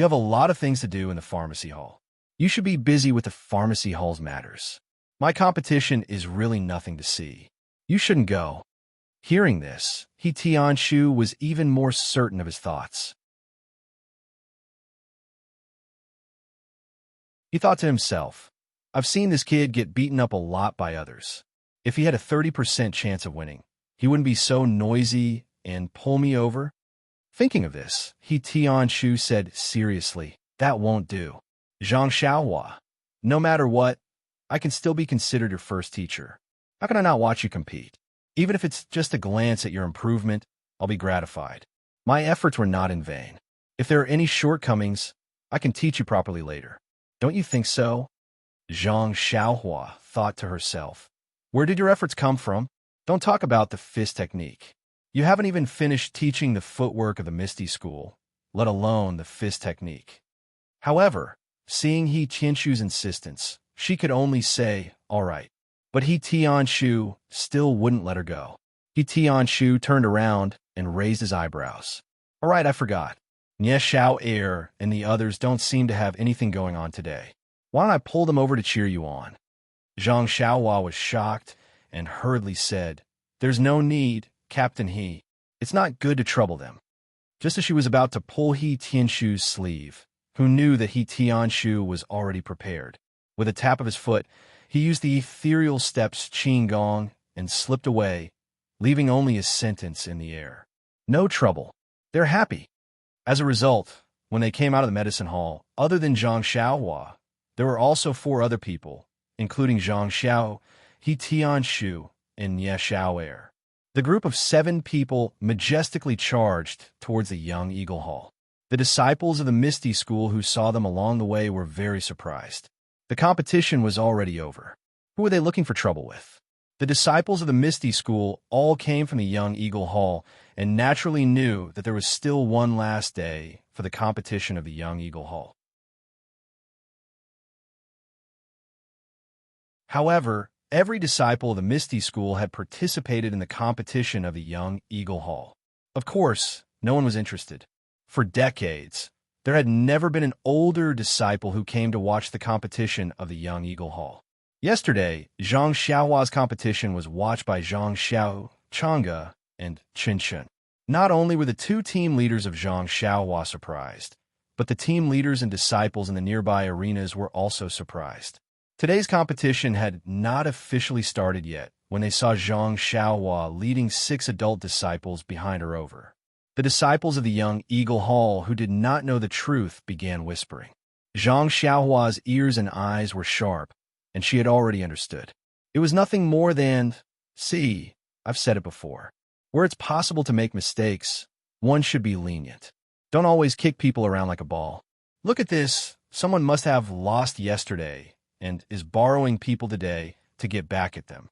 have a lot of things to do in the pharmacy hall. You should be busy with the pharmacy hall's matters. My competition is really nothing to see. You shouldn't go." Hearing this, He Tianshu was even more certain of his thoughts. He thought to himself, "I've seen this kid get beaten up a lot by others. If he had a 30% chance of winning, he wouldn't be so noisy and pull me over." Thinking of this, He Tianshu said seriously, "That won't do. Zhang Xiaohua, no matter what, I can still be considered your first teacher. How can I not watch you compete? Even if it's just a glance at your improvement, I'll be gratified. My efforts were not in vain. If there are any shortcomings, I can teach you properly later. Don't you think so?" Zhang Xiaohua thought to herself, "Where did your efforts come from? Don't talk about the fist technique. You haven't even finished teaching the footwork of the Misty School, let alone the fist technique." However, seeing He Tianshu's insistence, she could only say, "All right." But He Tianshu still wouldn't let her go. He Tianshu turned around and raised his eyebrows. "All right, I forgot. Nie Xiao Er and the others don't seem to have anything going on today. Why don't I pull them over to cheer you on?" Zhang Xiaohua was shocked and hurriedly said, "There's no need, Captain He. It's not good to trouble them." Just as she was about to pull He Tianshu's sleeve, who knew that He Tianshu was already prepared. With a tap of his foot, he used the ethereal steps Qigong and slipped away, leaving only a sentence in the air. "No trouble. They're happy." As a result, when they came out of the medicine hall, other than Zhang Xiaohua, there were also 4 other people, including Zhang Xiao, He Tianshu, and Nie Xiao Er. The group of 7 people majestically charged towards the young Eagle Hall. The disciples of the Misty School who saw them along the way were very surprised. The competition was already over. Who were they looking for trouble with? The disciples of the Misty School all came from the young Eagle Hall and naturally knew that there was still one last day for the competition of the young Eagle Hall. However, every disciple of the Misty School had participated in the competition of the young Eagle Hall. Of course, no one was interested. For decades, there had never been an older disciple who came to watch the competition of the young Eagle Hall. Yesterday, Zhang Xiaohua's competition was watched by Zhang Xiao, Chang'e, and Chen Chen. Not only were the two team leaders of Zhang Xiaohua surprised, but the team leaders and disciples in the nearby arenas were also surprised. Today's competition had not officially started yet when they saw Zhang Xiaohua leading 6 adult disciples behind her over. The disciples of the young Eagle Hall who did not know the truth began whispering. Zhang Xiaohua's ears and eyes were sharp, and she had already understood. It was nothing more than, see, I've said it before. Where it's possible to make mistakes, one should be lenient. Don't always kick people around like a ball. Look at this, someone must have lost yesterday and is borrowing people today to get back at them.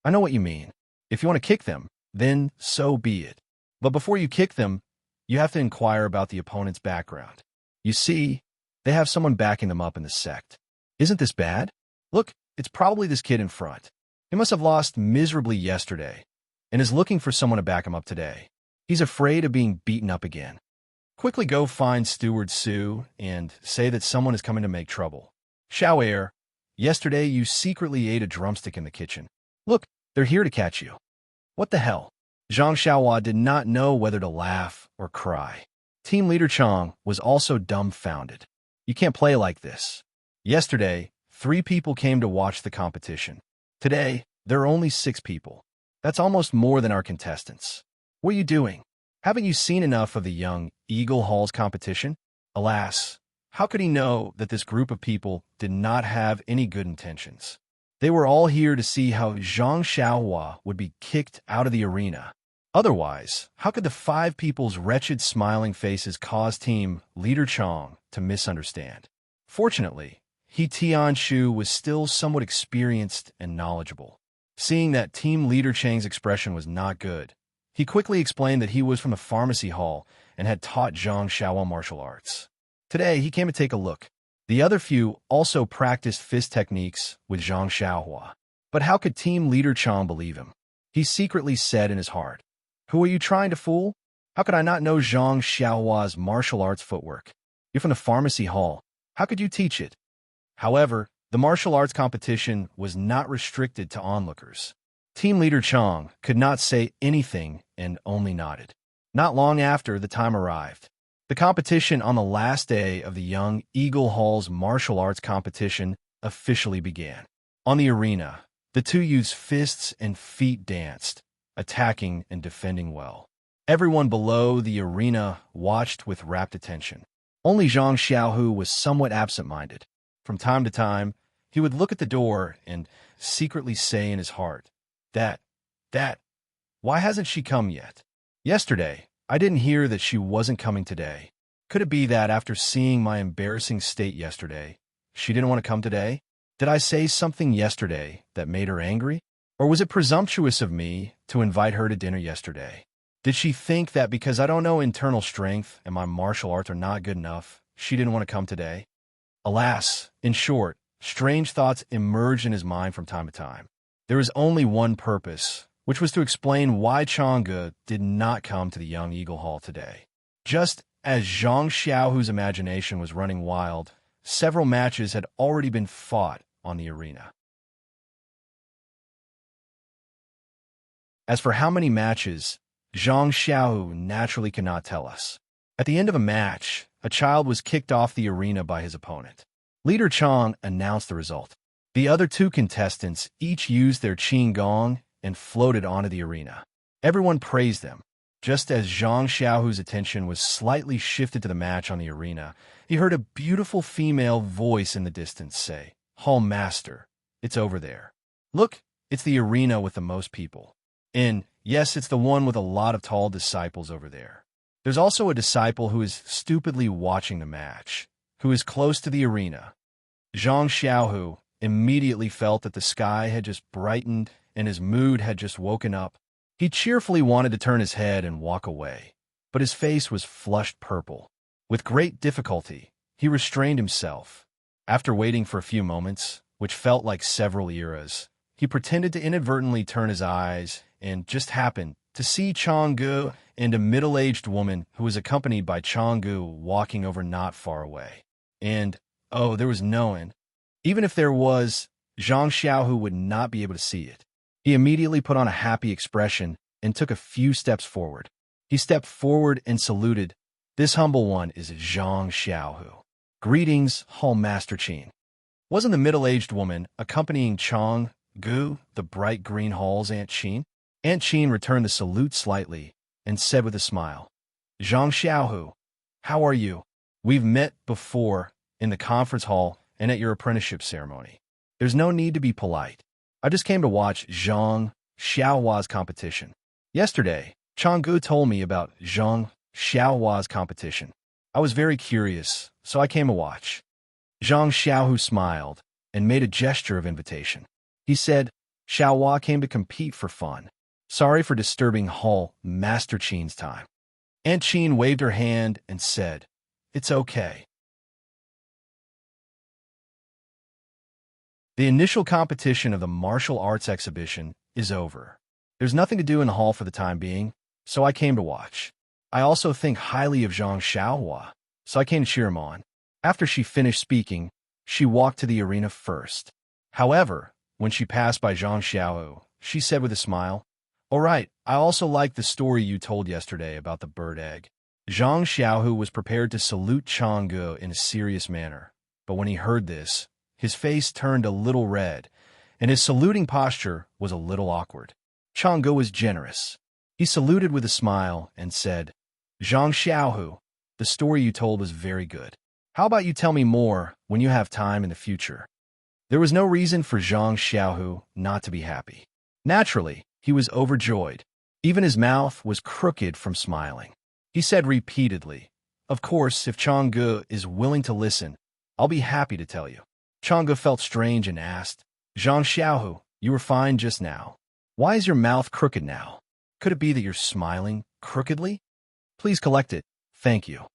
I know what you mean. If you want to kick them, then so be it. But before you kick them, you have to inquire about the opponent's background. You see, they have someone backing them up in the sect. Isn't this bad? Look, it's probably this kid in front. He must have lost miserably yesterday and is looking for someone to back him up today. He's afraid of being beaten up again. Quickly go find Steward Su and say that someone is coming to make trouble. Xiao Er, yesterday you secretly ate a drumstick in the kitchen. Look, they're here to catch you. What the hell? Zhang Xiaohua did not know whether to laugh or cry. Team leader Chang was also dumbfounded. You can't play like this. Yesterday, 3 people came to watch the competition. Today, there are only 6 people. That's almost more than our contestants. What are you doing? Haven't you seen enough of the young Eagle Hall's competition? Alas, how could he know that this group of people did not have any good intentions? They were all here to see how Zhang Xiaohua would be kicked out of the arena. Otherwise, how could the 5 people's wretched smiling faces cause team leader Chang to misunderstand? Fortunately, He Tianshu was still somewhat experienced and knowledgeable. Seeing that team leader Chang's expression was not good, he quickly explained that he was from the pharmacy hall and had taught Zhang Xiaohua martial arts. Today, he came to take a look. The other few also practiced fist techniques with Zhang Xiaohua. But how could team leader Chang believe him? He secretly said in his heart, "Who are you trying to fool? How could I not know Zhang Xiaohua's martial arts footwork? You're from the pharmacy hall. How could you teach it?" However, the martial arts competition was not restricted to onlookers. Team leader Chang could not say anything and only nodded. Not long after the time arrived, the competition on the last day of the young Eagle Hall's martial arts competition officially began. On the arena, the 2 youths' fists and feet danced, attacking and defending well. Everyone below the arena watched with rapt attention. Only Zhang Xiaohu was somewhat absent-minded. From time to time, he would look at the door and secretly say in his heart, that, why hasn't she come yet? Yesterday, I didn't hear that she wasn't coming today. Could it be that after seeing my embarrassing state yesterday, she didn't want to come today? Did I say something yesterday that made her angry? Or was it presumptuous of me to invite her to dinner yesterday? Did she think that because I don't know internal strength and my martial arts are not good enough, she didn't want to come today? Alas, in short, strange thoughts emerged in his mind from time to time. There was only one purpose, which was to explain why Chang'e did not come to the young Eagle Hall today. Just as Zhang Xiaohu's imagination was running wild, several matches had already been fought on the arena. As for how many matches, Zhang Xiaohu naturally cannot tell us. At the end of a match, a child was kicked off the arena by his opponent. Leader Chang announced the result. The other 2 contestants each used their qing gong and floated onto the arena. Everyone praised them. Just as Zhang Xiaohu's attention was slightly shifted to the match on the arena, he heard a beautiful female voice in the distance say, "Hall Master, it's over there. Look, it's the arena with the most people. And yes, it's the one with a lot of tall disciples over there. There's also a disciple who is stupidly watching the match, who is close to the arena." Zhang Xiaohu immediately felt that the sky had just brightened and his mood had just woken up. He cheerfully wanted to turn his head and walk away, but his face was flushed purple. With great difficulty, he restrained himself. After waiting for a few moments, which felt like several eras, he pretended to inadvertently turn his eyes and just happened to see Changgu and a middle-aged woman who was accompanied by Changgu walking over not far away. And, oh, there was no one. Even if there was, Zhang Xiaohu would not be able to see it. He immediately put on a happy expression and took a few steps forward. He stepped forward and saluted. This humble one is Zhang Xiaohu. Greetings, Hall Master Qin. Wasn't the middle-aged woman accompanying Chang Gu, the bright green hall's Aunt Qin? Aunt Qin returned the salute slightly and said with a smile, Zhang Xiaohu, how are you? We've met before in the conference hall and at your apprenticeship ceremony. There's no need to be polite. I just came to watch Zhang Xiaohua's competition. Yesterday, Chang Gu told me about Zhang Xiaohua's competition. I was very curious, so I came to watch. Zhang Xiaohu smiled and made a gesture of invitation. He said, Xiaohua came to compete for fun. Sorry for disturbing Hall Master Qin's time. Aunt Qin waved her hand and said, It's okay. The initial competition of the martial arts exhibition is over. There's nothing to do in the hall for the time being, so I came to watch. I also think highly of Zhang Xiaohua, so I came to cheer him on. After she finished speaking, she walked to the arena first. However, when she passed by Zhang Xiaohu, she said with a smile, All right, I also like the story you told yesterday about the bird egg. Zhang Xiaohu was prepared to salute Changgu in a serious manner, but when he heard this, his face turned a little red, and his saluting posture was a little awkward. Changgu was generous. He saluted with a smile and said, Zhang Xiaohu, the story you told was very good. How about you tell me more when you have time in the future? There was no reason for Zhang Xiaohu not to be happy. Naturally, he was overjoyed. Even his mouth was crooked from smiling. He said repeatedly, Of course, if Changgu is willing to listen, I'll be happy to tell you. Changgu felt strange and asked, Zhang Xiaohu, you were fine just now. Why is your mouth crooked now? Could it be that you're smiling crookedly? Please collect it. Thank you.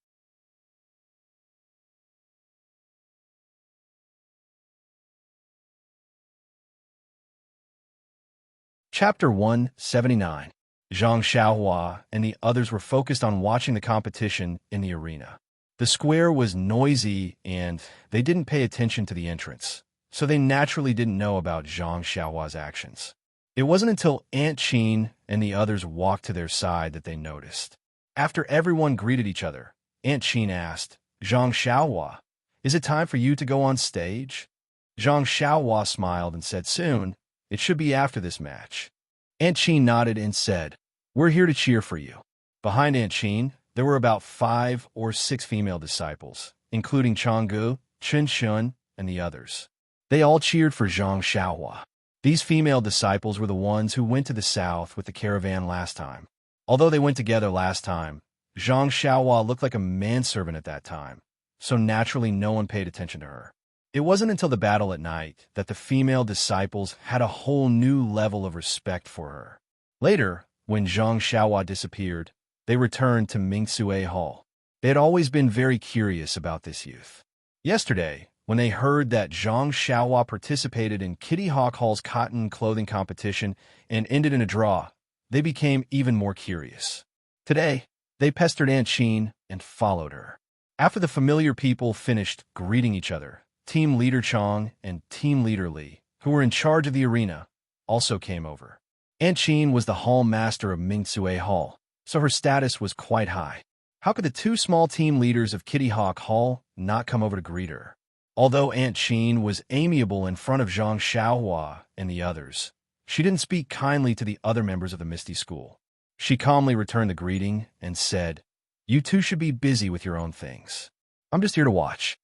Chapter 179. Zhang Xiaohua and the others were focused on watching the competition in the arena. The square was noisy and they didn't pay attention to the entrance, so they naturally didn't know about Zhang Xiaohua's actions. It wasn't until Aunt Qin and the others walked to their side that they noticed. After everyone greeted each other, Aunt Qin asked, Zhang Xiaohua, is it time for you to go on stage? Zhang Xiaohua smiled and said, Soon. It should be after this match. Aunt Qin nodded and said, We're here to cheer for you. Behind Aunt Qin, there were about 5 or 6 female disciples, including Changgu, Chen Shun, and the others. They all cheered for Zhang Xiaohua. These female disciples were the ones who went to the south with the caravan last time. Although they went together last time, Zhang Xiaohua looked like a manservant at that time, so naturally no one paid attention to her. It wasn't until the battle at night that the female disciples had a whole new level of respect for her. Later, when Zhang Xiaohua disappeared, they returned to Mingsue Hall. They had always been very curious about this youth. Yesterday, when they heard that Zhang Xiaohua participated in Kitty Hawk Hall's cotton clothing competition and ended in a draw, they became even more curious. Today, they pestered Aunt Qin and followed her. After the familiar people finished greeting each other, Team Leader Chang and Team Leader Li, who were in charge of the arena, also came over. Aunt Qin was the hall master of Mingsue Hall, so her status was quite high. How could the 2 small team leaders of Kitty Hawk Hall not come over to greet her? Although Aunt Qin was amiable in front of Zhang Xiaohua and the others, she didn't speak kindly to the other members of the Misty School. She calmly returned the greeting and said, You two should be busy with your own things. I'm just here to watch.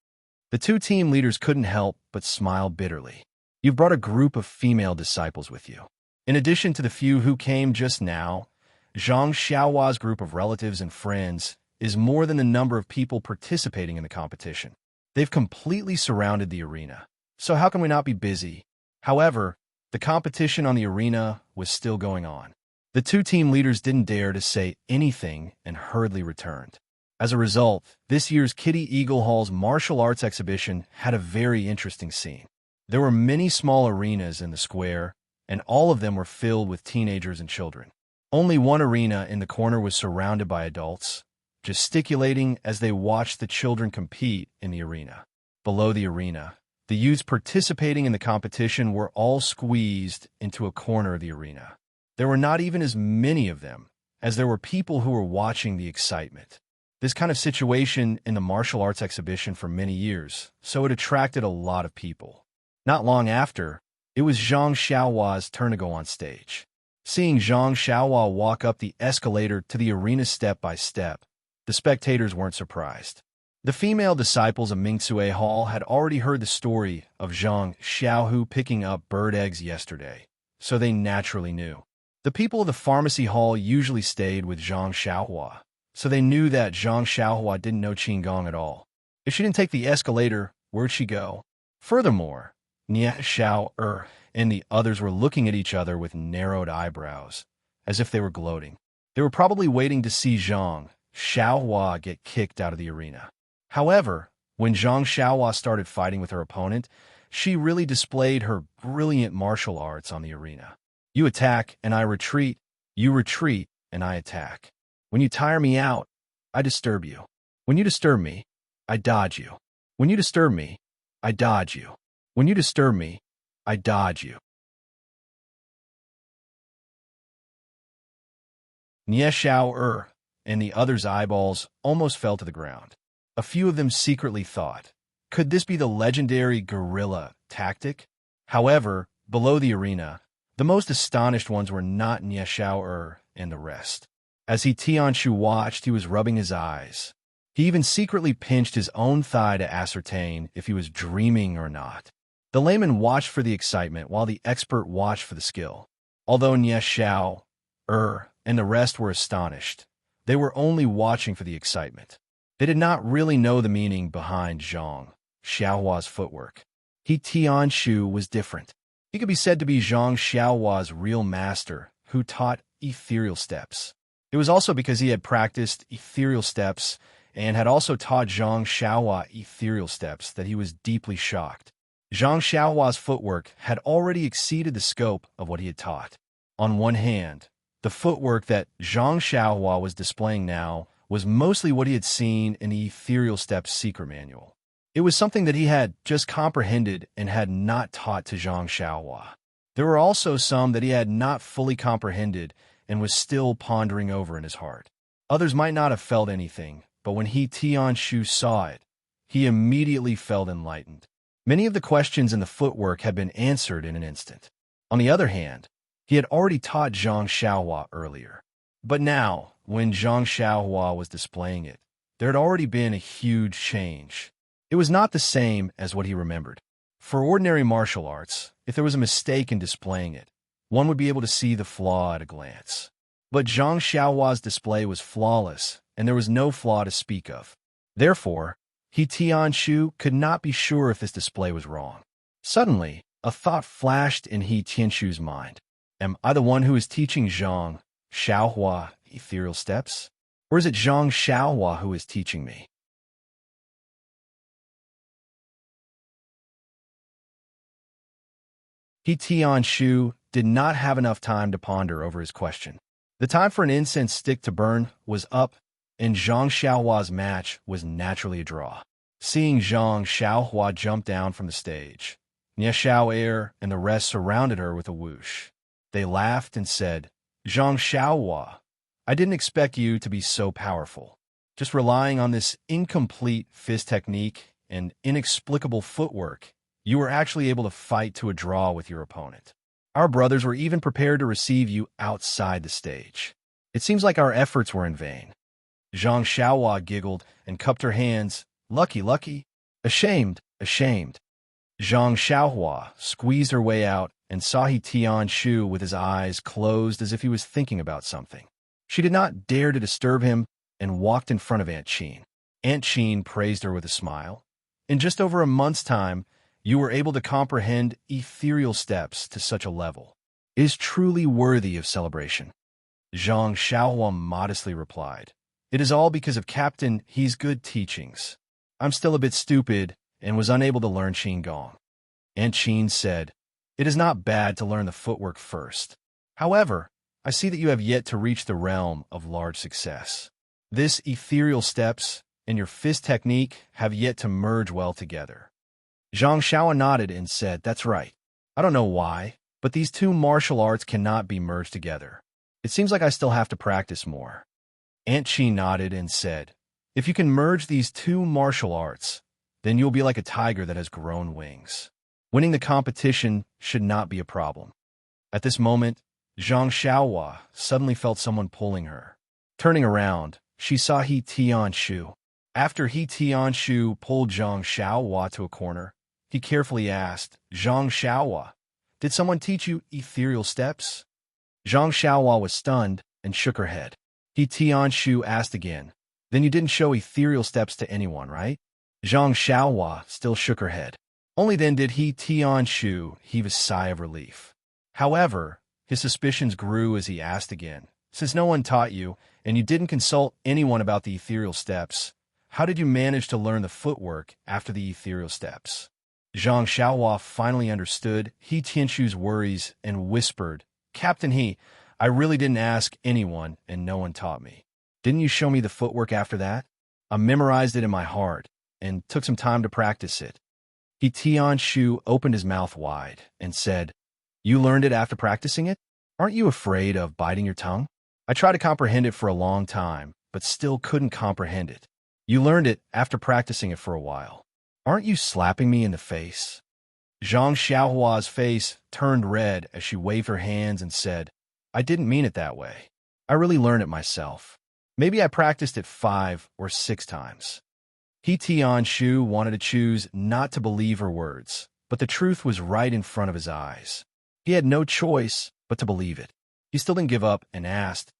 The 2 team leaders couldn't help but smile bitterly. You've brought a group of female disciples with you. In addition to the few who came just now, Zhang Xiaohua's group of relatives and friends is more than the number of people participating in the competition. They've completely surrounded the arena, so how can we not be busy? However, the competition on the arena was still going on. The 2 team leaders didn't dare to say anything and hurriedly returned. As a result, this year's Kitty Eagle Hall's martial arts exhibition had a very interesting scene. There were many small arenas in the square, and all of them were filled with teenagers and children. Only one arena in the corner was surrounded by adults, gesticulating as they watched the children compete in the arena. Below the arena, the youths participating in the competition were all squeezed into a corner of the arena. There were not even as many of them as there were people who were watching the excitement. This kind of situation in the martial arts exhibition for many years, so it attracted a lot of people. Not long after, it was Zhang Xiaohua's turn to go on stage. Seeing Zhang Xiaohua walk up the escalator to the arena step by step, the spectators weren't surprised. The female disciples of Mingcue Hall had already heard the story of Zhang Xiaohu picking up bird eggs yesterday, so they naturally knew. The people of the pharmacy hall usually stayed with Zhang Xiaohua, so they knew that Zhang Xiaohua didn't know Qigong at all. If she didn't take the escalator, where'd she go? Furthermore, Nie Xiao and the others were looking at each other with narrowed eyebrows, as if they were gloating. They were probably waiting to see Zhang Xiaohua get kicked out of the arena. However, when Zhang Xiaohua started fighting with her opponent, she really displayed her brilliant martial arts on the arena. You attack and I retreat, you retreat and I attack. When you tire me out, I disturb you. When you disturb me, I dodge you. When you disturb me, I dodge you. When you disturb me, I dodge you. Nie Xiao and the others' eyeballs almost fell to the ground. A few of them secretly thought, could this be the legendary guerrilla tactic? However, below the arena, the most astonished ones were not Nie Xiao and the rest. As Tianshu watched, he was rubbing his eyes. He even secretly pinched his own thigh to ascertain if he was dreaming or not. The layman watched for the excitement while the expert watched for the skill. Although Nie Xiao and the rest were astonished, they were only watching for the excitement. They did not really know the meaning behind Zhang Xiaohua's footwork. Tianshu was different. He could be said to be Zhang Xiaohua's real master, who taught ethereal steps. It was also because he had practiced ethereal steps and had also taught Zhang Xiaohua ethereal steps that he was deeply shocked. Zhang Xiaohua's footwork had already exceeded the scope of what he had taught. On one hand, the footwork that Zhang Xiaohua was displaying now was mostly what he had seen in the ethereal steps secret manual. It was something that he had just comprehended and had not taught to Zhang Xiaohua. There were also some that he had not fully comprehended and was still pondering over in his heart. Others might not have felt anything, but when Tianshu saw it, he immediately felt enlightened. Many of the questions in the footwork had been answered in an instant. On the other hand, he had already taught Zhang Xiaohua earlier. But now, when Zhang Xiaohua was displaying it, there had already been a huge change. It was not the same as what he remembered. For ordinary martial arts, if there was a mistake in displaying it, one would be able to see the flaw at a glance. But Zhang Xiaohua's display was flawless, and there was no flaw to speak of. Therefore, Tianshu could not be sure if this display was wrong. Suddenly, a thought flashed in Tianshu's mind. Am I the one who is teaching Zhang Xiaohua ethereal steps? Or is it Zhang Xiaohua who is teaching me? Tianshu did not have enough time to ponder over his question. The time for an incense stick to burn was up, and Zhang Xiaohua's match was naturally a draw. Seeing Zhang Xiaohua jump down from the stage, Nie Xiao and the rest surrounded her with a whoosh. They laughed and said, Zhang Xiaohua, I didn't expect you to be so powerful. Just relying on this incomplete fist technique and inexplicable footwork, you were actually able to fight to a draw with your opponent. Our brothers were even prepared to receive you outside the stage. It seems like our efforts were in vain. Zhang Xiaohua giggled and cupped her hands. Lucky, lucky. Ashamed, ashamed. Zhang Xiaohua squeezed her way out and saw Tianshu with his eyes closed as if he was thinking about something. She did not dare to disturb him and walked in front of Aunt Qin. Aunt Qin praised her with a smile. In just over a month's time, you were able to comprehend ethereal steps to such a level. It is truly worthy of celebration. Zhang Xiaohua modestly replied. It is all because of Captain He's good teachings. I'm still a bit stupid and was unable to learn Qigong. Aunt Qin said, it is not bad to learn the footwork first. However, I see that you have yet to reach the realm of large success. This ethereal steps and your fist technique have yet to merge well together. Zhang Xiao nodded and said, that's right. I don't know why, but these two martial arts cannot be merged together. It seems like I still have to practice more. Aunt Chi nodded and said, if you can merge these two martial arts, then you'll be like a tiger that has grown wings. Winning the competition should not be a problem. At this moment, Zhang Xiaohua suddenly felt someone pulling her. Turning around, she saw He Tianshu. After He Tianshu pulled Zhang Xiaohua to a corner, he carefully asked, Zhang Xiaohua, did someone teach you ethereal steps? Zhang Xiaohua was stunned and shook her head. He Tianshu asked again, then you didn't show ethereal steps to anyone, right? Zhang Xiaohua still shook her head. Only then did He Tianshu heave a sigh of relief. However, his suspicions grew as he asked again, since no one taught you, and you didn't consult anyone about the ethereal steps, how did you manage to learn the footwork after the ethereal steps? Zhang Xiaohua finally understood He Tianshu's worries and whispered, Captain He, I really didn't ask anyone and no one taught me. Didn't you show me the footwork after that? I memorized it in my heart and took some time to practice it. He Tianshu opened his mouth wide and said, you learned it after practicing it? Aren't you afraid of biting your tongue? I tried to comprehend it for a long time, but still couldn't comprehend it. You learned it after practicing it for a while. Aren't you slapping me in the face? Zhang Xiaohua's face turned red as she waved her hands and said, I didn't mean it that way. I really learned it myself. Maybe I practiced it 5 or 6 times. He Tianshu wanted to choose not to believe her words, but the truth was right in front of his eyes. He had no choice but to believe it. He still didn't give up and asked,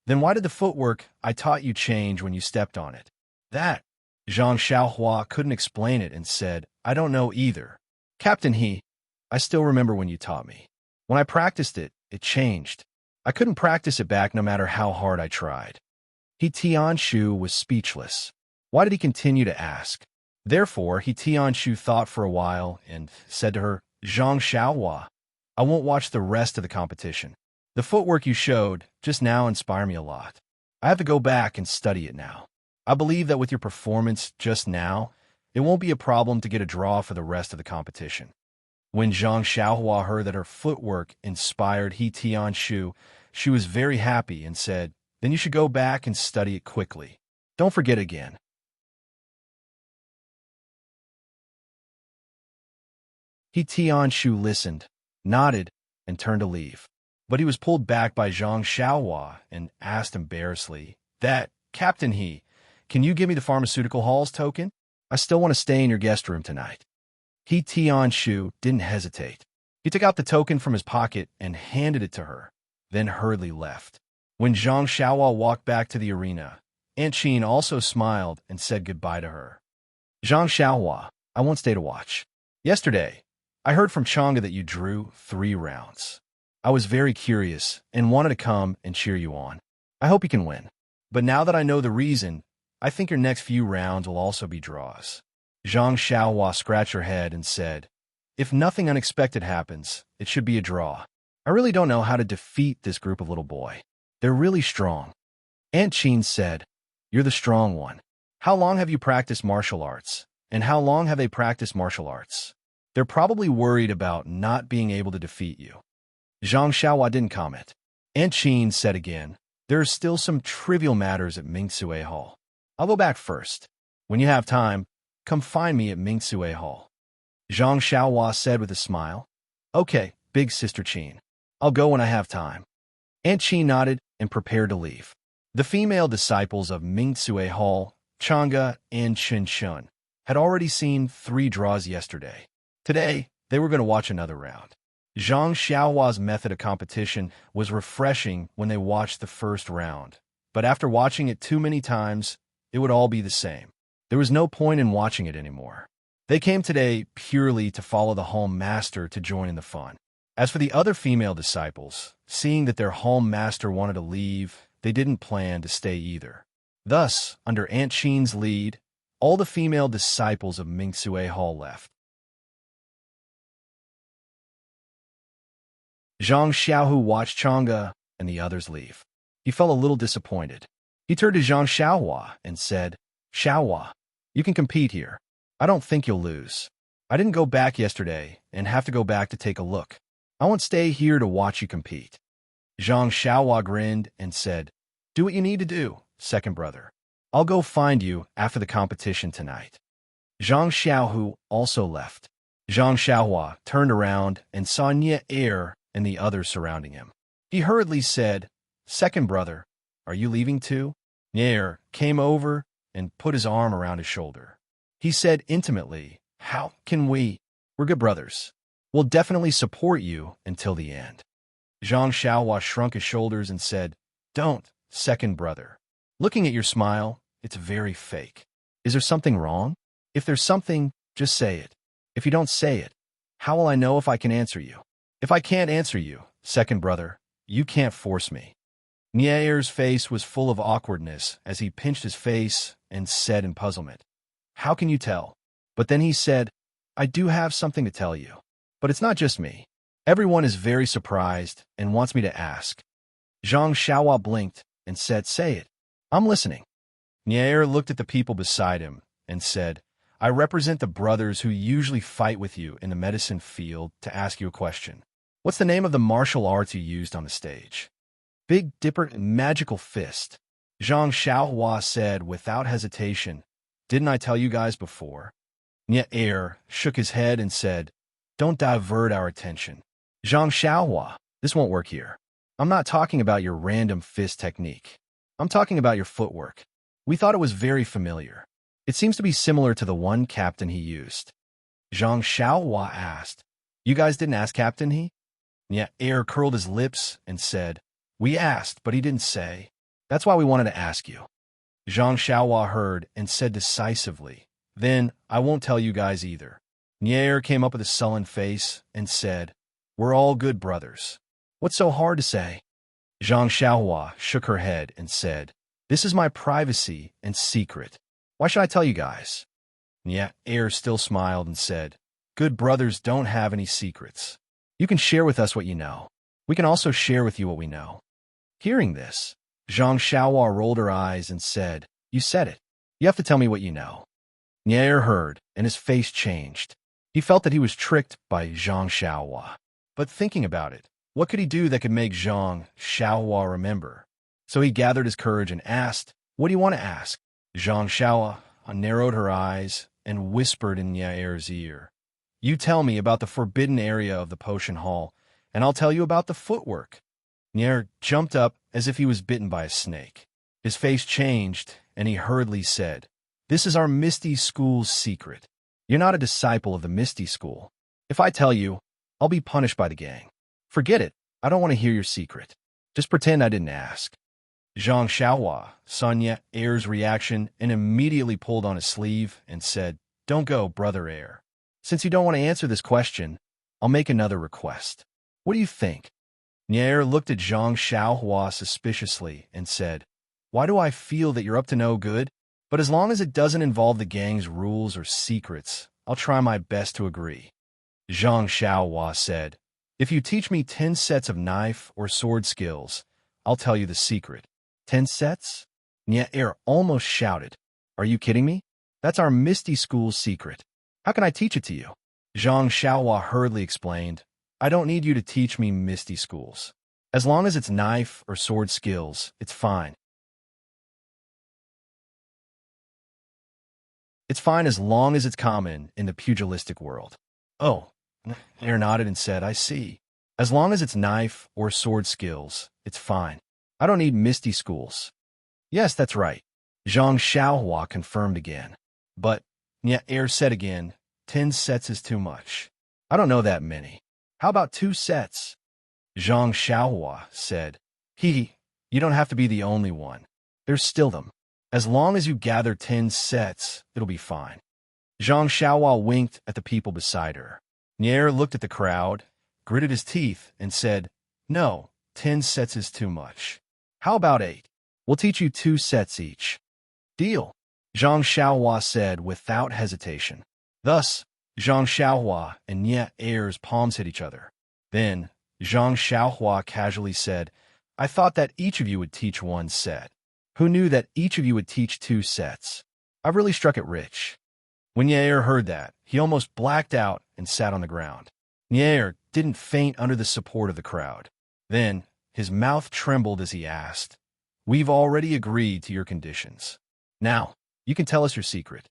then why did the footwork I taught you change when you stepped on it? That. Zhang Xiaohua couldn't explain it and said, I don't know either. Captain He, I still remember when you taught me. When I practiced it, it changed. I couldn't practice it back no matter how hard I tried. He Tianshu was speechless. Why did he continue to ask? Therefore, He Tianshu thought for a while and said to her, Zhang Xiaohua, I won't watch the rest of the competition. The footwork you showed just now inspired me a lot. I have to go back and study it now. I believe that with your performance just now, it won't be a problem to get a draw for the rest of the competition. When Zhang Xiaohua heard that her footwork inspired He Tianshu, she was very happy and said, then you should go back and study it quickly. Don't forget again. He Tianshu listened, nodded, and turned to leave. But he was pulled back by Zhang Xiaohua and asked embarrassedly, Captain He, can you give me the pharmaceutical halls token? I still want to stay in your guest room tonight. He Tianshu didn't hesitate. He took out the token from his pocket and handed it to her, then hurriedly left. When Zhang Xiaohua walked back to the arena, Aunt Qin also smiled and said goodbye to her. Zhang Xiaohua, I won't stay to watch. Yesterday, I heard from Chang'e that you drew 3 rounds. I was very curious and wanted to come and cheer you on. I hope you can win. But now that I know the reason, I think your next few rounds will also be draws. Zhang Xiaohua scratched her head and said, if nothing unexpected happens, it should be a draw. I really don't know how to defeat this group of little boy. They're really strong. Aunt Qin said, you're the strong one. How long have you practiced martial arts? And how long have they practiced martial arts? They're probably worried about not being able to defeat you. Zhang Xiaohua didn't comment. Aunt Qin said again, there are still some trivial matters at Mingsue Hall. I'll go back first. When you have time, come find me at Mingsue Hall. Zhang Xiaohua said with a smile. Okay, big sister Qin. I'll go when I have time. Aunt Qin nodded and prepared to leave. The female disciples of Mingsue Hall, Chang'e and Chen Shun, had already seen 3 draws yesterday. Today, they were going to watch another round. Zhang Xiaohua's method of competition was refreshing when they watched the first round, but after watching it too many times, it would all be the same. There was no point in watching it anymore. They came today purely to follow the home master to join in the fun. As for the other female disciples, seeing that their home master wanted to leave, they didn't plan to stay either. Thus, under Aunt Qin's lead, all the female disciples of Mingsue Hall left. Zhang Xiaohu watched Chang'e and the others leave. He felt a little disappointed. He turned to Zhang Xiaohua and said, Xiaohua, you can compete here. I don't think you'll lose. I didn't go back yesterday and have to go back to take a look. I won't stay here to watch you compete. Zhang Xiaohua grinned and said, do what you need to do, second brother. I'll go find you after the competition tonight. Zhang Xiaohu also left. Zhang Xiaohua turned around and saw Nie and the others surrounding him. He hurriedly said, second brother, are you leaving too? Nie came over and put his arm around his shoulder. He said intimately, how can we? We're good brothers. We'll definitely support you until the end. Zhang Xiaohua shrunk his shoulders and said, don't, second brother. Looking at your smile, it's very fake. Is there something wrong? If there's something, just say it. If you don't say it, how will I know if I can answer you? If I can't answer you, second brother, you can't force me. Nie's face was full of awkwardness as he pinched his face and said in puzzlement, how can you tell? But then he said, I do have something to tell you. But it's not just me. Everyone is very surprised and wants me to ask. Zhang Xiaohua blinked and said, say it. I'm listening. Nie looked at the people beside him and said, I represent the brothers who usually fight with you in the medicine field to ask you a question. What's the name of the martial arts you used on the stage? Big Dipper and Magical Fist. Zhang Xiaohua said without hesitation, didn't I tell you guys before? Nie shook his head and said, don't divert our attention. Zhang Xiaohua, this won't work here. I'm not talking about your random fist technique. I'm talking about your footwork. We thought it was very familiar. It seems to be similar to the one Captain he used. Zhang Xiaohua asked, you guys didn't ask Captain he? Nie curled his lips and said, we asked, but he didn't say. That's why we wanted to ask you. Zhang Xiaohua heard and said decisively, then I won't tell you guys either. Nie came up with a sullen face and said, we're all good brothers. What's so hard to say? Zhang Xiaohua shook her head and said, this is my privacy and secret. Why should I tell you guys? Nie still smiled and said, good brothers don't have any secrets. You can share with us what you know. We can also share with you what we know. Hearing this, Zhang Xiaohua rolled her eyes and said, you said it. You have to tell me what you know. Nie heard, and his face changed. He felt that he was tricked by Zhang Xiaohua. But thinking about it, what could he do that could make Zhang Xiaohua remember? So he gathered his courage and asked, what do you want to ask? Zhang Xiaohua narrowed her eyes and whispered in Nie's ear, you tell me about the forbidden area of the potion hall, and I'll tell you about the footwork. Nie jumped up as if he was bitten by a snake. His face changed, and he hurriedly said, this is our Misty School's secret. You're not a disciple of the Misty School. If I tell you, I'll be punished by the gang. Forget it. I don't want to hear your secret. Just pretend I didn't ask. Zhang Xiaohua saw Nie's reaction and immediately pulled on his sleeve and said, don't go, brother Air. Since you don't want to answer this question, I'll make another request. What do you think? Nie looked at Zhang Xiaohua suspiciously and said, why do I feel that you're up to no good? But as long as it doesn't involve the gang's rules or secrets, I'll try my best to agree. Zhang Xiaohua said, if you teach me 10 sets of knife or sword skills, I'll tell you the secret. 10 sets? Nie almost shouted. Are you kidding me? That's our Misty School's secret. How can I teach it to you? Zhang Xiaohua hurriedly explained, I don't need you to teach me Misty Schools. As long as it's knife or sword skills, it's fine. It's fine as long as it's common in the pugilistic world. Oh, Nie nodded and said, I see. As long as it's knife or sword skills, it's fine. I don't need Misty Schools. Yes, that's right. Zhang Xiaohua confirmed again. But, Nie said again, 10 sets is too much. I don't know that many. How about 2 sets? Zhang Xiaohua said, you don't have to be the only one. There's still them. As long as you gather 10 sets, it'll be fine. Zhang Xiaohua winked at the people beside her. Nie looked at the crowd, gritted his teeth, and said, no, 10 sets is too much. How about 8? We'll teach you 2 sets each. Deal, Zhang Xiaohua said without hesitation. Thus, Zhang Xiaohua and Nie's palms hit each other. Then, Zhang Xiaohua casually said, I thought that each of you would teach one set. Who knew that each of you would teach 2 sets? I really struck it rich." When Yair heard that, he almost blacked out and sat on the ground. Yair didn't faint under the support of the crowd. Then, his mouth trembled as he asked, "We've already agreed to your conditions. Now, you can tell us your secret."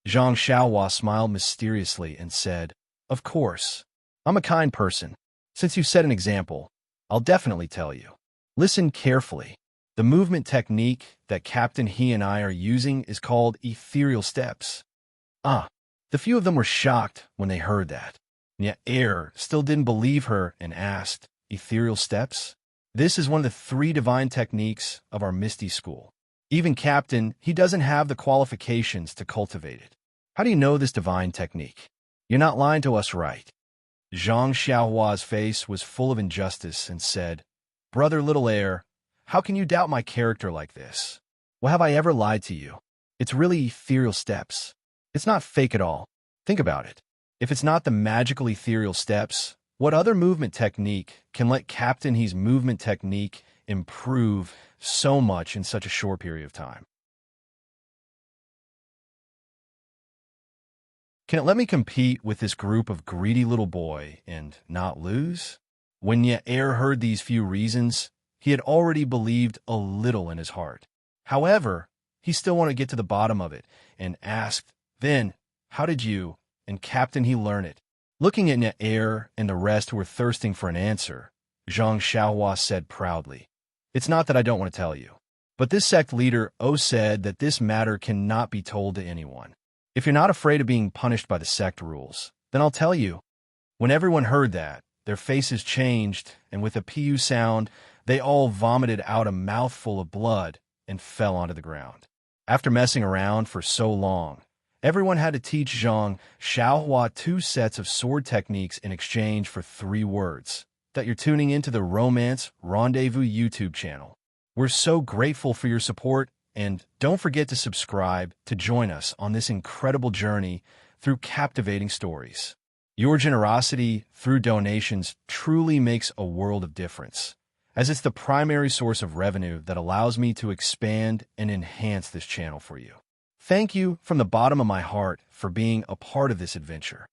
Zhang Xiaohua smiled mysteriously and said, "Of course. I'm a kind person. Since you set an example, I'll definitely tell you. Listen carefully. The movement technique that Captain He and I are using is called ethereal steps." The few of them were shocked when they heard that. Yet Air still didn't believe her and asked, "Ethereal steps? This is one of the 3 divine techniques of our Misty School. Even Captain, he doesn't have the qualifications to cultivate it. How do you know this divine technique? You're not lying to us, right?" Zhang Xiaohua's face was full of injustice and said, "Brother Little Air, how can you doubt my character like this? Well, have I ever lied to you? It's really ethereal steps. It's not fake at all. Think about it. If it's not the magical ethereal steps, what other movement technique can let Captain He's movement technique improve so much in such a short period of time? Can it let me compete with this group of greedy little boy and not lose?" When Yair heard these few reasons, he had already believed a little in his heart. However, he still wanted to get to the bottom of it and asked, "Then, how did you and Captain He learn it?" Looking at Yair and the rest who were thirsting for an answer, Zhang Xiaohua said proudly, "It's not that I don't want to tell you, but this sect leader O said that this matter cannot be told to anyone. If you're not afraid of being punished by the sect rules, then I'll tell you." When everyone heard that, their faces changed, and with a PU sound, they all vomited out a mouthful of blood and fell onto the ground. After messing around for so long, everyone had to teach Zhang Xiaohua 2 sets of sword techniques in exchange for 3 words. That you're tuning into the Romance Rendezvous YouTube channel. We're so grateful for your support, and don't forget to subscribe to join us on this incredible journey through captivating stories. Your generosity through donations truly makes a world of difference, as it's the primary source of revenue that allows me to expand and enhance this channel for you. Thank you from the bottom of my heart for being a part of this adventure.